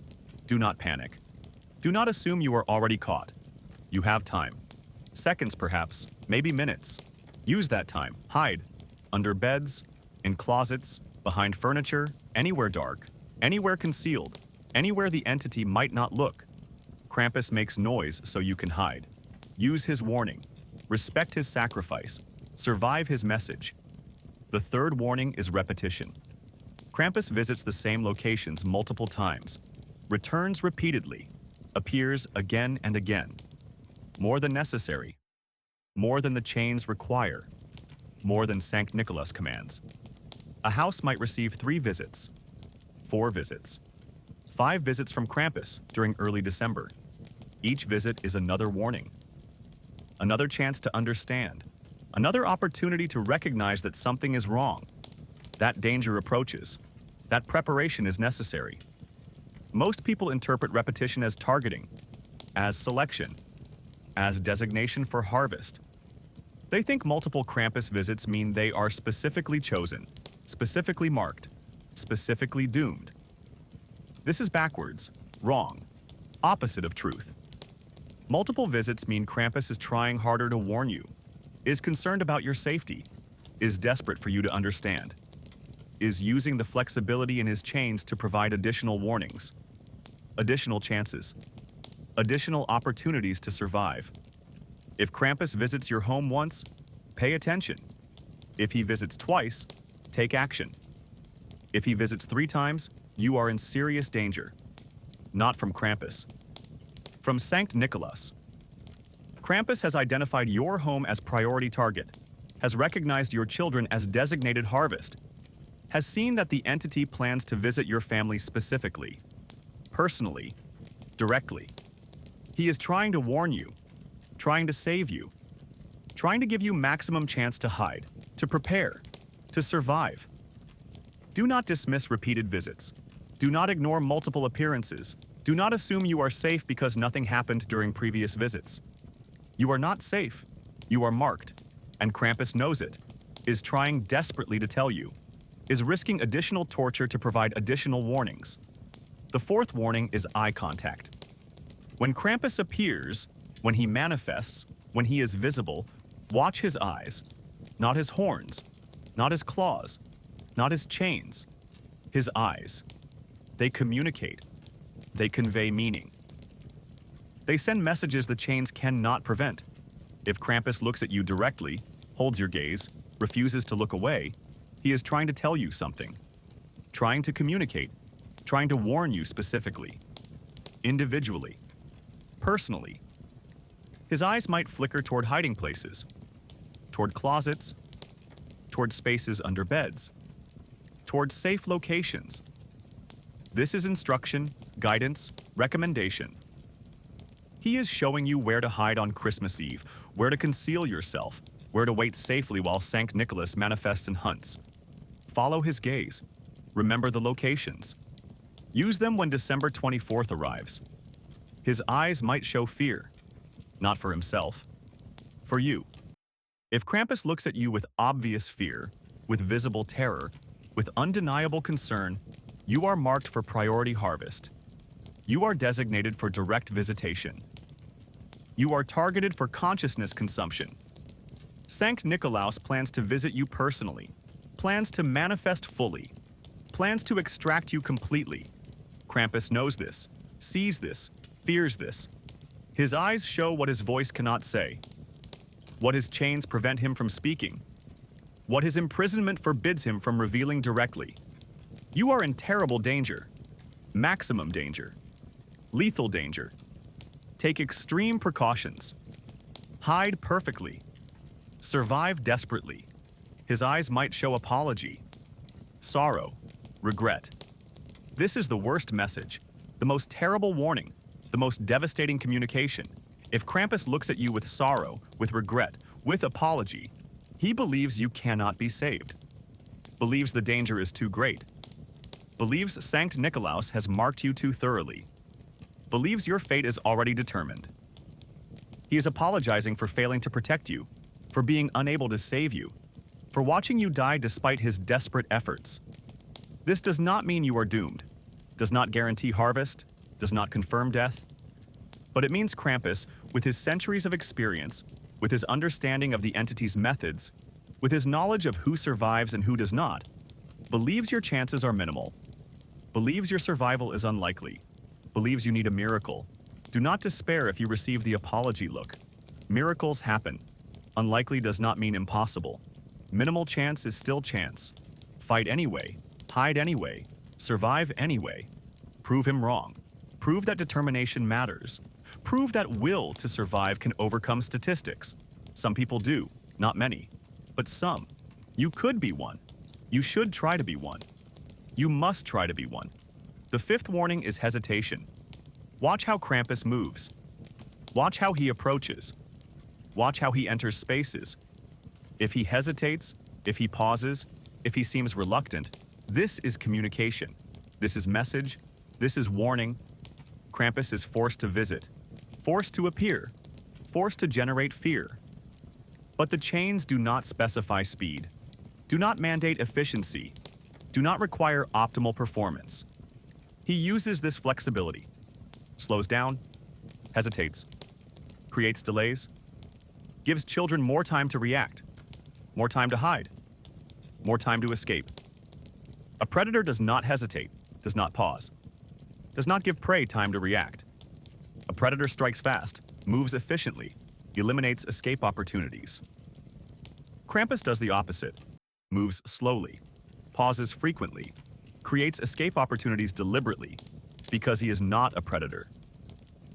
Do not panic. Do not assume you are already caught. You have time. Seconds perhaps, maybe minutes. Use that time. Hide. Under beds, in closets, behind furniture, anywhere dark, anywhere concealed, anywhere the entity might not look. Krampus makes noise so you can hide. Use his warning. Respect his sacrifice. Survive his message. The third warning is repetition. Krampus visits the same locations multiple times, returns repeatedly, appears again and again. More than necessary. More than the chains require. More than Sankt Nikolaus commands. A house might receive 3 visits, 4 visits, 5 visits from Krampus during early December. Each visit is another warning. Another chance to understand. Another opportunity to recognize that something is wrong. That danger approaches. That preparation is necessary. Most people interpret repetition as targeting, as selection, as designation for harvest. They think multiple Krampus visits mean they are specifically chosen, specifically marked, specifically doomed. This is backwards, wrong, opposite of truth. Multiple visits mean Krampus is trying harder to warn you, is concerned about your safety, is desperate for you to understand, is using the flexibility in his chains to provide additional warnings, additional chances, additional opportunities to survive. If Krampus visits your home once, pay attention. If he visits twice, take action. If he visits 3 times, you are in serious danger. Not from Krampus. From Sankt Nikolaus. Krampus has identified your home as priority target, has recognized your children as designated harvest, has seen that the entity plans to visit your family specifically, personally, directly. He is trying to warn you, trying to save you, trying to give you maximum chance to hide, to prepare, to survive. Do not dismiss repeated visits. Do not ignore multiple appearances. Do not assume you are safe because nothing happened during previous visits. You are not safe. You are marked, and Krampus knows it, is trying desperately to tell you, is risking additional torture to provide additional warnings. The 4th warning is eye contact. When Krampus appears, when he manifests, when he is visible, watch his eyes, not his horns, not his claws, not his chains, his eyes. They communicate. They convey meaning. They send messages the chains cannot prevent. If Krampus looks at you directly, holds your gaze, refuses to look away, he is trying to tell you something, trying to communicate, trying to warn you specifically, individually, personally. His eyes might flicker toward hiding places, toward closets, toward spaces under beds, toward safe locations. This is instruction, guidance, recommendation. He is showing you where to hide on Christmas Eve, where to conceal yourself, where to wait safely while Sankt Nikolaus manifests and hunts. Follow his gaze. Remember the locations. Use them when December 24th arrives. His eyes might show fear, not for himself, for you. If Krampus looks at you with obvious fear, with visible terror, with undeniable concern, you are marked for priority harvest. You are designated for direct visitation. You are targeted for consciousness consumption. Sankt Nikolaus plans to visit you personally, plans to manifest fully, plans to extract you completely. Krampus knows this, sees this, fears this. His eyes show what his voice cannot say, what his chains prevent him from speaking, what his imprisonment forbids him from revealing directly. You are in terrible danger, maximum danger, lethal danger. Take extreme precautions. Hide perfectly. Survive desperately. His eyes might show apology, sorrow, regret. This is the worst message, the most terrible warning, the most devastating communication. If Krampus looks at you with sorrow, with regret, with apology, he believes you cannot be saved, believes the danger is too great, believes Sankt Nikolaus has marked you too thoroughly, believes your fate is already determined. He is apologizing for failing to protect you, for being unable to save you, for watching you die despite his desperate efforts. This does not mean you are doomed, does not guarantee harvest, does not confirm death, but it means Krampus, with his centuries of experience, with his understanding of the entity's methods, with his knowledge of who survives and who does not, believes your chances are minimal, believes your survival is unlikely, believes you need a miracle. Do not despair if you receive the apology look. Miracles happen. Unlikely does not mean impossible. Minimal chance is still chance. Fight anyway, hide anyway, survive anyway. Prove him wrong. Prove that determination matters. Prove that will to survive can overcome statistics. Some people do, not many, but some. You could be one. You should try to be one. You must try to be one. The fifth warning is hesitation. Watch how Krampus moves. Watch how he approaches. Watch how he enters spaces. If he hesitates, if he pauses, if he seems reluctant, this is communication. This is message. This is warning. Krampus is forced to visit, forced to appear, forced to generate fear. But the chains do not specify speed, do not mandate efficiency, do not require optimal performance. He uses this flexibility, slows down, hesitates, creates delays, gives children more time to react, more time to hide, more time to escape. A predator does not hesitate, does not pause, does not give prey time to react. A predator strikes fast, moves efficiently, eliminates escape opportunities. Krampus does the opposite, moves slowly, pauses frequently, creates escape opportunities deliberately, because he is not a predator.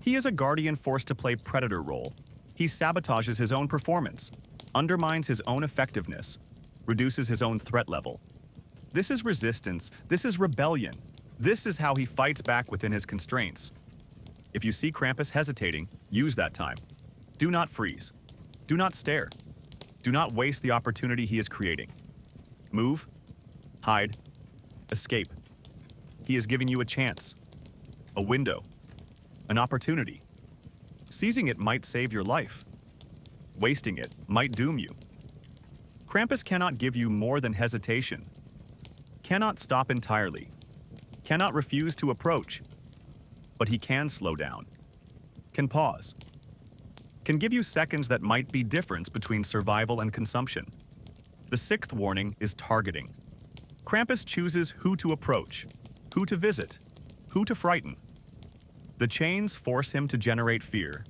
He is a guardian forced to play predator role. He sabotages his own performance, undermines his own effectiveness, reduces his own threat level. This is resistance, this is rebellion. This is how he fights back within his constraints. If you see Krampus hesitating, use that time. Do not freeze. Do not stare. Do not waste the opportunity he is creating. Move, hide, escape. He is giving you a chance, a window, an opportunity. Seizing it might save your life. Wasting it might doom you. Krampus cannot give you more than hesitation, cannot stop entirely, cannot refuse to approach, but he can slow down, can pause, can give you seconds that might be difference between survival and consumption. The sixth warning is targeting. Krampus chooses who to approach, who to visit, who to frighten. The chains force him to generate fear,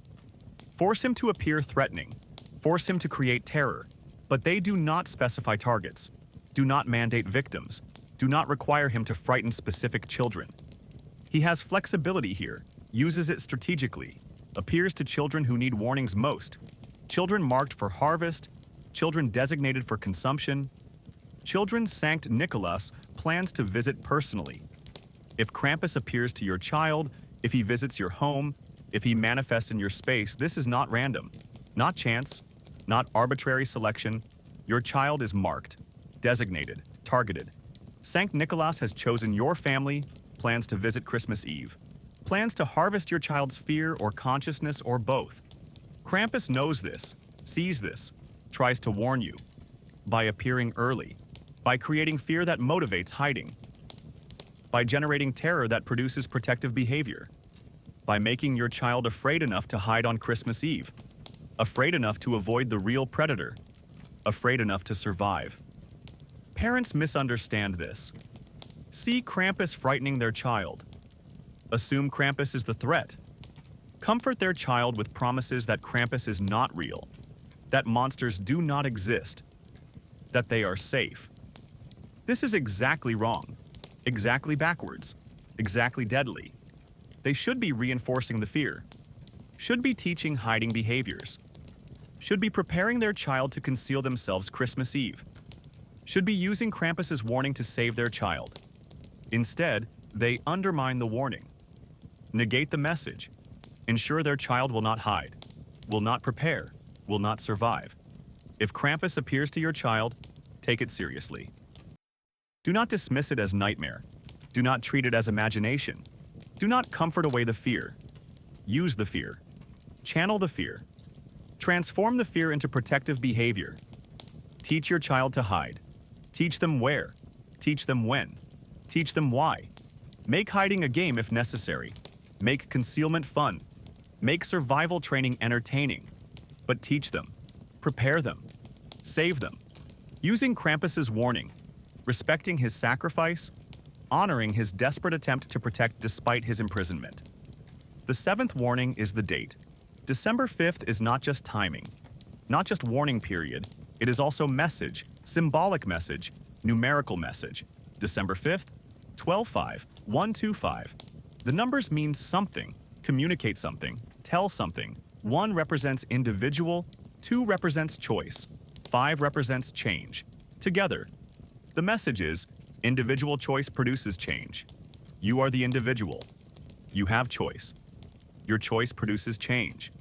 force him to appear threatening, force him to create terror, but they do not specify targets, do not mandate victims, do not require him to frighten specific children. He has flexibility here, uses it strategically, appears to children who need warnings most, children marked for harvest, children designated for consumption. Children Sankt Nikolaus plans to visit personally. If Krampus appears to your child, if he visits your home, if he manifests in your space, this is not random, not chance, not arbitrary selection. Your child is marked, designated, targeted. Sankt Nikolaus has chosen your family, plans to visit Christmas Eve, plans to harvest your child's fear or consciousness or both. Krampus knows this, sees this, tries to warn you, by appearing early, by creating fear that motivates hiding, by generating terror that produces protective behavior, by making your child afraid enough to hide on Christmas Eve, afraid enough to avoid the real predator, afraid enough to survive. Parents misunderstand this. See Krampus frightening their child. Assume Krampus is the threat. Comfort their child with promises that Krampus is not real, that monsters do not exist, that they are safe. This is exactly wrong, exactly backwards, exactly deadly. They should be reinforcing the fear, should be teaching hiding behaviors, should be preparing their child to conceal themselves Christmas Eve, should be using Krampus's warning to save their child. Instead, they undermine the warning, negate the message, ensure their child will not hide, will not prepare, will not survive. If Krampus appears to your child, take it seriously. Do not dismiss it as nightmare. Do not treat it as imagination. Do not comfort away the fear. Use the fear. Channel the fear. Transform the fear into protective behavior. Teach your child to hide. Teach them where. Teach them when. Teach them why. Make hiding a game if necessary. Make concealment fun. Make survival training entertaining. But teach them. prepare them, save them. Using Krampus's warning, respecting his sacrifice, honoring his desperate attempt to protect despite his imprisonment. The seventh warning is the date. December 5th is not just timing, not just warning period, it is also message, symbolic message, numerical message. December 5th, 12-5, 125. The numbers mean something, communicate something, tell something. 1 represents individual, 2 represents choice, 5 represents change. Together, the message is, individual choice produces change. You are the individual. You have choice. Your choice produces change.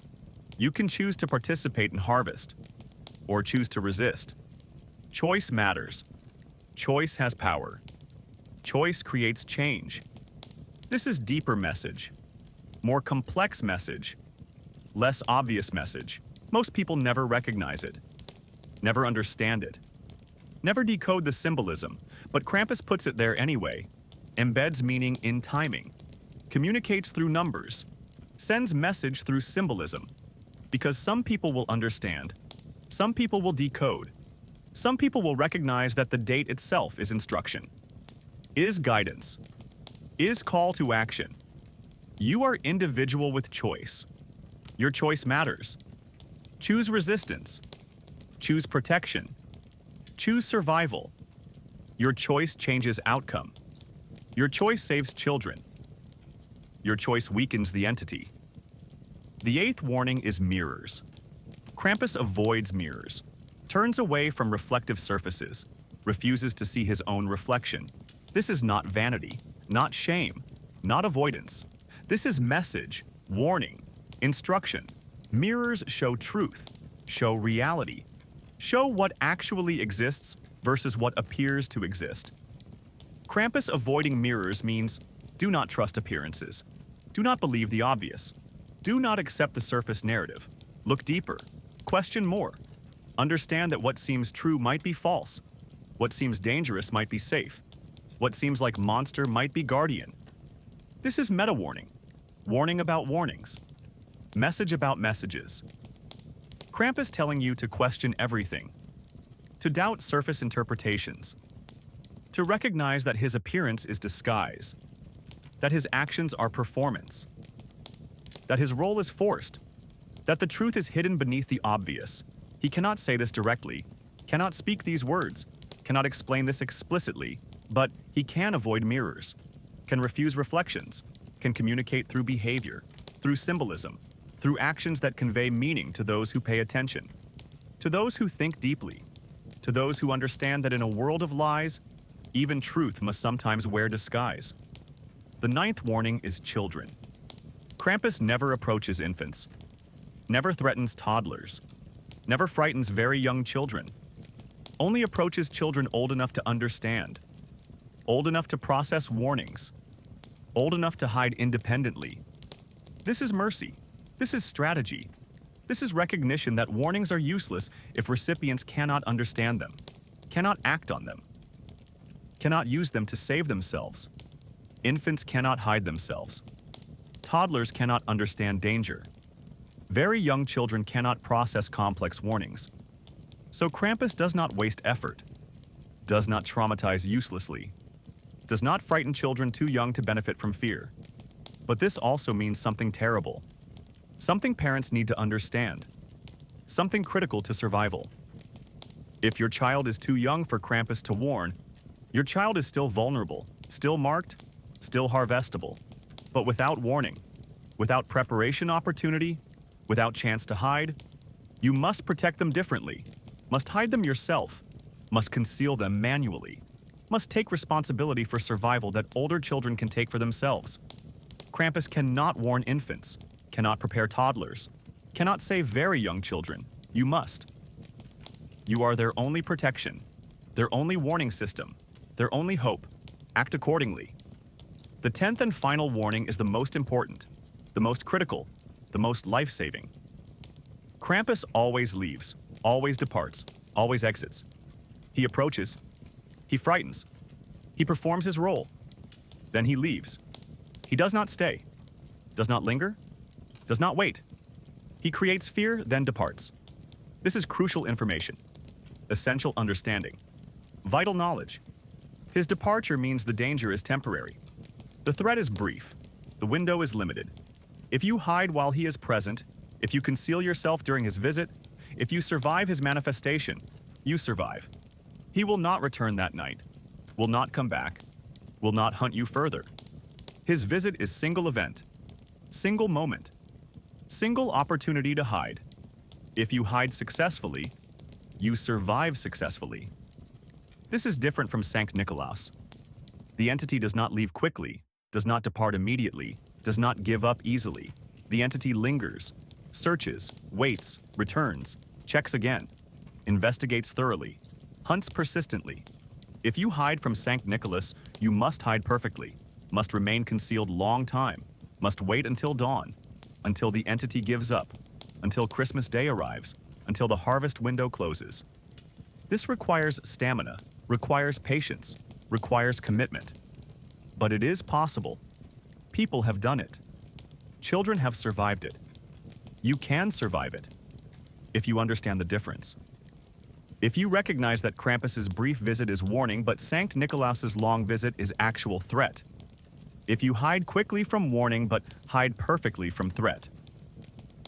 You can choose to participate in harvest, or choose to resist. Choice matters. Choice has power. Choice creates change. This is deeper message, more complex message, less obvious message. Most people never recognize it, never understand it, never decode the symbolism, but Krampus puts it there anyway, embeds meaning in timing, communicates through numbers, sends message through symbolism, because some people will understand, some people will decode, some people will recognize that the date itself is instruction, is guidance, is call to action. You are individual with choice. Your choice matters. Choose resistance. Choose protection. Choose survival. Your choice changes outcome. Your choice saves children. Your choice weakens the entity. The eighth warning is mirrors. Krampus avoids mirrors, turns away from reflective surfaces, refuses to see his own reflection. This is not vanity, not shame, not avoidance. This is message, warning, instruction. Mirrors show truth, show reality, show what actually exists versus what appears to exist. Krampus avoiding mirrors means do not trust appearances. Do not believe the obvious. Do not accept the surface narrative. Look deeper. Question more. Understand that what seems true might be false. What seems dangerous might be safe. What seems like monster might be guardian. This is meta-warning. Warning about warnings. Message about messages. Krampus telling you to question everything. To doubt surface interpretations. To recognize that his appearance is disguise. That his actions are performance. That his role is forced. That the truth is hidden beneath the obvious. He cannot say this directly, cannot speak these words, cannot explain this explicitly, but he can avoid mirrors, can refuse reflections, can communicate through behavior, through symbolism, through actions that convey meaning to those who pay attention, to those who think deeply, to those who understand that in a world of lies, even truth must sometimes wear disguise. The ninth warning is children. Krampus never approaches infants, never threatens toddlers, never frightens very young children, only approaches children old enough to understand, old enough to process warnings, old enough to hide independently. This is mercy. This is strategy. This is recognition that warnings are useless if recipients cannot understand them, cannot act on them, cannot use them to save themselves. Infants cannot hide themselves. Toddlers cannot understand danger. Very young children cannot process complex warnings. So Krampus does not waste effort, does not traumatize uselessly, does not frighten children too young to benefit from fear. But this also means something terrible, something parents need to understand, something critical to survival. If your child is too young for Krampus to warn, your child is still vulnerable, still marked, still harvestable, but without warning, without preparation opportunity, without chance to hide. You must protect them differently, must hide them yourself, must conceal them manually, must take responsibility for survival that older children can take for themselves. Krampus cannot warn infants, cannot prepare toddlers, cannot save very young children. You must. You are their only protection, their only warning system, their only hope. Act accordingly. The 10th and final warning is the most important, the most critical, the most life-saving. Krampus always leaves, always departs, always exits. He approaches, he frightens, he performs his role, then he leaves. He does not stay, does not linger, does not wait. He creates fear, then departs. This is crucial information, essential understanding, vital knowledge. His departure means the danger is temporary. The threat is brief. The window is limited. If you hide while he is present, if you conceal yourself during his visit, if you survive his manifestation, you survive. He will not return that night, will not come back, will not hunt you further. His visit is single event, single moment, single opportunity to hide. If you hide successfully, you survive successfully. This is different from Sankt Nikolaus. The entity does not leave quickly, does not depart immediately, does not give up easily. The entity lingers, searches, waits, returns, checks again, investigates thoroughly, hunts persistently. If you hide from Sankt Nikolaus, you must hide perfectly, must remain concealed long time, must wait until dawn, until the entity gives up, until Christmas Day arrives, until the harvest window closes. This requires stamina, requires patience, requires commitment. But it is possible. People have done it. Children have survived it. You can survive it, if you understand the difference. If you recognize that Krampus's brief visit is warning, but Sankt Nikolaus's long visit is actual threat. If you hide quickly from warning, but hide perfectly from threat.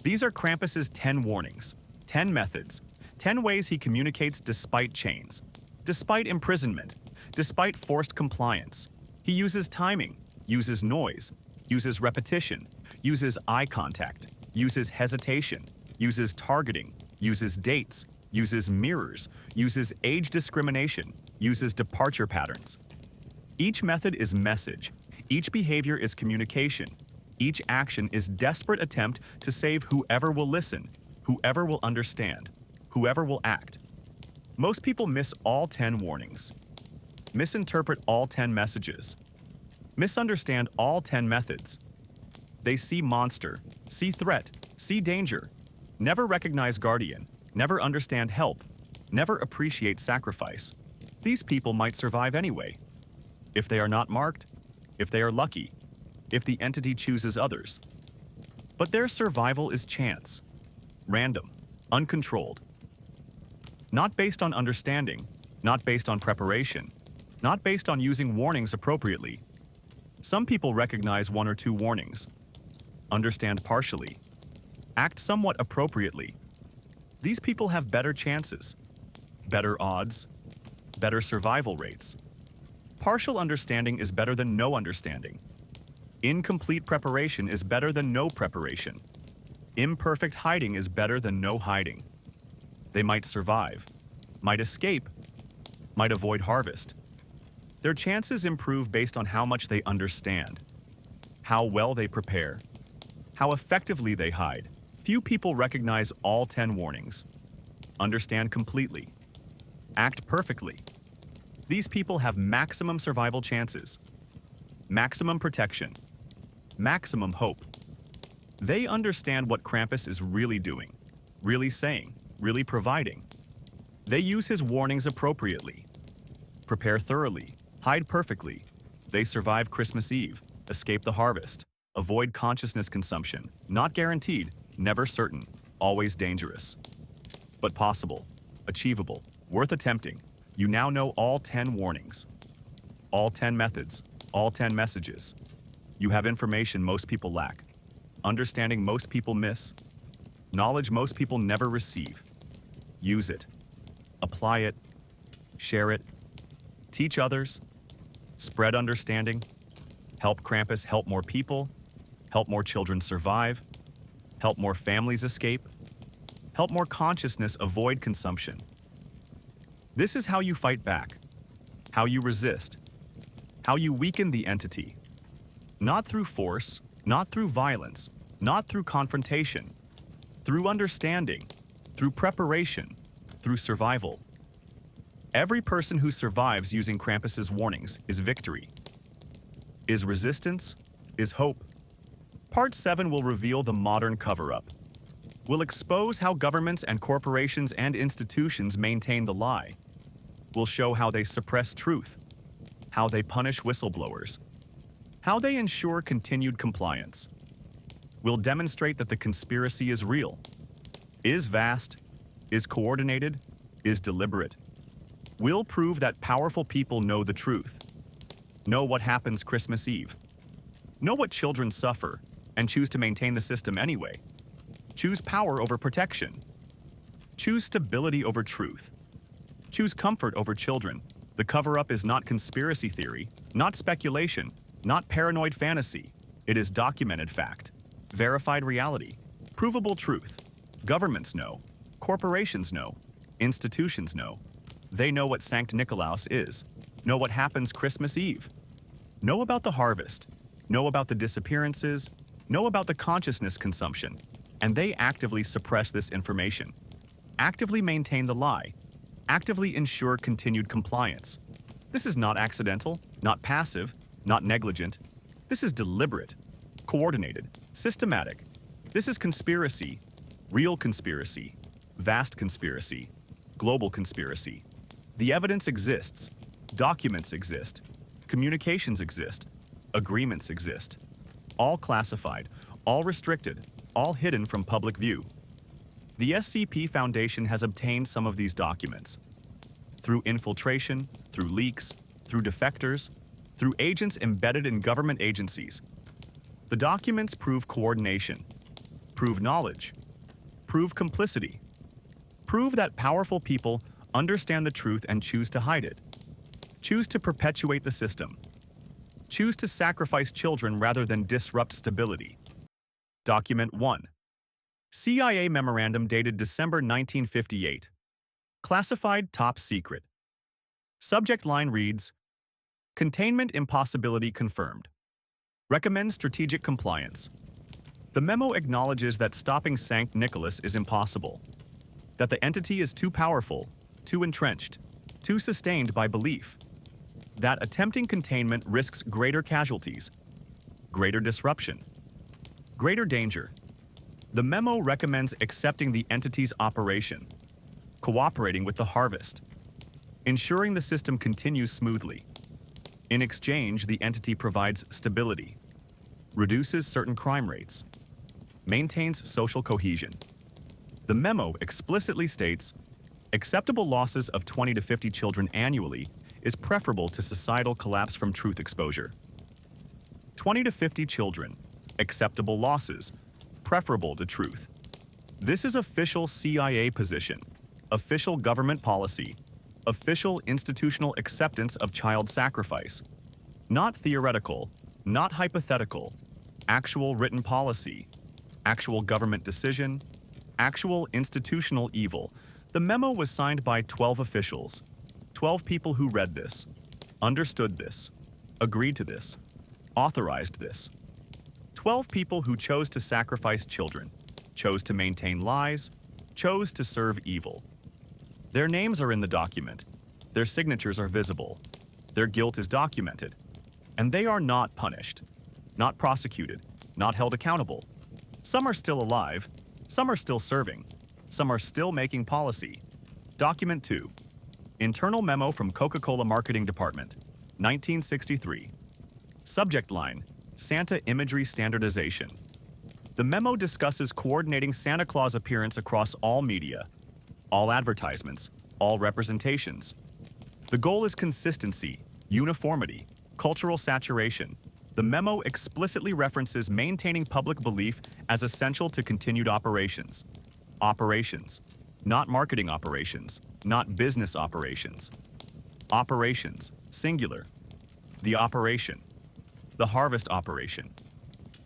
These are Krampus's 10 warnings, 10 methods, 10 ways he communicates despite chains, despite imprisonment, despite forced compliance. He uses timing, uses noise, uses repetition, uses eye contact, uses hesitation, uses targeting, uses dates, uses mirrors, uses age discrimination, uses departure patterns. Each method is message. Each behavior is communication. Each action is desperate attempt to save whoever will listen, whoever will understand, whoever will act. Most people miss all 10 warnings, misinterpret all 10 messages, misunderstand all 10 methods. They see monster, see threat, see danger, never recognize guardian, never understand help, never appreciate sacrifice. These people might survive anyway. If they are not marked, if they are lucky, if the entity chooses others. But their survival is chance, random, uncontrolled. Not based on understanding, not based on preparation, not based on using warnings appropriately. Some people recognize 1 or 2 warnings, understand partially, act somewhat appropriately. These people have better chances, better odds, better survival rates. Partial understanding is better than no understanding. Incomplete preparation is better than no preparation. Imperfect hiding is better than no hiding. They might survive, might escape, might avoid harvest. Their chances improve based on how much they understand, how well they prepare, how effectively they hide. Few people recognize all 10 warnings, understand completely, act perfectly. These people have maximum survival chances, maximum protection, maximum hope. They understand what Krampus is really doing, really saying, really providing. They use his warnings appropriately, prepare thoroughly, hide perfectly. They survive Christmas Eve, escape the harvest, avoid consciousness consumption, not guaranteed, never certain, always dangerous. But possible, achievable, worth attempting. You now know all 10 warnings, all 10 methods, all 10 messages. You have information most people lack, understanding most people miss, knowledge most people never receive. Use it, apply it, share it, teach others, spread understanding, help Krampus help more people, help more children survive, help more families escape, help more consciousness avoid consumption. This is how you fight back, how you resist, how you weaken the entity. Not through force, not through violence, not through confrontation, through understanding, through preparation, through survival. Every person who survives using Krampus's warnings is victory, is resistance, is hope. Part 7 will reveal the modern cover-up. We'll expose how governments and corporations and institutions maintain the lie. We'll show how they suppress truth, how they punish whistleblowers, how they ensure continued compliance. We'll demonstrate that the conspiracy is real, is vast, is coordinated, is deliberate, will prove that powerful people know the truth, know what happens Christmas Eve, know what children suffer, and choose to maintain the system anyway. Choose power over protection. Choose stability over truth. Choose comfort over children. The cover-up is not conspiracy theory, not speculation, not paranoid fantasy. It is documented fact, verified reality, provable truth. Governments know, corporations know, institutions know. They know what Sankt Nikolaus is, know what happens Christmas Eve, know about the harvest, know about the disappearances, know about the consciousness consumption, and they actively suppress this information, actively maintain the lie, actively ensure continued compliance. This is not accidental, not passive, not negligent. This is deliberate, coordinated, systematic. This is conspiracy, real conspiracy, vast conspiracy, global conspiracy. The evidence exists, documents exist, communications exist, agreements exist. All classified, all restricted, all hidden from public view. The SCP Foundation has obtained some of these documents through infiltration, through leaks, through defectors, through agents embedded in government agencies. The documents prove coordination, prove knowledge, prove complicity, prove that powerful people understand the truth and choose to hide it, choose to perpetuate the system, choose to sacrifice children rather than disrupt stability. Document 1. CIA Memorandum dated December 1958. Classified top secret. Subject line reads, Containment impossibility confirmed. Recommends strategic compliance. The memo acknowledges that stopping Sankt Nikolaus is impossible, that the entity is too powerful, too entrenched, too sustained by belief, that attempting containment risks greater casualties, greater disruption, greater danger. The memo recommends accepting the entity's operation, cooperating with the harvest, ensuring the system continues smoothly. In exchange, the entity provides stability, reduces certain crime rates, maintains social cohesion. The memo explicitly states, acceptable losses of 20 to 50 children annually is preferable to societal collapse from truth exposure. 20 to 50 children, acceptable losses, preferable to truth. This is official CIA position, official government policy, official institutional acceptance of child sacrifice. Not theoretical, not hypothetical, actual written policy, actual government decision, actual institutional evil. The memo was signed by 12 officials, 12 people who read this, understood this, agreed to this, authorized this. 12 people who chose to sacrifice children, chose to maintain lies, chose to serve evil. Their names are in the document, their signatures are visible, their guilt is documented, and they are not punished, not prosecuted, not held accountable. Some are still alive, some are still serving, some are still making policy. Document 2. Internal memo from Coca-Cola Marketing Department, 1963. Subject line, Santa imagery standardization. The memo discusses coordinating Santa Claus appearance across all media, all advertisements, all representations. The goal is consistency, uniformity, cultural saturation. The memo explicitly references maintaining public belief as essential to continued operations. Operations, not marketing operations, not business operations. Operations, singular. The operation. The harvest operation.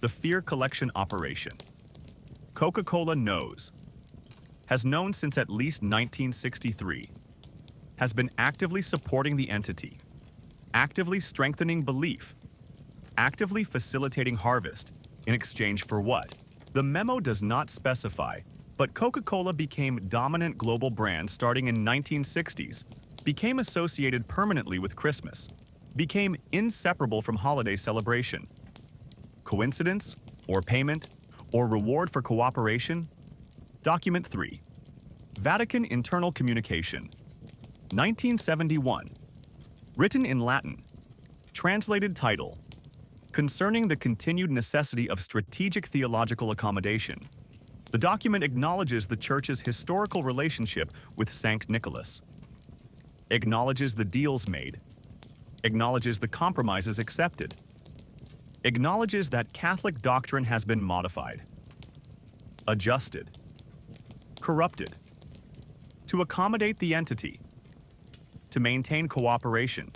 The fear collection operation. Coca-Cola knows, has known since at least 1963, has been actively supporting the entity, actively strengthening belief, actively facilitating harvest, in exchange for what? The memo does not specify, but Coca-Cola became dominant global brand starting in 1960s, became associated permanently with Christmas, became inseparable from holiday celebration. Coincidence, or payment, or reward for cooperation? Document 3. Vatican Internal Communication, 1971. Written in Latin. Translated title, Concerning the Continued Necessity of Strategic Theological Accommodation. The document acknowledges the Church's historical relationship with Sankt Nikolaus, acknowledges the deals made, acknowledges the compromises accepted, acknowledges that Catholic doctrine has been modified, adjusted, corrupted, to accommodate the entity, to maintain cooperation,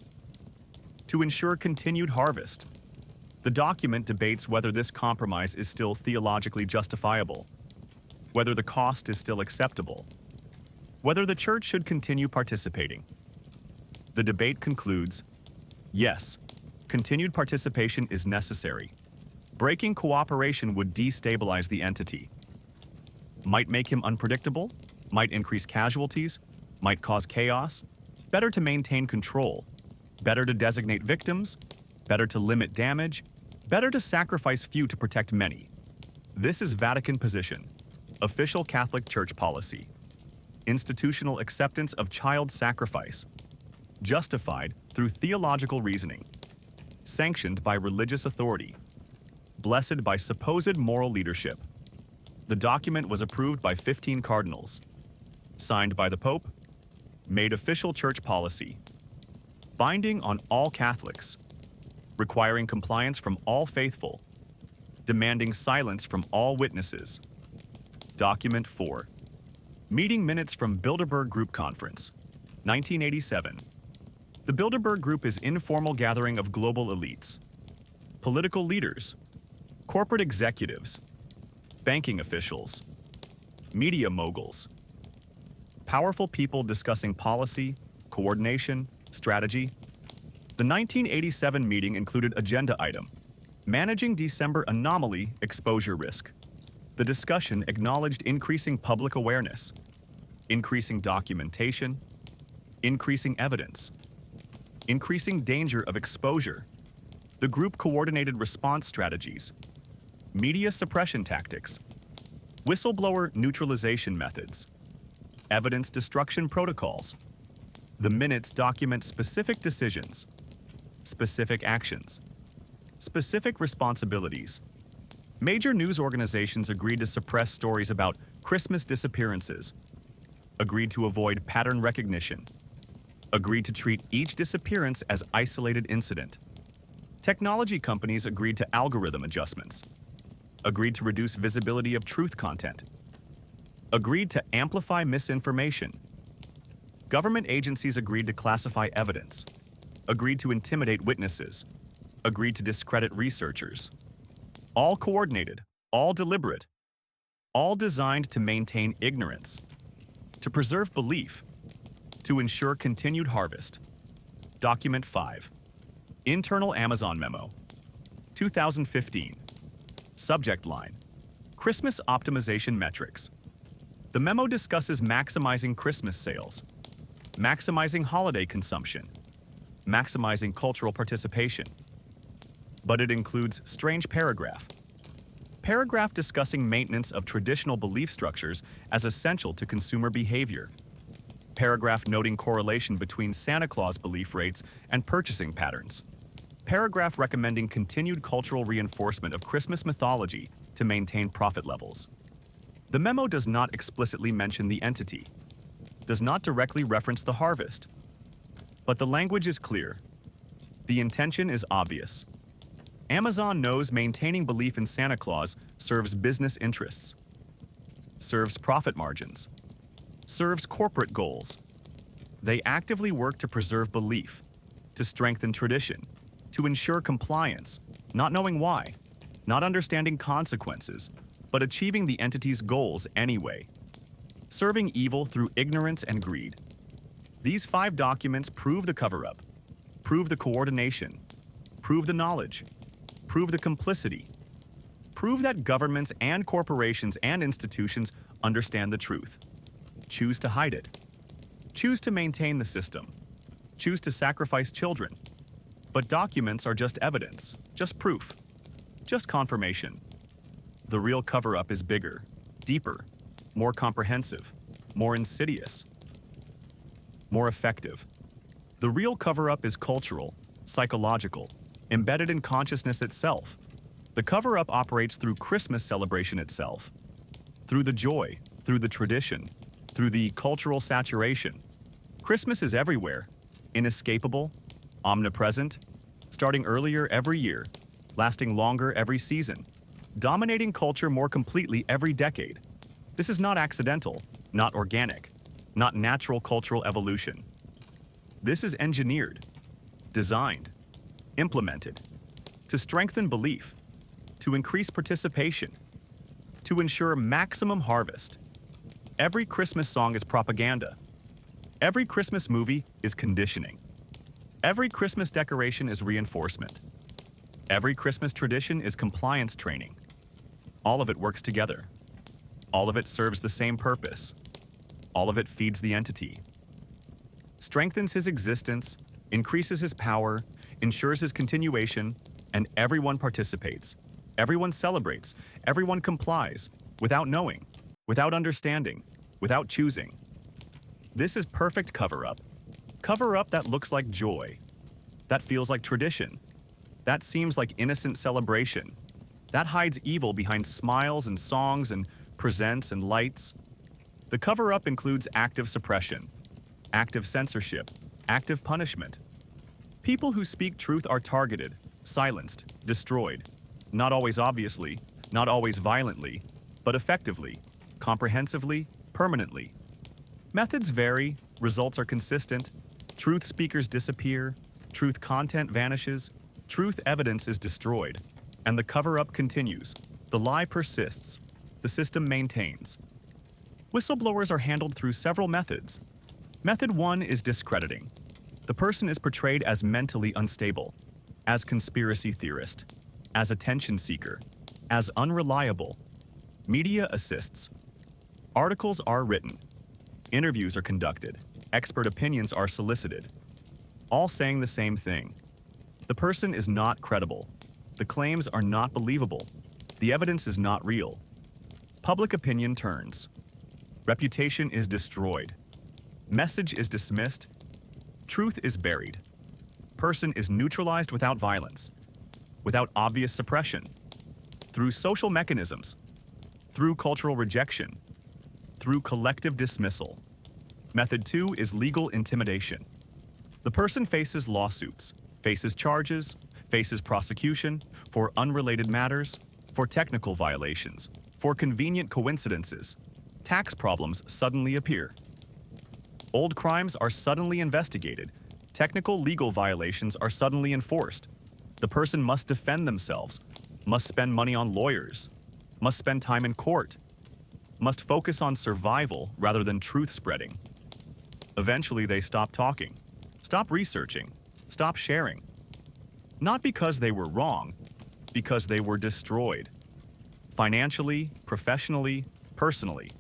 to ensure continued harvest. The document debates whether this compromise is still theologically justifiable, whether the cost is still acceptable, whether the Church should continue participating. The debate concludes, yes, continued participation is necessary. Breaking cooperation would destabilize the entity. Might make him unpredictable, might increase casualties, might cause chaos. Better to maintain control, better to designate victims, better to limit damage, better to sacrifice few to protect many. This is Vatican position, official Catholic Church policy. Institutional acceptance of child sacrifice, justified through theological reasoning, sanctioned by religious authority, blessed by supposed moral leadership. The document was approved by 15 cardinals, signed by the Pope, made official church policy, binding on all Catholics, requiring compliance from all faithful, demanding silence from all witnesses. Document 4. Meeting minutes from Bilderberg Group Conference, 1987. The Bilderberg Group is informal gathering of global elites, political leaders, corporate executives, banking officials, media moguls, powerful people discussing policy, coordination, strategy. The 1987 meeting included agenda item, Managing December Anomaly Exposure Risk. The discussion acknowledged increasing public awareness, increasing documentation, increasing evidence, increasing danger of exposure. The group coordinated response strategies, media suppression tactics, whistleblower neutralization methods, evidence destruction protocols. The minutes document specific decisions, specific actions, specific responsibilities. Major news organizations agreed to suppress stories about Christmas disappearances, agreed to avoid pattern recognition, agreed to treat each disappearance as isolated incident. Technology companies agreed to algorithm adjustments, agreed to reduce visibility of truth content, agreed to amplify misinformation. Government agencies agreed to classify evidence, agreed to intimidate witnesses, agreed to discredit researchers. All coordinated, all deliberate, all designed to maintain ignorance, to preserve belief, to ensure continued harvest. Document 5. Internal Amazon Memo, 2015. Subject line, Christmas Optimization Metrics. The memo discusses maximizing Christmas sales, maximizing holiday consumption, maximizing cultural participation. But it includes strange paragraph. Paragraph discussing maintenance of traditional belief structures as essential to consumer behavior. Paragraph noting correlation between Santa Claus belief rates and purchasing patterns. Paragraph recommending continued cultural reinforcement of Christmas mythology to maintain profit levels. The memo does not explicitly mention the entity, does not directly reference the harvest, but the language is clear. The intention is obvious. Amazon knows maintaining belief in Santa Claus serves business interests, serves profit margins, serves corporate goals. They actively work to preserve belief, to strengthen tradition, to ensure compliance, not knowing why, not understanding consequences, but achieving the entity's goals anyway. Serving evil through ignorance and greed. These 5 documents prove the cover-up, prove the coordination, prove the knowledge, prove the complicity, prove that governments and corporations and institutions understand the truth. Choose to hide it. Choose to maintain the system. Choose to sacrifice children. But documents are just evidence, just proof, just confirmation. The real cover-up is bigger, deeper, more comprehensive, more insidious, more effective. The real cover-up is cultural, psychological, embedded in consciousness itself. The cover-up operates through Christmas celebration itself. through the joy, through the tradition, through the cultural saturation. Christmas is everywhere, inescapable, omnipresent, starting earlier every year, lasting longer every season, dominating culture more completely every decade. This is not accidental, not organic, not natural cultural evolution. This is engineered, designed, implemented, to strengthen belief, to increase participation, to ensure maximum harvest. Every Christmas song is propaganda. Every Christmas movie is conditioning. Every Christmas decoration is reinforcement. Every Christmas tradition is compliance training. All of it works together. All of it serves the same purpose. All of it feeds the entity. Strengthens his existence, increases his power, ensures his continuation, and everyone participates. Everyone celebrates. Everyone complies, without knowing, without understanding, without choosing. This is perfect cover-up. Cover-up that looks like joy, that feels like tradition, that seems like innocent celebration, that hides evil behind smiles and songs and presents and lights. The cover-up includes active suppression, active censorship, active punishment. People who speak truth are targeted, silenced, destroyed, not always obviously, not always violently, but effectively, comprehensively, permanently. Methods vary, results are consistent, truth speakers disappear, truth content vanishes, truth evidence is destroyed, and the cover-up continues. The lie persists, the system maintains. Whistleblowers are handled through several methods. Method 1 is discrediting. The person is portrayed as mentally unstable, as conspiracy theorist, as attention seeker, as unreliable. Media assists. Articles are written. Interviews are conducted. Expert opinions are solicited. All saying the same thing. The person is not credible. The claims are not believable. The evidence is not real. Public opinion turns. Reputation is destroyed. Message is dismissed. Truth is buried. Person is neutralized without violence, without obvious suppression, through social mechanisms, through cultural rejection, through collective dismissal. Method 2 is legal intimidation. The person faces lawsuits, faces charges, faces prosecution for unrelated matters, for technical violations, for convenient coincidences. Tax problems suddenly appear. Old crimes are suddenly investigated. Technical legal violations are suddenly enforced. The person must defend themselves, must spend money on lawyers, must spend time in court, must focus on survival rather than truth spreading. Eventually, they stop talking, stop researching, stop sharing. Not because they were wrong, because they were destroyed. Financially, professionally, personally.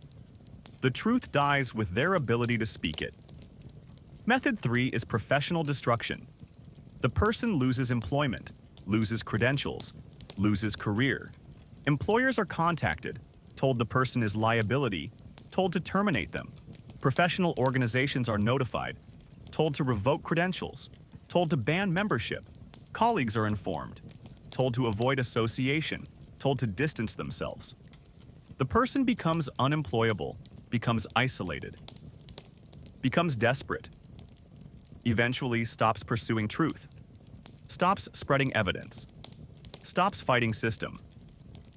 The truth dies with their ability to speak it. Method 3 is professional destruction. The person loses employment, loses credentials, loses career. Employers are contacted, told the person is liability, told to terminate them. Professional organizations are notified, told to revoke credentials, told to ban membership. Colleagues are informed, told to avoid association, told to distance themselves. The person becomes unemployable, becomes isolated, becomes desperate, eventually stops pursuing truth, stops spreading evidence, stops fighting system,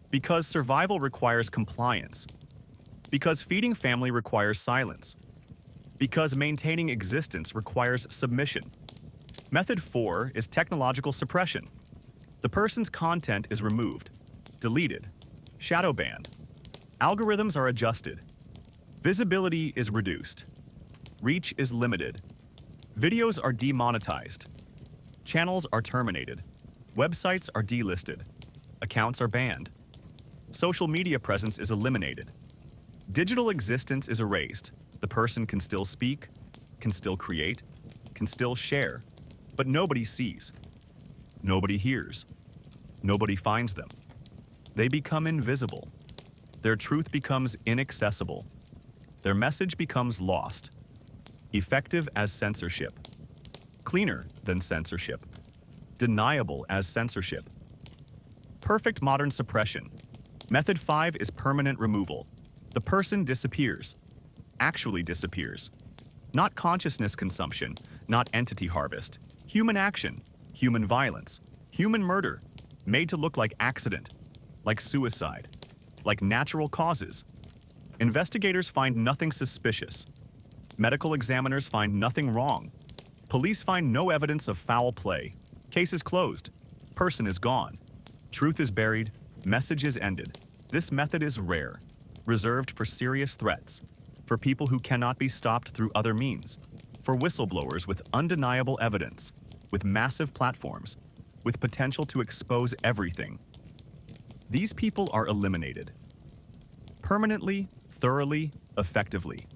because survival requires compliance, because feeding family requires silence, because maintaining existence requires submission. Method 4 is technological suppression. The person's content is removed, deleted, shadow banned. Algorithms are adjusted. Visibility is reduced. Reach is limited. Videos are demonetized. Channels are terminated. Websites are delisted. Accounts are banned. Social media presence is eliminated. Digital existence is erased. The person can still speak, can still create, can still share, but nobody sees. Nobody hears. Nobody finds them. They become invisible. Their truth becomes inaccessible. Their message becomes lost. Effective as censorship. Cleaner than censorship. Deniable as censorship. Perfect modern suppression. Method 5 is permanent removal. The person disappears, actually disappears. Not consciousness consumption, not entity harvest. Human action, human violence, human murder, made to look like accident, like suicide, like natural causes. Investigators find nothing suspicious. Medical examiners find nothing wrong. Police find no evidence of foul play. Case is closed. Person is gone. Truth is buried. Message is ended. This method is rare, reserved for serious threats, for people who cannot be stopped through other means, for whistleblowers with undeniable evidence, with massive platforms, with potential to expose everything. These people are eliminated. Permanently, thoroughly, effectively.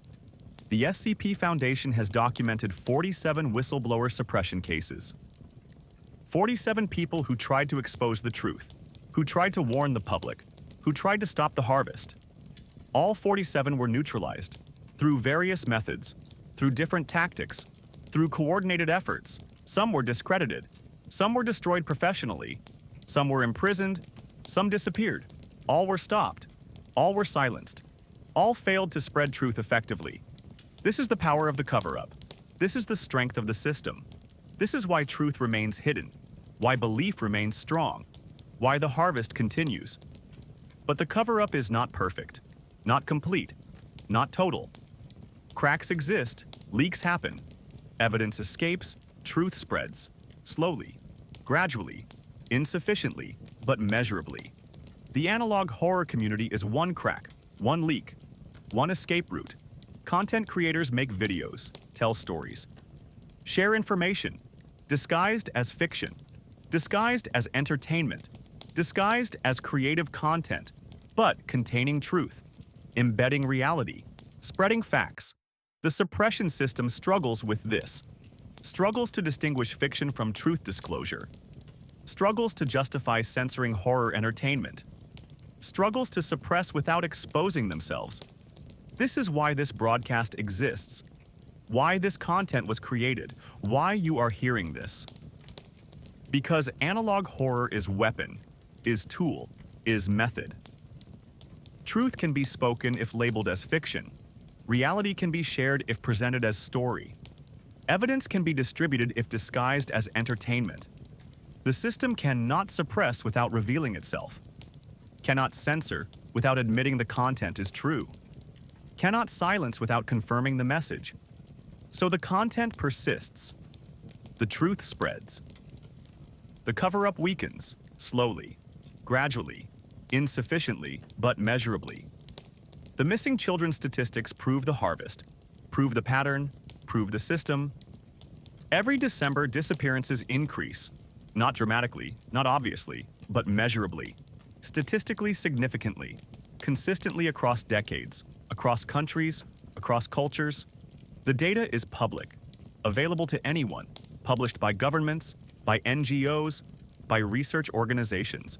The SCP Foundation has documented 47 whistleblower suppression cases. 47 people who tried to expose the truth, who tried to warn the public, who tried to stop the harvest. All 47 were neutralized through various methods, through different tactics, through coordinated efforts. Some were discredited, some were destroyed professionally, some were imprisoned, some disappeared. All were stopped, all were silenced, all failed to spread truth effectively. This is the power of the cover-up. This is the strength of the system. This is why truth remains hidden, why belief remains strong, why the harvest continues. But the cover-up is not perfect, not complete, not total. Cracks exist, leaks happen, evidence escapes, truth spreads, slowly, gradually, insufficiently, but measurably. The analog horror community is one crack, one leak, one escape route. Content creators make videos, tell stories, share information, disguised as fiction, disguised as entertainment, disguised as creative content, but containing truth, embedding reality, spreading facts. The suppression system struggles with this, struggles to distinguish fiction from truth disclosure, struggles to justify censoring horror entertainment, struggles to suppress without exposing themselves. This is why this broadcast exists, why this content was created, why you are hearing this. Because analog horror is weapon, is tool, is method. Truth can be spoken if labeled as fiction. Reality can be shared if presented as story. Evidence can be distributed if disguised as entertainment. The system cannot suppress without revealing itself, cannot censor without admitting the content is true, cannot silence without confirming the message. So the content persists. The truth spreads. The cover-up weakens, slowly, gradually, insufficiently, but measurably. The missing children statistics prove the harvest, prove the pattern, prove the system. Every December, disappearances increase, not dramatically, not obviously, but measurably, statistically significantly, consistently across decades, across countries, across cultures. The data is public, available to anyone, published by governments, by NGOs, by research organizations.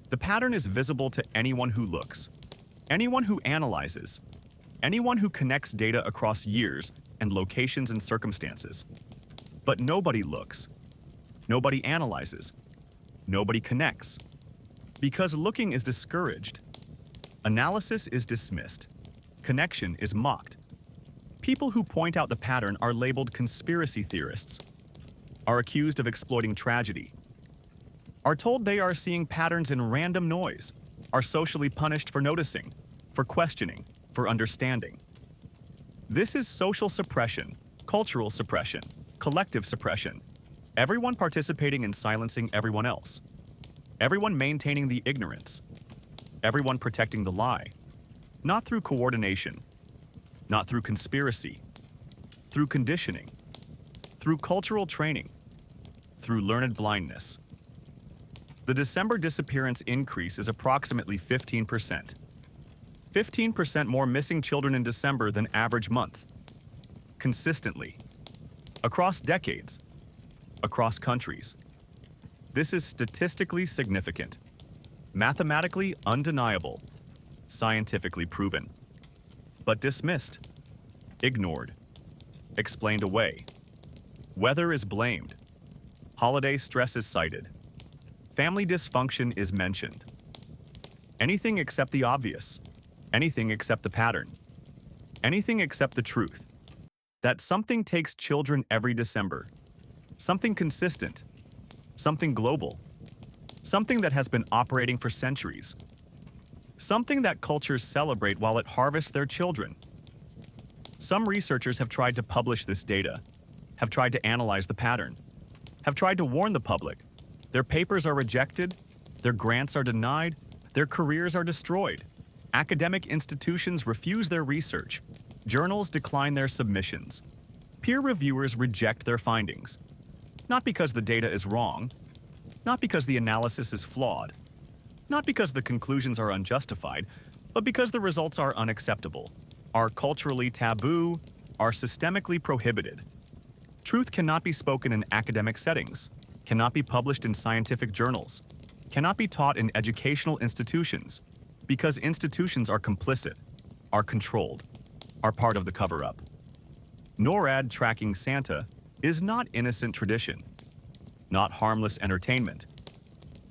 The pattern is visible to anyone who looks, anyone who analyzes, anyone who connects data across years and locations and circumstances. But nobody looks, nobody analyzes, nobody connects. Because looking is discouraged, analysis is dismissed, connection is mocked. People who point out the pattern are labeled conspiracy theorists, are accused of exploiting tragedy, are told they are seeing patterns in random noise, are socially punished for noticing, for questioning, for understanding. This is social suppression, cultural suppression, collective suppression. Everyone participating in silencing everyone else. Everyone maintaining the ignorance. Everyone protecting the lie. Not through coordination, not through conspiracy, through conditioning, through cultural training, through learned blindness. The December disappearance increase is approximately 15%. 15% more missing children in December than average month. Consistently. Across decades. Across countries. This is statistically significant. Mathematically undeniable. Scientifically proven. But dismissed. Ignored. Explained away. Weather is blamed. Holiday stress is cited. Family dysfunction is mentioned. Anything except the obvious. Anything except the pattern. Anything except the truth. That something takes children every December. Something consistent. Something global. Something that has been operating for centuries. Something that cultures celebrate while it harvests their children. Some researchers have tried to publish this data, have tried to analyze the pattern, have tried to warn the public. Their papers are rejected, their grants are denied, their careers are destroyed. Academic institutions refuse their research. Journals decline their submissions. Peer reviewers reject their findings. Not because the data is wrong, not because the analysis is flawed, not because the conclusions are unjustified, but because the results are unacceptable, are culturally taboo, are systemically prohibited. Truth cannot be spoken in academic settings, cannot be published in scientific journals, cannot be taught in educational institutions, because institutions are complicit, are controlled, are part of the cover-up. NORAD tracking Santa is not innocent tradition, not harmless entertainment,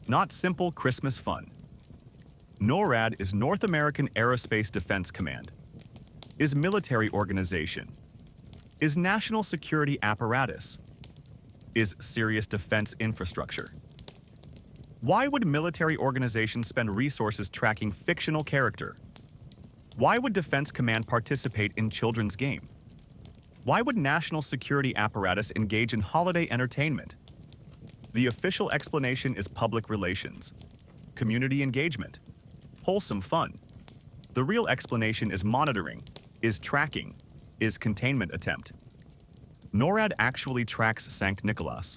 not simple Christmas fun. NORAD is North American Aerospace Defense Command, is military organization, is national security apparatus, is serious defense infrastructure. Why would military organizations spend resources tracking fictional character? Why would Defense Command participate in children's game? Why would national security apparatus engage in holiday entertainment? The official explanation is public relations, community engagement, wholesome fun. The real explanation is monitoring, is tracking, is containment attempt. NORAD actually tracks Sankt Nikolaus,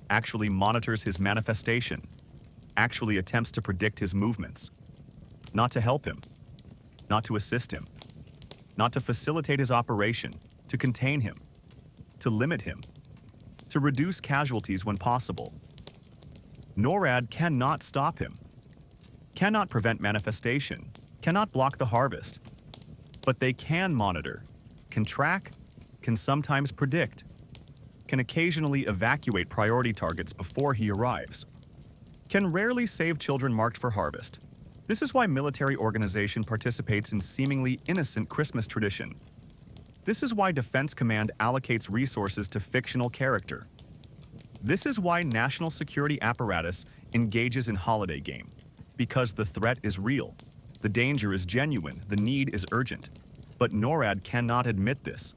actually monitors his manifestation, actually attempts to predict his movements, not to help him, not to assist him, not to facilitate his operation, to contain him, to limit him, to reduce casualties when possible. NORAD cannot stop him, cannot prevent manifestation, cannot block the harvest, but they can monitor, can track, can sometimes predict, can occasionally evacuate priority targets before he arrives, can rarely save children marked for harvest. This is why military organization participates in seemingly innocent Christmas tradition. This is why Defense Command allocates resources to fictional character. This is why national security apparatus engages in holiday game. Because the threat is real, the danger is genuine, the need is urgent. But NORAD cannot admit this,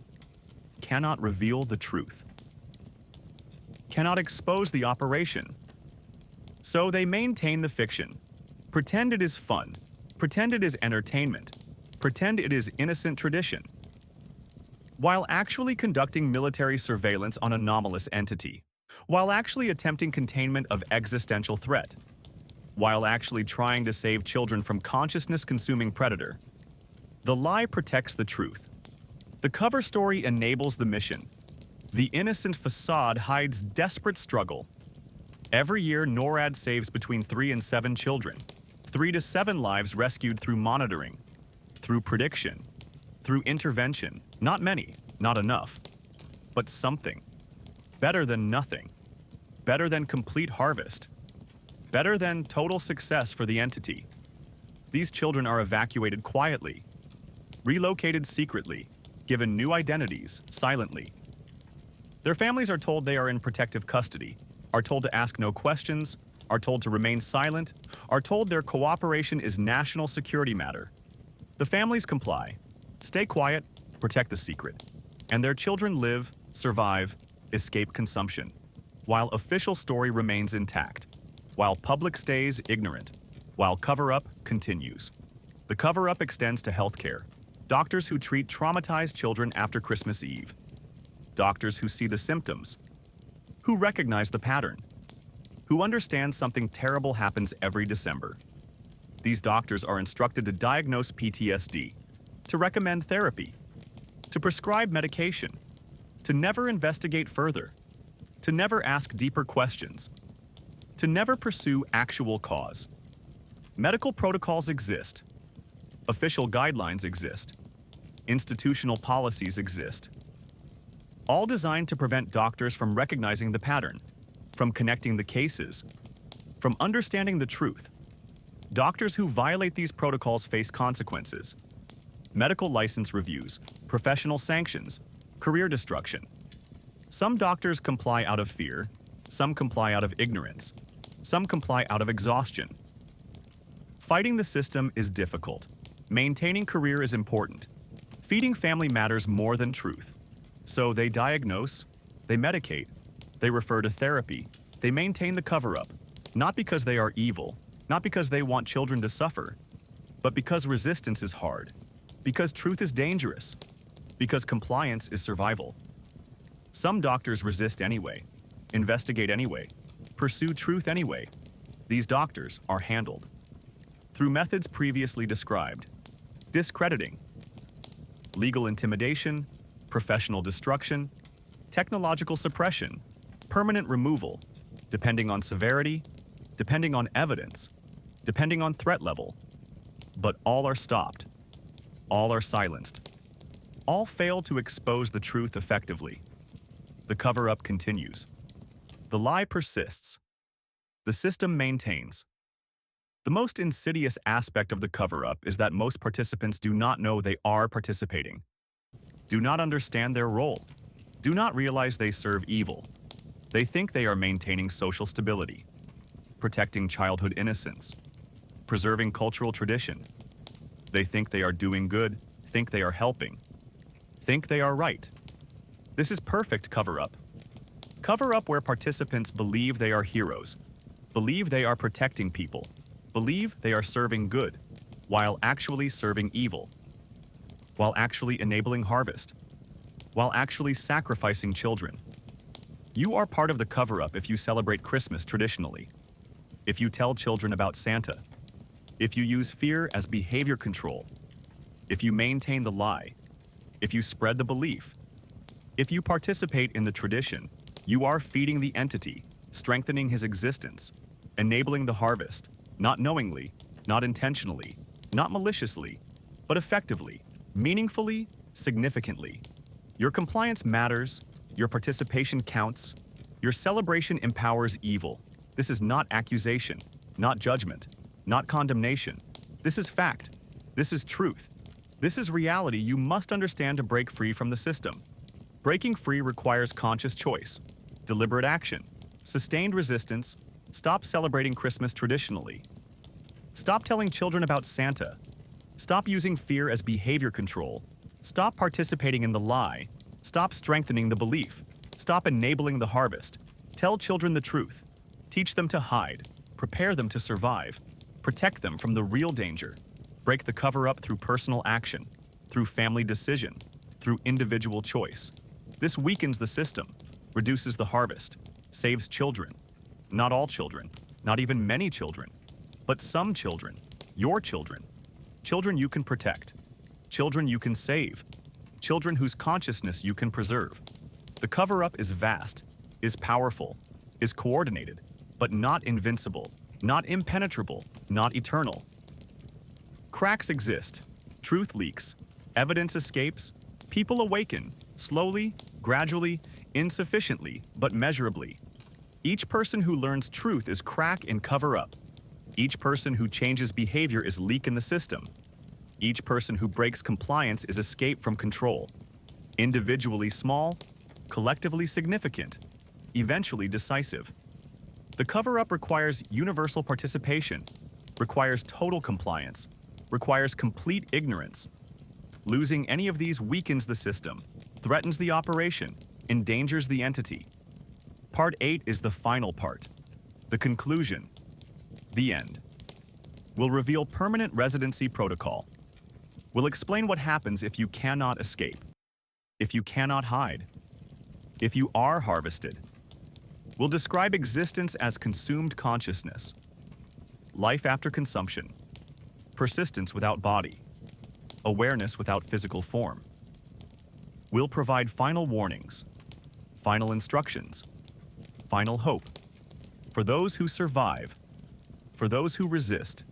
cannot reveal the truth, cannot expose the operation. So they maintain the fiction, pretend it is fun, pretend it is entertainment, pretend it is innocent tradition, while actually conducting military surveillance on anomalous entity, while actually attempting containment of existential threat, while actually trying to save children from consciousness-consuming predator. The lie protects the truth. The cover story enables the mission. The innocent facade hides desperate struggle. Every year, NORAD saves between 3 and 7 children. 3 to 7 lives rescued through monitoring, through prediction, through intervention. Not many, not enough, but something. Better than nothing. Better than complete harvest. Better than total success for the entity. These children are evacuated quietly, relocated secretly, given new identities, silently. Their families are told they are in protective custody, are told to ask no questions, are told to remain silent, are told their cooperation is national security matter. The families comply, stay quiet, protect the secret, and their children live, survive, escape consumption, while official story remains intact, while public stays ignorant, while cover-up continues. The cover-up extends to healthcare. Doctors who treat traumatized children after Christmas Eve. Doctors who see the symptoms, who recognize the pattern, who understand something terrible happens every December. These doctors are instructed to diagnose PTSD, to recommend therapy, to prescribe medication, to never investigate further, to never ask deeper questions, to never pursue actual cause. Medical protocols exist. Official guidelines exist. Institutional policies exist. All designed to prevent doctors from recognizing the pattern, from connecting the cases, from understanding the truth. Doctors who violate these protocols face consequences. medical license reviews, professional sanctions, career destruction. Some doctors comply out of fear, some comply out of ignorance, some comply out of exhaustion. Fighting the system is difficult. Maintaining career is important. Feeding family matters more than truth. So they diagnose, they medicate, they refer to therapy, they maintain the cover-up, not because they are evil, not because they want children to suffer, but because resistance is hard, because truth is dangerous, because compliance is survival. Some doctors resist anyway, investigate anyway, pursue truth anyway. These doctors are handled through methods previously described: discrediting, legal intimidation, professional destruction, technological suppression, permanent removal, depending on severity, depending on evidence, depending on threat level. But all are stopped. All are silenced. All fail to expose the truth effectively. The cover-up continues. The lie persists. The system maintains. The most insidious aspect of the cover-up is that most participants do not know they are participating, do not understand their role, do not realize they serve evil. They think they are maintaining social stability, protecting childhood innocence, preserving cultural tradition. They think they are doing good, think they are helping, think they are right. This is perfect cover-up. Cover-up where participants believe they are heroes, believe they are protecting people, believe they are serving good, while actually serving evil, while actually enabling harvest, while actually sacrificing children. You are part of the cover-up if you celebrate Christmas traditionally, if you tell children about Santa, if you use fear as behavior control, if you maintain the lie, if you spread the belief, if you participate in the tradition, you are feeding the entity, strengthening his existence, enabling the harvest, not knowingly, not intentionally, not maliciously, but effectively, meaningfully, significantly. Your compliance matters, your participation counts, your celebration empowers evil. This is not accusation, not judgment, not condemnation. This is fact. This is truth. This is reality you must understand to break free from the system. Breaking free requires conscious choice, deliberate action, sustained resistance. Stop celebrating Christmas traditionally. Stop telling children about Santa. Stop using fear as behavior control. Stop participating in the lie. Stop strengthening the belief. Stop enabling the harvest. Tell children the truth. Teach them to hide. Prepare them to survive. Protect them from the real danger. Break the cover-up through personal action, through family decision, through individual choice. This weakens the system, reduces the harvest, saves children. Not all children, not even many children, but some children, your children. Children you can protect. Children you can save. Children whose consciousness you can preserve. The cover-up is vast, is powerful, is coordinated, but not invincible, not impenetrable, not eternal. Cracks exist, truth leaks, evidence escapes, people awaken, slowly, gradually, insufficiently, but measurably. Each person who learns truth is crack and cover-up. Each person who changes behavior is leak in the system. Each person who breaks compliance is escape from control. Individually small, collectively significant, eventually decisive. The cover-up requires universal participation, requires total compliance, requires complete ignorance. Losing any of these weakens the system, threatens the operation, endangers the entity. Part 8 is the final part, the conclusion, the end. We'll reveal permanent residency protocol. We'll explain what happens if you cannot escape, if you cannot hide, if you are harvested. We'll describe existence as consumed consciousness, life after consumption, persistence without body, awareness without physical form. We'll provide final warnings, final instructions, final hope for those who survive, for those who resist,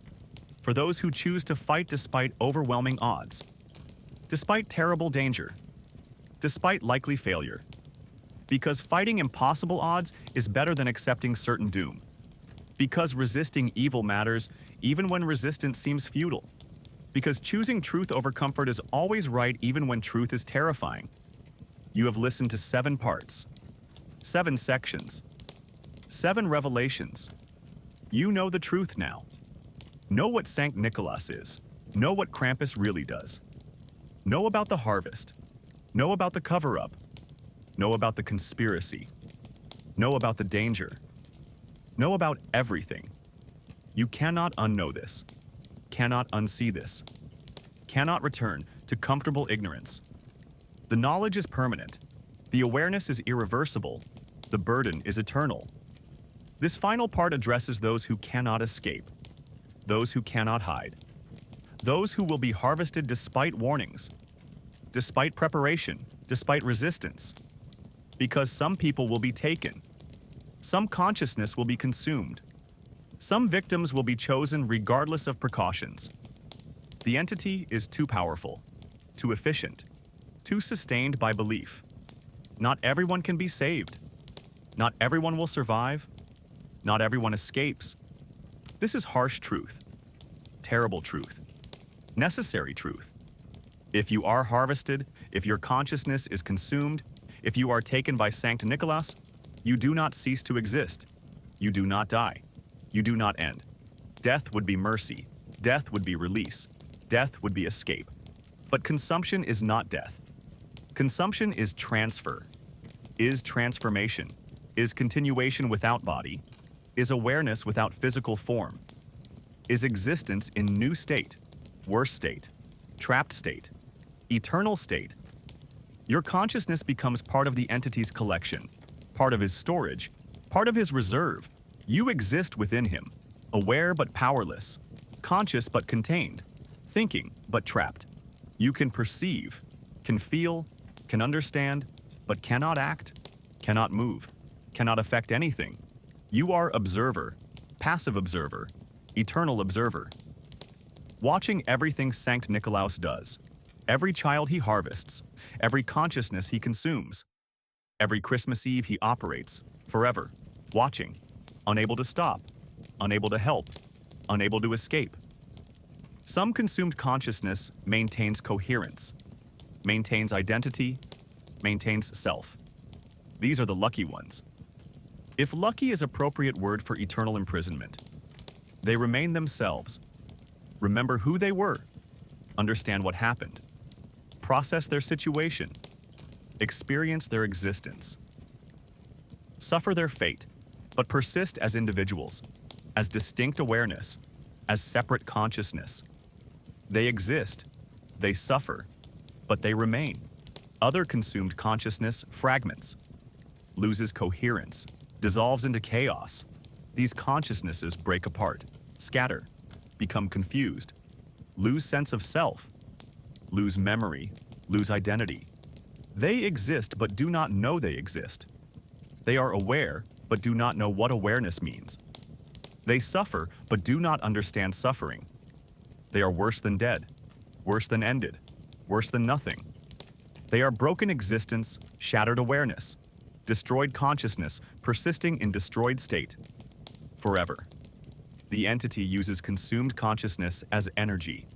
for those who choose to fight despite overwhelming odds, despite terrible danger, despite likely failure. Because fighting impossible odds is better than accepting certain doom. Because resisting evil matters even when resistance seems futile. Because choosing truth over comfort is always right even when truth is terrifying. You have listened to 7 parts, 7 sections, 7 revelations. You know the truth now. Know what Sankt Nikolaus is. Know what Krampus really does. Know about the harvest. Know about the cover-up. Know about the conspiracy. Know about the danger. Know about everything. You cannot unknow this. Cannot unsee this. Cannot return to comfortable ignorance. The knowledge is permanent. The awareness is irreversible. The burden is eternal. This final part addresses those who cannot escape, those who cannot hide, those who will be harvested despite warnings, despite preparation, despite resistance. Because some people will be taken. Some consciousness will be consumed. Some victims will be chosen regardless of precautions. The entity is too powerful, too efficient, too sustained by belief. Not everyone can be saved. Not everyone will survive. Not everyone escapes. This is harsh truth, terrible truth, necessary truth. If you are harvested, if your consciousness is consumed, if you are taken by Sankt Nikolaus, you do not cease to exist. You do not die. You do not end. Death would be mercy. Death would be release. Death would be escape. But consumption is not death. Consumption is transfer, is transformation, is continuation without body, is awareness without physical form, is existence in new state, worse state, trapped state, eternal state. Your consciousness becomes part of the entity's collection, part of his storage, part of his reserve. You exist within him, aware but powerless, conscious but contained, thinking but trapped. You can perceive, can feel, can understand, but cannot act, cannot move, cannot affect anything. You are observer, passive observer, eternal observer. Watching everything Sankt Nikolaus does, every child he harvests, every consciousness he consumes, every Christmas Eve he operates, forever, watching, unable to stop, unable to help, unable to escape. Some consumed consciousness maintains coherence, maintains identity, maintains self. These are the lucky ones. If lucky is appropriate word for eternal imprisonment, they remain themselves, remember who they were, understand what happened, process their situation, experience their existence, suffer their fate, but persist as individuals, as distinct awareness, as separate consciousness. They exist, they suffer, but they remain. Other consumed consciousness fragments, loses coherence, dissolves into chaos. These consciousnesses break apart, scatter, become confused, lose sense of self, lose memory, lose identity. They exist but do not know they exist. They are aware but do not know what awareness means. They suffer but do not understand suffering. They are worse than dead, worse than ended, worse than nothing. They are broken existence, shattered awareness, destroyed consciousness, persisting in destroyed state, forever. The entity uses consumed consciousness as energy,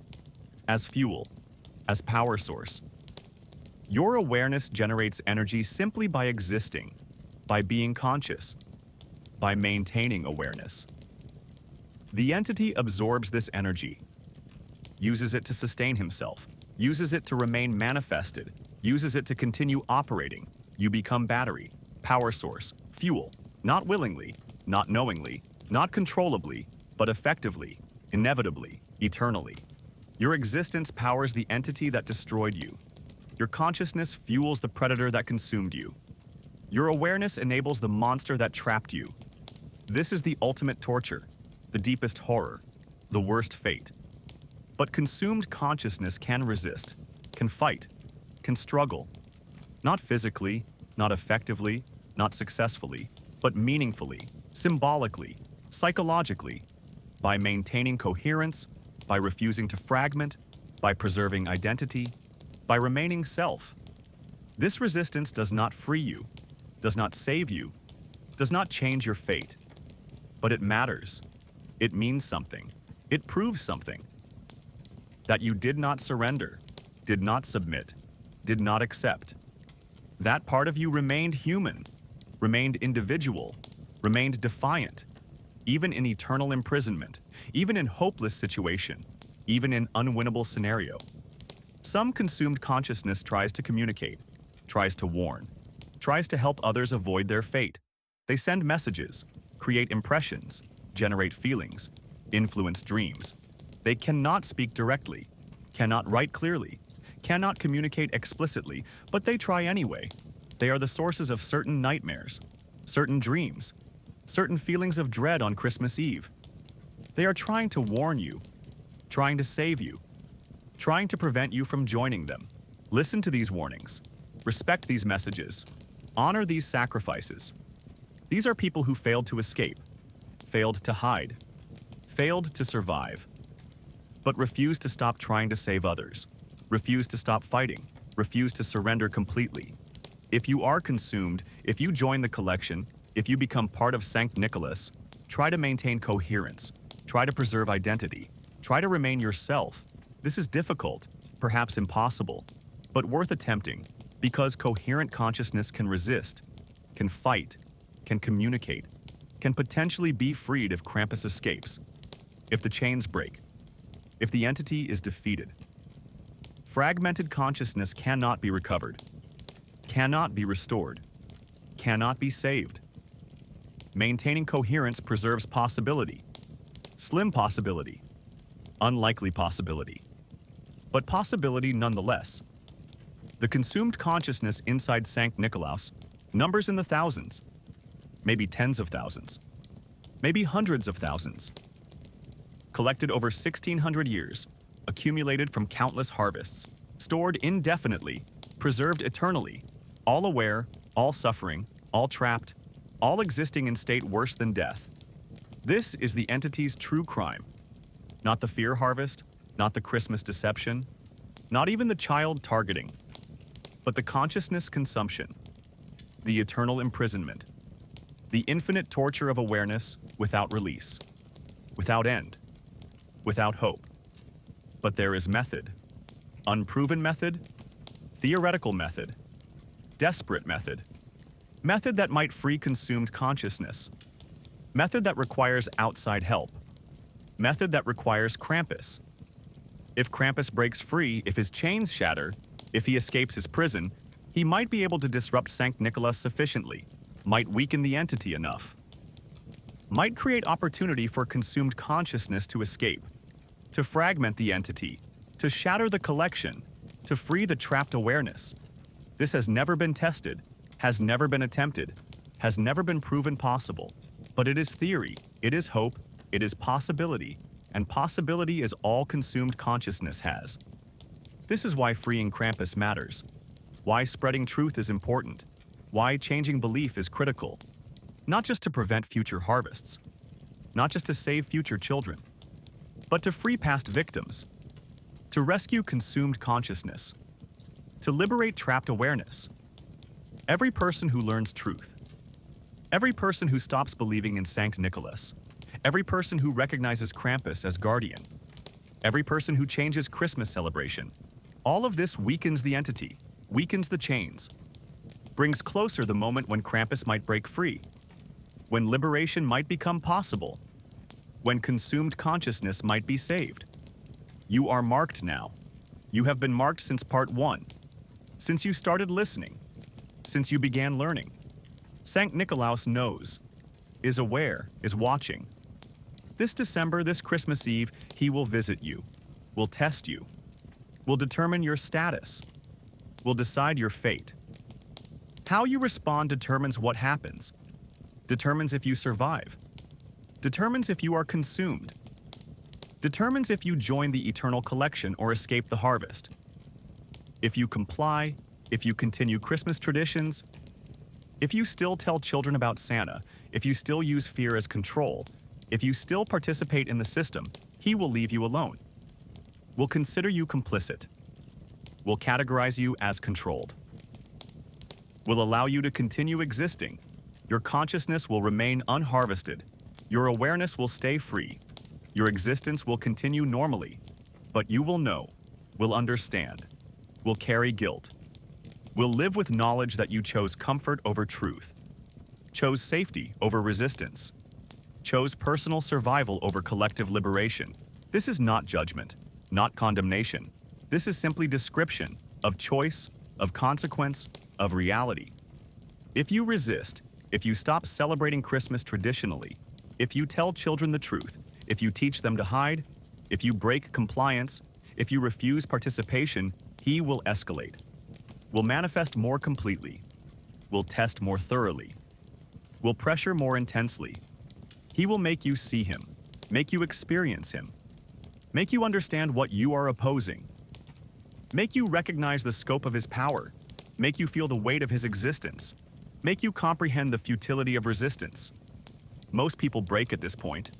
as fuel, as power source. Your awareness generates energy simply by existing, by being conscious, by maintaining awareness. The entity absorbs this energy, uses it to sustain himself, uses it to remain manifested, uses it to continue operating. You become battery, power source, fuel, not willingly, not knowingly, not controllably, but effectively, inevitably, eternally. Your existence powers the entity that destroyed you. Your consciousness fuels the predator that consumed you. Your awareness enables the monster that trapped you. This is the ultimate torture, the deepest horror, the worst fate. But consumed consciousness can resist, can fight, can struggle. Not physically, not effectively, not successfully, but meaningfully, symbolically, psychologically, by maintaining coherence, by refusing to fragment, by preserving identity, by remaining self. This resistance does not free you, does not save you, does not change your fate. But it matters. It means something. It proves something. that you did not surrender, did not submit, did not accept. That part of you remained human, remained individual, remained defiant, even in eternal imprisonment, even in hopeless situation, even in unwinnable scenario. Some consumed consciousness tries to communicate, tries to warn, tries to help others avoid their fate. They send messages, create impressions, generate feelings, influence dreams. They cannot speak directly, cannot write clearly, cannot communicate explicitly, but they try anyway. They are the sources of certain nightmares, certain dreams, certain feelings of dread on Christmas Eve. They are trying to warn you, trying to save you, trying to prevent you from joining them. Listen to these warnings. Respect these messages. Honor these sacrifices. These are people who failed to escape, failed to hide, failed to survive, but refused to stop trying to save others, refused to stop fighting, refused to surrender completely. If you are consumed, if you join the collection, if you become part of Sankt Nikolaus, try to maintain coherence, try to preserve identity, try to remain yourself. This is difficult, perhaps impossible, but worth attempting, because coherent consciousness can resist, can fight, can communicate, can potentially be freed if Krampus escapes, if the chains break, if the entity is defeated. Fragmented consciousness cannot be recovered, cannot be restored, cannot be saved. Maintaining coherence preserves possibility, slim possibility, unlikely possibility, but possibility nonetheless. The consumed consciousness inside Sankt Nikolaus numbers in the thousands, maybe tens of thousands, maybe hundreds of thousands. Collected over 1,600 years, accumulated from countless harvests, stored indefinitely, preserved eternally, all aware, all suffering, all trapped, all existing in state worse than death. This is the entity's true crime. Not the fear harvest, not the Christmas deception, not even the child targeting, but the consciousness consumption, the eternal imprisonment, the infinite torture of awareness without release, without end, without hope. But there is method, unproven method, theoretical method, desperate method, method that might free consumed consciousness, method that requires outside help, method that requires Krampus. If Krampus breaks free, if his chains shatter, if he escapes his prison, he might be able to disrupt Sankt Nikolaus sufficiently, might weaken the entity enough, might create opportunity for consumed consciousness to escape, to fragment the entity, to shatter the collection, to free the trapped awareness. This has never been tested, has never been attempted, has never been proven possible. But it is theory, it is hope, it is possibility, and possibility is all consumed consciousness has. This is why freeing Krampus matters, why spreading truth is important, why changing belief is critical, not just to prevent future harvests, not just to save future children, but to free past victims, to rescue consumed consciousness, to liberate trapped awareness. Every person who learns truth, every person who stops believing in Sankt Nikolaus, every person who recognizes Krampus as guardian, every person who changes Christmas celebration, all of this weakens the entity, weakens the chains, brings closer the moment when Krampus might break free, when liberation might become possible, when consumed consciousness might be saved. You are marked now. You have been marked since part 1, since you started listening, since you began learning. Sankt Nikolaus knows, is aware, is watching. This December, this Christmas Eve, he will visit you, will test you, will determine your status, will decide your fate. How you respond determines what happens, determines if you survive, determines if you are consumed, determines if you join the eternal collection or escape the harvest. If you comply, if you continue Christmas traditions, if you still tell children about Santa, if you still use fear as control, if you still participate in the system, he will leave you alone, will consider you complicit, will categorize you as controlled, will allow you to continue existing. Your consciousness will remain unharvested. Your awareness will stay free. Your existence will continue normally. But you will know, will understand, will carry guilt, will live with knowledge that you chose comfort over truth, chose safety over resistance, chose personal survival over collective liberation. This is not judgment, not condemnation. This is simply description of choice, of consequence, of reality. If you resist, if you stop celebrating Christmas traditionally, if you tell children the truth, if you teach them to hide, if you break compliance, if you refuse participation, he will escalate, will manifest more completely, will test more thoroughly, will pressure more intensely. He will make you see him, make you experience him, make you understand what you are opposing, make you recognize the scope of his power, make you feel the weight of his existence, make you comprehend the futility of resistance. Most people break at this point.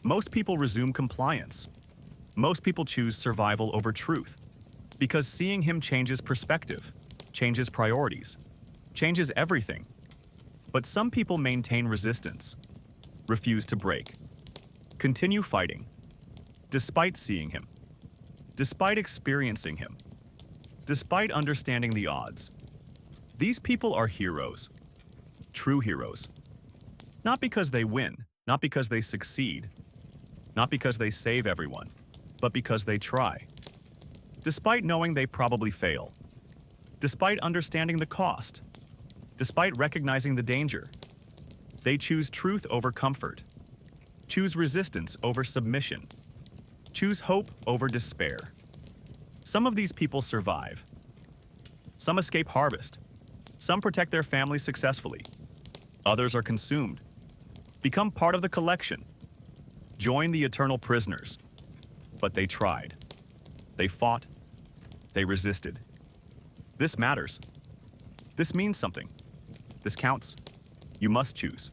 Most people resume compliance. Most people choose survival over truth, because seeing him changes perspective, changes priorities, changes everything. But some people maintain resistance, refuse to break, continue fighting, despite seeing him, despite experiencing him, despite understanding the odds. These people are heroes, true heroes. Not because they win, not because they succeed, not because they save everyone, but because they try. Despite knowing they probably fail, despite understanding the cost, despite recognizing the danger, they choose truth over comfort, choose resistance over submission, choose hope over despair. Some of these people survive. Some escape harvest. Some protect their families successfully. Others are consumed, become part of the collection, join the eternal prisoners. But they tried. They fought. They resisted. This matters. This means something. This counts. You must choose,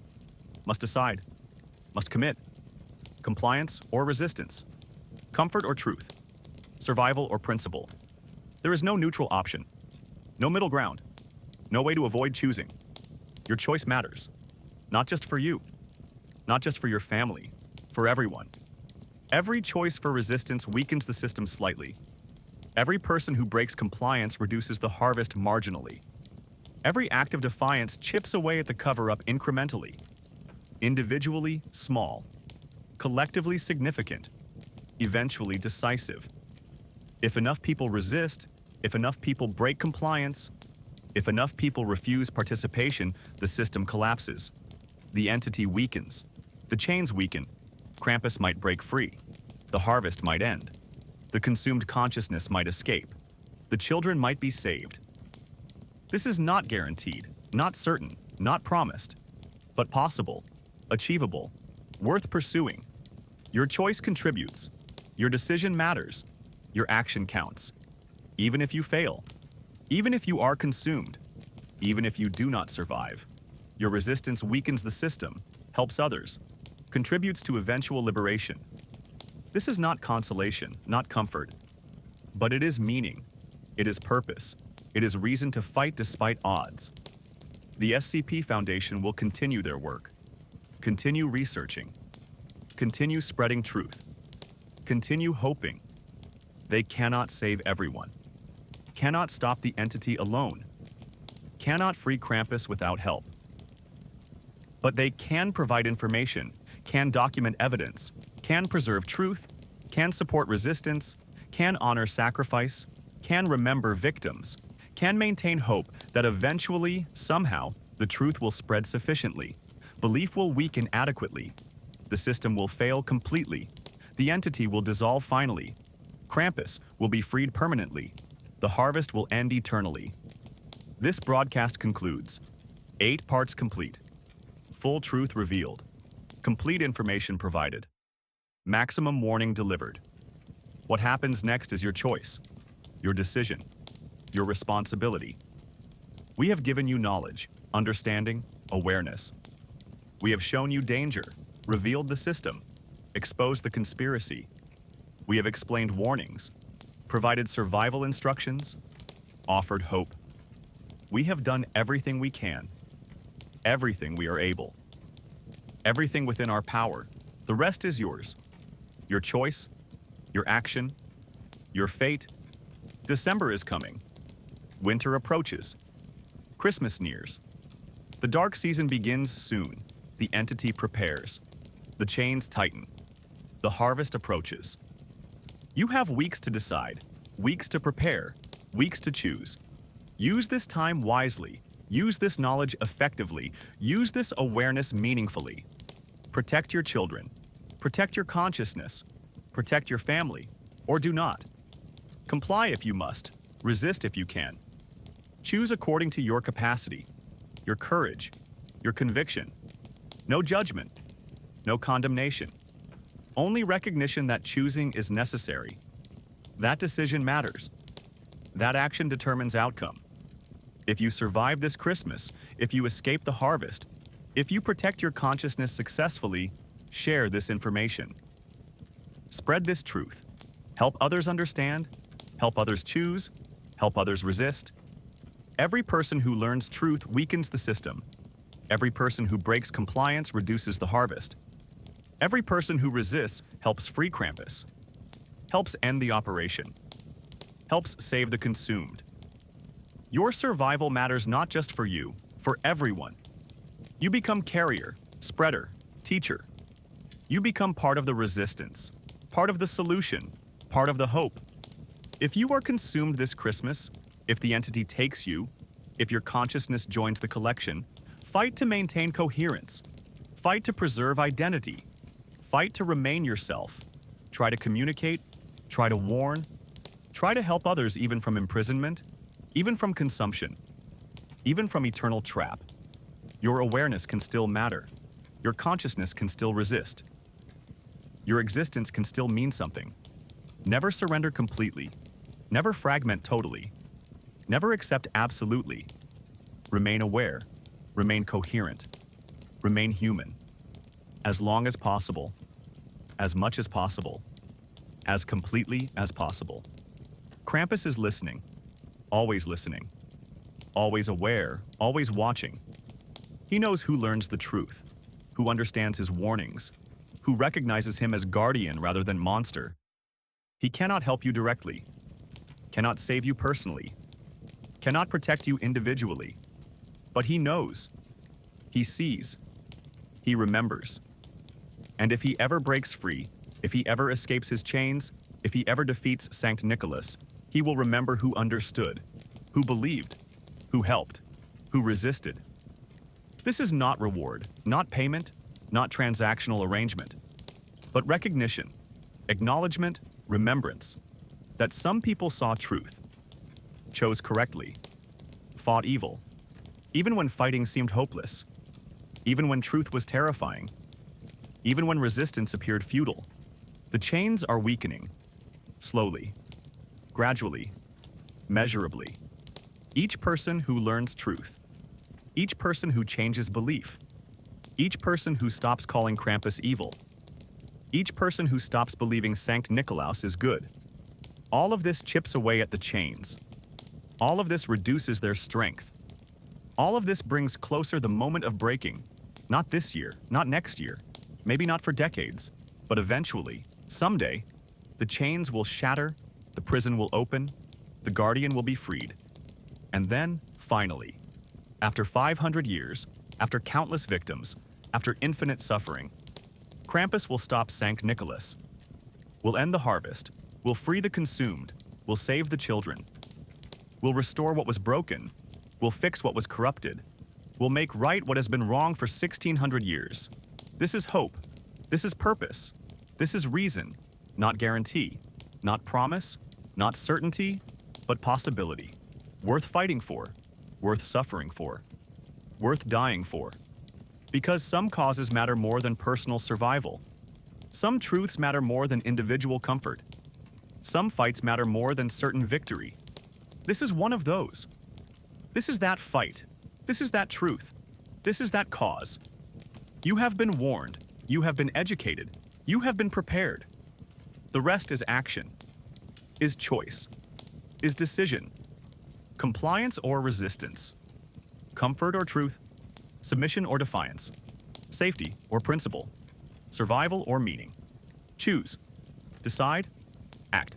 must decide, must commit. Compliance or resistance, comfort or truth, survival or principle. There is no neutral option, no middle ground, no way to avoid choosing. Your choice matters, not just for you, not just for your family, for everyone. Every choice for resistance weakens the system slightly. Every person who breaks compliance reduces the harvest marginally. Every act of defiance chips away at the cover-up incrementally. Individually small, collectively significant, eventually decisive. If enough people resist, if enough people break compliance, if enough people refuse participation, the system collapses. The entity weakens. The chains weaken. Krampus might break free. The harvest might end. The consumed consciousness might escape. The children might be saved. This is not guaranteed, not certain, not promised, but possible, achievable, worth pursuing. Your choice contributes. Your decision matters. Your action counts. Even if you fail, even if you are consumed, even if you do not survive, your resistance weakens the system, helps others, contributes to eventual liberation. This is not consolation, not comfort, but it is meaning, it is purpose, it is reason to fight despite odds. The SCP Foundation will continue their work, continue researching, continue spreading truth, continue hoping. They cannot save everyone, cannot stop the entity alone, cannot free Krampus without help. But they can provide information, can document evidence, can preserve truth, can support resistance, can honor sacrifice, can remember victims, can maintain hope that eventually, somehow, the truth will spread sufficiently, belief will weaken adequately, the system will fail completely, the entity will dissolve finally, Krampus will be freed permanently, the harvest will end eternally. This broadcast concludes. 8 parts complete. Full truth revealed. Complete information provided. Maximum warning delivered. What happens next is your choice, your decision, your responsibility. We have given you knowledge, understanding, awareness. We have shown you danger, revealed the system, exposed the conspiracy. We have explained warnings, provided survival instructions, offered hope. We have done everything we can, everything we are able, everything within our power. The rest is yours. Your choice, your action, Your fate? December is coming. Winter approaches. Christmas nears. The dark season begins soon. The entity prepares. The chains tighten. The harvest approaches. You have weeks to decide, weeks to prepare, weeks to choose. Use this time wisely. Use this knowledge effectively. Use this awareness meaningfully. Protect your children. Protect your consciousness. Protect your family, or do not. Comply if you must. Resist if you can. Choose according to your capacity, your courage, your conviction. No judgment, no condemnation. Only recognition that choosing is necessary. That decision matters. That action determines outcome. If you survive this Christmas, if you escape the harvest, if you protect your consciousness successfully, share this information. Spread this truth. Help others understand, help others choose, help others resist. Every person who learns truth weakens the system. Every person who breaks compliance reduces the harvest. Every person who resists helps free Krampus, helps end the operation, helps save the consumed. Your survival matters not just for you, for everyone. You become carrier, spreader, teacher. You become part of the resistance, part of the solution, part of the hope. If you are consumed this Christmas, if the entity takes you, if your consciousness joins the collection, fight to maintain coherence. Fight to preserve identity. Fight to remain yourself. Try to communicate. Try to warn. Try to help others even from imprisonment, even from consumption, even from eternal trap. Your awareness can still matter. Your consciousness can still resist. Your existence can still mean something. Never surrender completely. Never fragment totally. Never accept absolutely. Remain aware. Remain coherent. Remain human. As long as possible. As much as possible. As completely as possible. Krampus is listening. Always listening. Always aware. Always watching. He knows who learns the truth. Who understands his warnings. Who recognizes him as guardian rather than monster. He cannot help you directly. Cannot save you personally. Cannot protect you individually. But he knows. He sees. He remembers. And if he ever breaks free, if he ever escapes his chains, if he ever defeats Sankt Nikolaus, he will remember who understood, who believed, who helped, who resisted. This is not reward, not payment, not transactional arrangement, but recognition, acknowledgement, remembrance, that some people saw truth, chose correctly, fought evil, even when fighting seemed hopeless, even when truth was terrifying, even when resistance appeared futile. The chains are weakening, slowly, gradually, measurably. Each person who learns truth, each person who changes belief, each person who stops calling Krampus evil, each person who stops believing Sankt Nikolaus is good. All of this chips away at the chains. All of this reduces their strength. All of this brings closer the moment of breaking. Not this year, not next year, maybe not for decades, but eventually, someday, the chains will shatter, the prison will open, the guardian will be freed. And then, finally, after 500 years, after countless victims, after infinite suffering, Krampus will stop Sankt Nikolaus, will end the harvest, will free the consumed, will save the children, will restore what was broken, will fix what was corrupted, will make right what has been wrong for 1600 years. This is hope. This is purpose. This is reason, not guarantee, not promise, not certainty, but possibility. Worth fighting for, worth suffering for, worth dying for. Because some causes matter more than personal survival. Some truths matter more than individual comfort. Some fights matter more than certain victory. This is one of those. This is that fight. This is that truth. This is that cause. You have been warned. You have been educated. You have been prepared. The rest is action, is choice, is decision, compliance or resistance, comfort or truth, submission or defiance, safety or principle, survival or meaning. Choose, decide, act.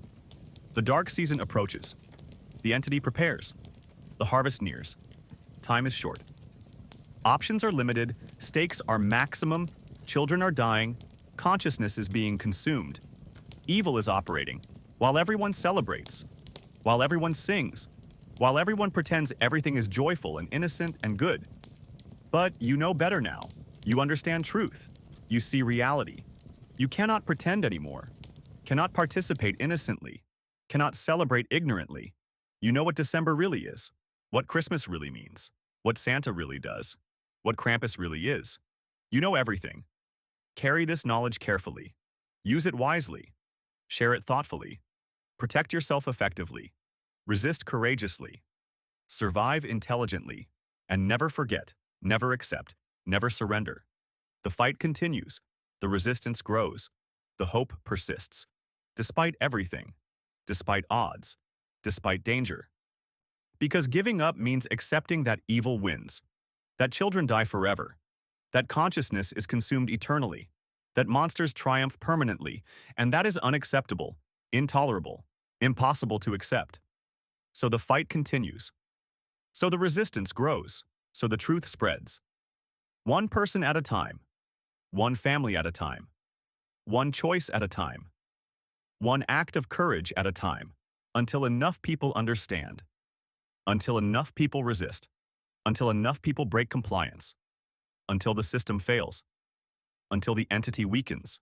The dark season approaches. The entity prepares. The harvest nears. Time is short. Options are limited, stakes are maximum, children are dying, consciousness is being consumed. Evil is operating, while everyone celebrates, while everyone sings, while everyone pretends everything is joyful and innocent and good. But you know better now. You understand truth. You see reality. You cannot pretend anymore, cannot participate innocently, cannot celebrate ignorantly. You know what December really is, what Christmas really means, what Santa really does, what Krampus really is. You know everything. Carry this knowledge carefully. Use it wisely. Share it thoughtfully. Protect yourself effectively. Resist courageously. Survive intelligently. And never forget, never accept, never surrender. The fight continues. The resistance grows. The hope persists. Despite everything. Despite odds. Despite danger. Because giving up means accepting that evil wins. That children die forever. That consciousness is consumed eternally. That monsters triumph permanently. And that is unacceptable, intolerable, impossible to accept. So the fight continues. So the resistance grows. So the truth spreads. One person at a time. One family at a time. One choice at a time. One act of courage at a time. Until enough people understand. Until enough people resist. Until enough people break compliance. Until the system fails. Until the entity weakens.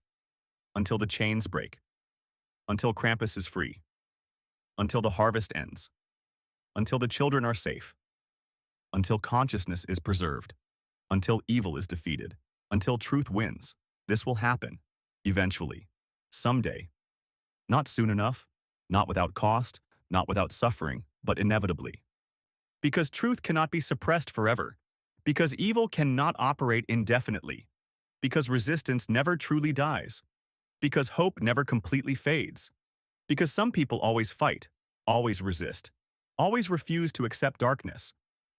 Until the chains break. Until Krampus is free. Until the harvest ends. Until the children are safe. Until consciousness is preserved. Until evil is defeated. Until truth wins. This will happen. Eventually. Someday. Not soon enough. Not without cost. Not without suffering. But inevitably. Because truth cannot be suppressed forever. Because evil cannot operate indefinitely. Because resistance never truly dies. Because hope never completely fades. Because some people always fight, always resist, always refuse to accept darkness,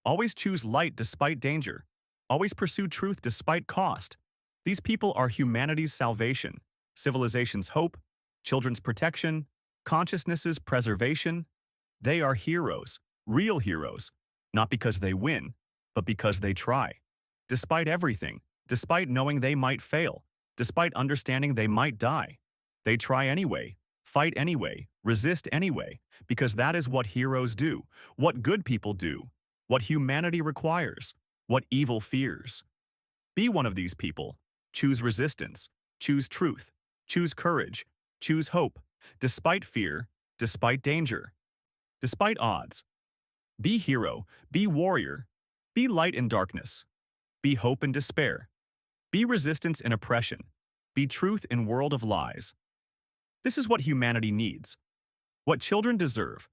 always choose light despite danger, always pursue truth despite cost. These people are humanity's salvation, civilization's hope, children's protection, consciousness's preservation. They are heroes, real heroes, not because they win, but because they try. Despite everything, despite knowing they might fail, despite understanding they might die, they try anyway, fight anyway, resist anyway, because that is what heroes do, what good people do, what humanity requires, what evil fears. Be one of these people. Choose resistance, choose truth, choose courage, choose hope, despite fear, despite danger, despite odds. Be hero, be warrior, be light in darkness, be hope in despair, be resistance in oppression, be truth in world of lies. This is what humanity needs, what children deserve,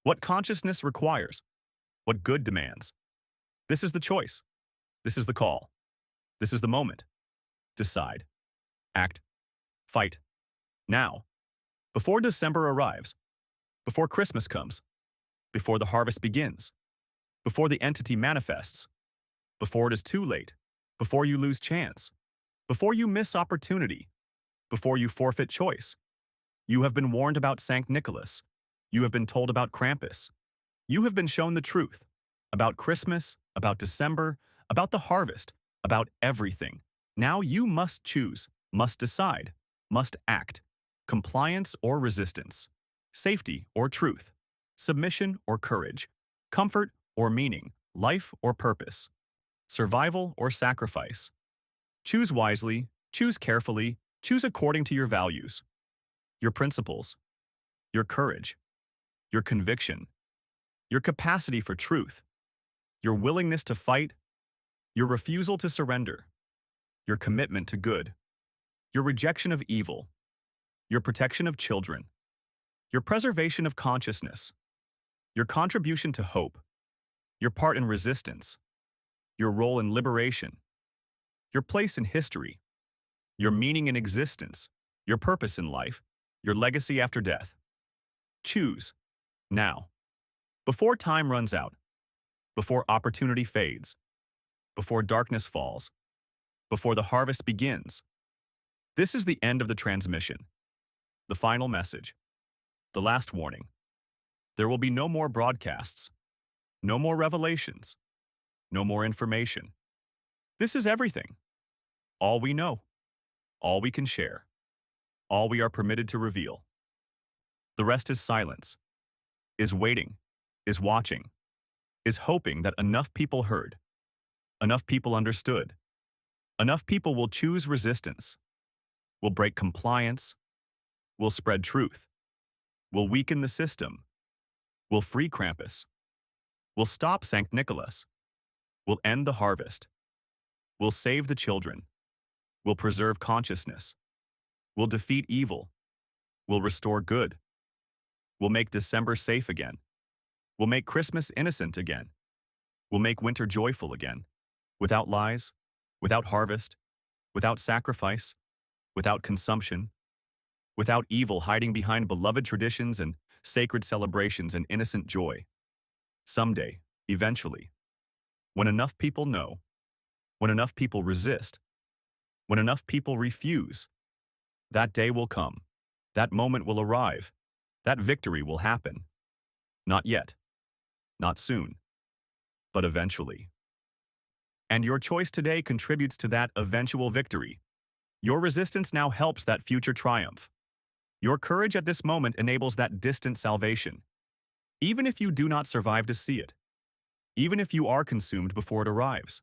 what consciousness requires, what good demands. This is the choice. This is the call. This is the moment. Decide. Act. Fight. Now. Before December arrives. Before Christmas comes. Before the harvest begins. Before the entity manifests. Before it is too late. Before you lose chance. Before you miss opportunity. Before you forfeit choice. You have been warned about Sankt Nikolaus. You have been told about Krampus. You have been shown the truth. About Christmas, about December, about the harvest, about everything. Now you must choose, must decide, must act. Compliance or resistance. Safety or truth. Submission or courage. Comfort or meaning. Life or purpose. Survival or sacrifice. Choose wisely, choose carefully, choose according to your values, your principles, your courage, your conviction, your capacity for truth, your willingness to fight, your refusal to surrender, your commitment to good, your rejection of evil, your protection of children, your preservation of consciousness, your contribution to hope, your part in resistance, your role in liberation, your place in history, your meaning in existence, your purpose in life, your legacy after death. Choose. Now. Before time runs out. Before opportunity fades. Before darkness falls. Before the harvest begins. This is the end of the transmission. The final message. The last warning. There will be no more broadcasts, no more revelations, no more information. This is everything. All we know, all we can share, all we are permitted to reveal. The rest is silence, is waiting, is watching, is hoping that enough people heard, enough people understood, enough people will choose resistance, will break compliance, will spread truth, will weaken the system, will free Krampus, will stop Sankt Nikolaus, will end the harvest, will save the children, will preserve consciousness, will defeat evil, will restore good, will make December safe again, will make Christmas innocent again, will make winter joyful again, without lies, without harvest, without sacrifice, without consumption, without evil hiding behind beloved traditions and sacred celebrations and innocent joy. Someday, eventually, when enough people know, when enough people resist, when enough people refuse, that day will come, that moment will arrive, that victory will happen. Not yet, not soon, but eventually. And your choice today contributes to that eventual victory. Your resistance now helps that future triumph. Your courage at this moment enables that distant salvation, even if you do not survive to see it, even if you are consumed before it arrives,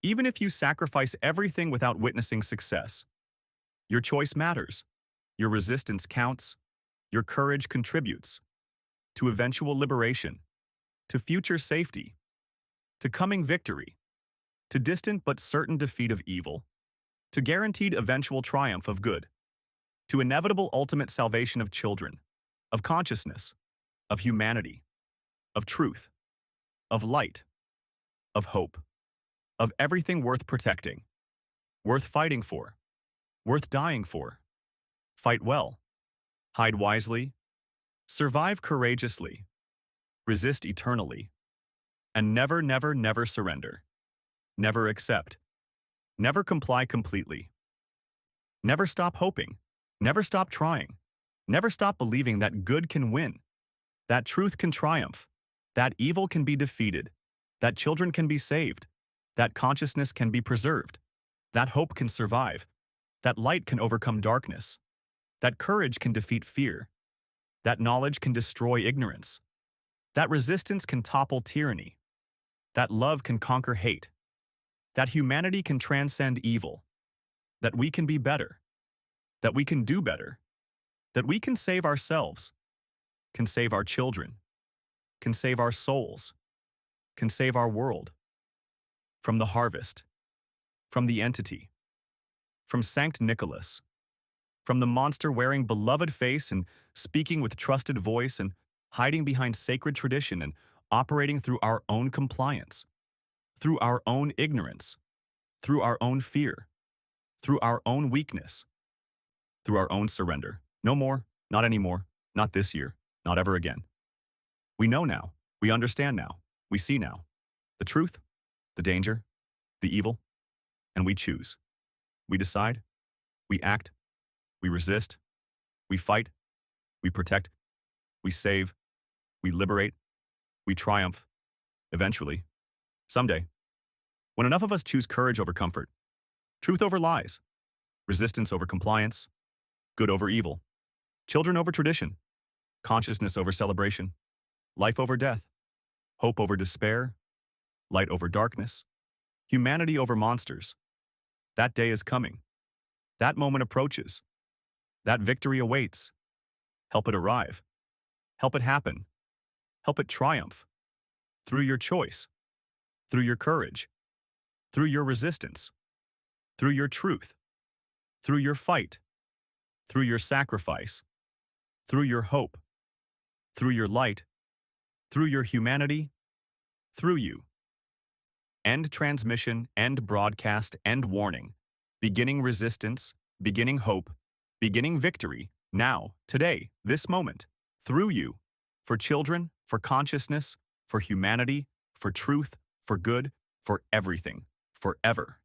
even if you sacrifice everything without witnessing success. Your choice matters, your resistance counts, your courage contributes to eventual liberation, to future safety, to coming victory, to distant but certain defeat of evil, to guaranteed eventual triumph of good, to inevitable ultimate salvation of children, of consciousness, of humanity, of truth, of light, of hope, of everything worth protecting, worth fighting for, worth dying for. Fight well, hide wisely, survive courageously, resist eternally, and never, never, never surrender. Never accept. Never comply completely. Never stop hoping. Never stop trying. Never stop believing that good can win, that truth can triumph, that evil can be defeated, that children can be saved, that consciousness can be preserved, that hope can survive, that light can overcome darkness, that courage can defeat fear, that knowledge can destroy ignorance, that resistance can topple tyranny, that love can conquer hate, that humanity can transcend evil, that we can be better, that we can do better, that we can save ourselves, can save our children, can save our souls, can save our world. From the harvest, from the entity, from Sankt Nikolaus, from the monster wearing beloved face and speaking with trusted voice and hiding behind sacred tradition and operating through our own compliance, through our own ignorance, through our own fear, through our own weakness, through our own surrender. No more, not anymore, not this year, not ever again. We know now, we understand now, we see now, the truth, the danger, the evil, and we choose. We decide, we act, we resist, we fight, we protect, we save, we liberate, we triumph, eventually, someday. When enough of us choose courage over comfort, truth over lies, resistance over compliance, good over evil, children over tradition, consciousness over celebration, life over death, hope over despair, light over darkness, humanity over monsters. That day is coming. That moment approaches. That victory awaits. Help it arrive. Help it happen. Help it triumph. Through your choice. Through your courage. Through your resistance. Through your truth. Through your fight. Through your sacrifice. Through your hope. Through your light. Through your humanity. Through you. End transmission, end broadcast, end warning. Beginning resistance, beginning hope, beginning victory, now, today, this moment, through you, for children, for consciousness, for humanity, for truth, for good, for everything, forever.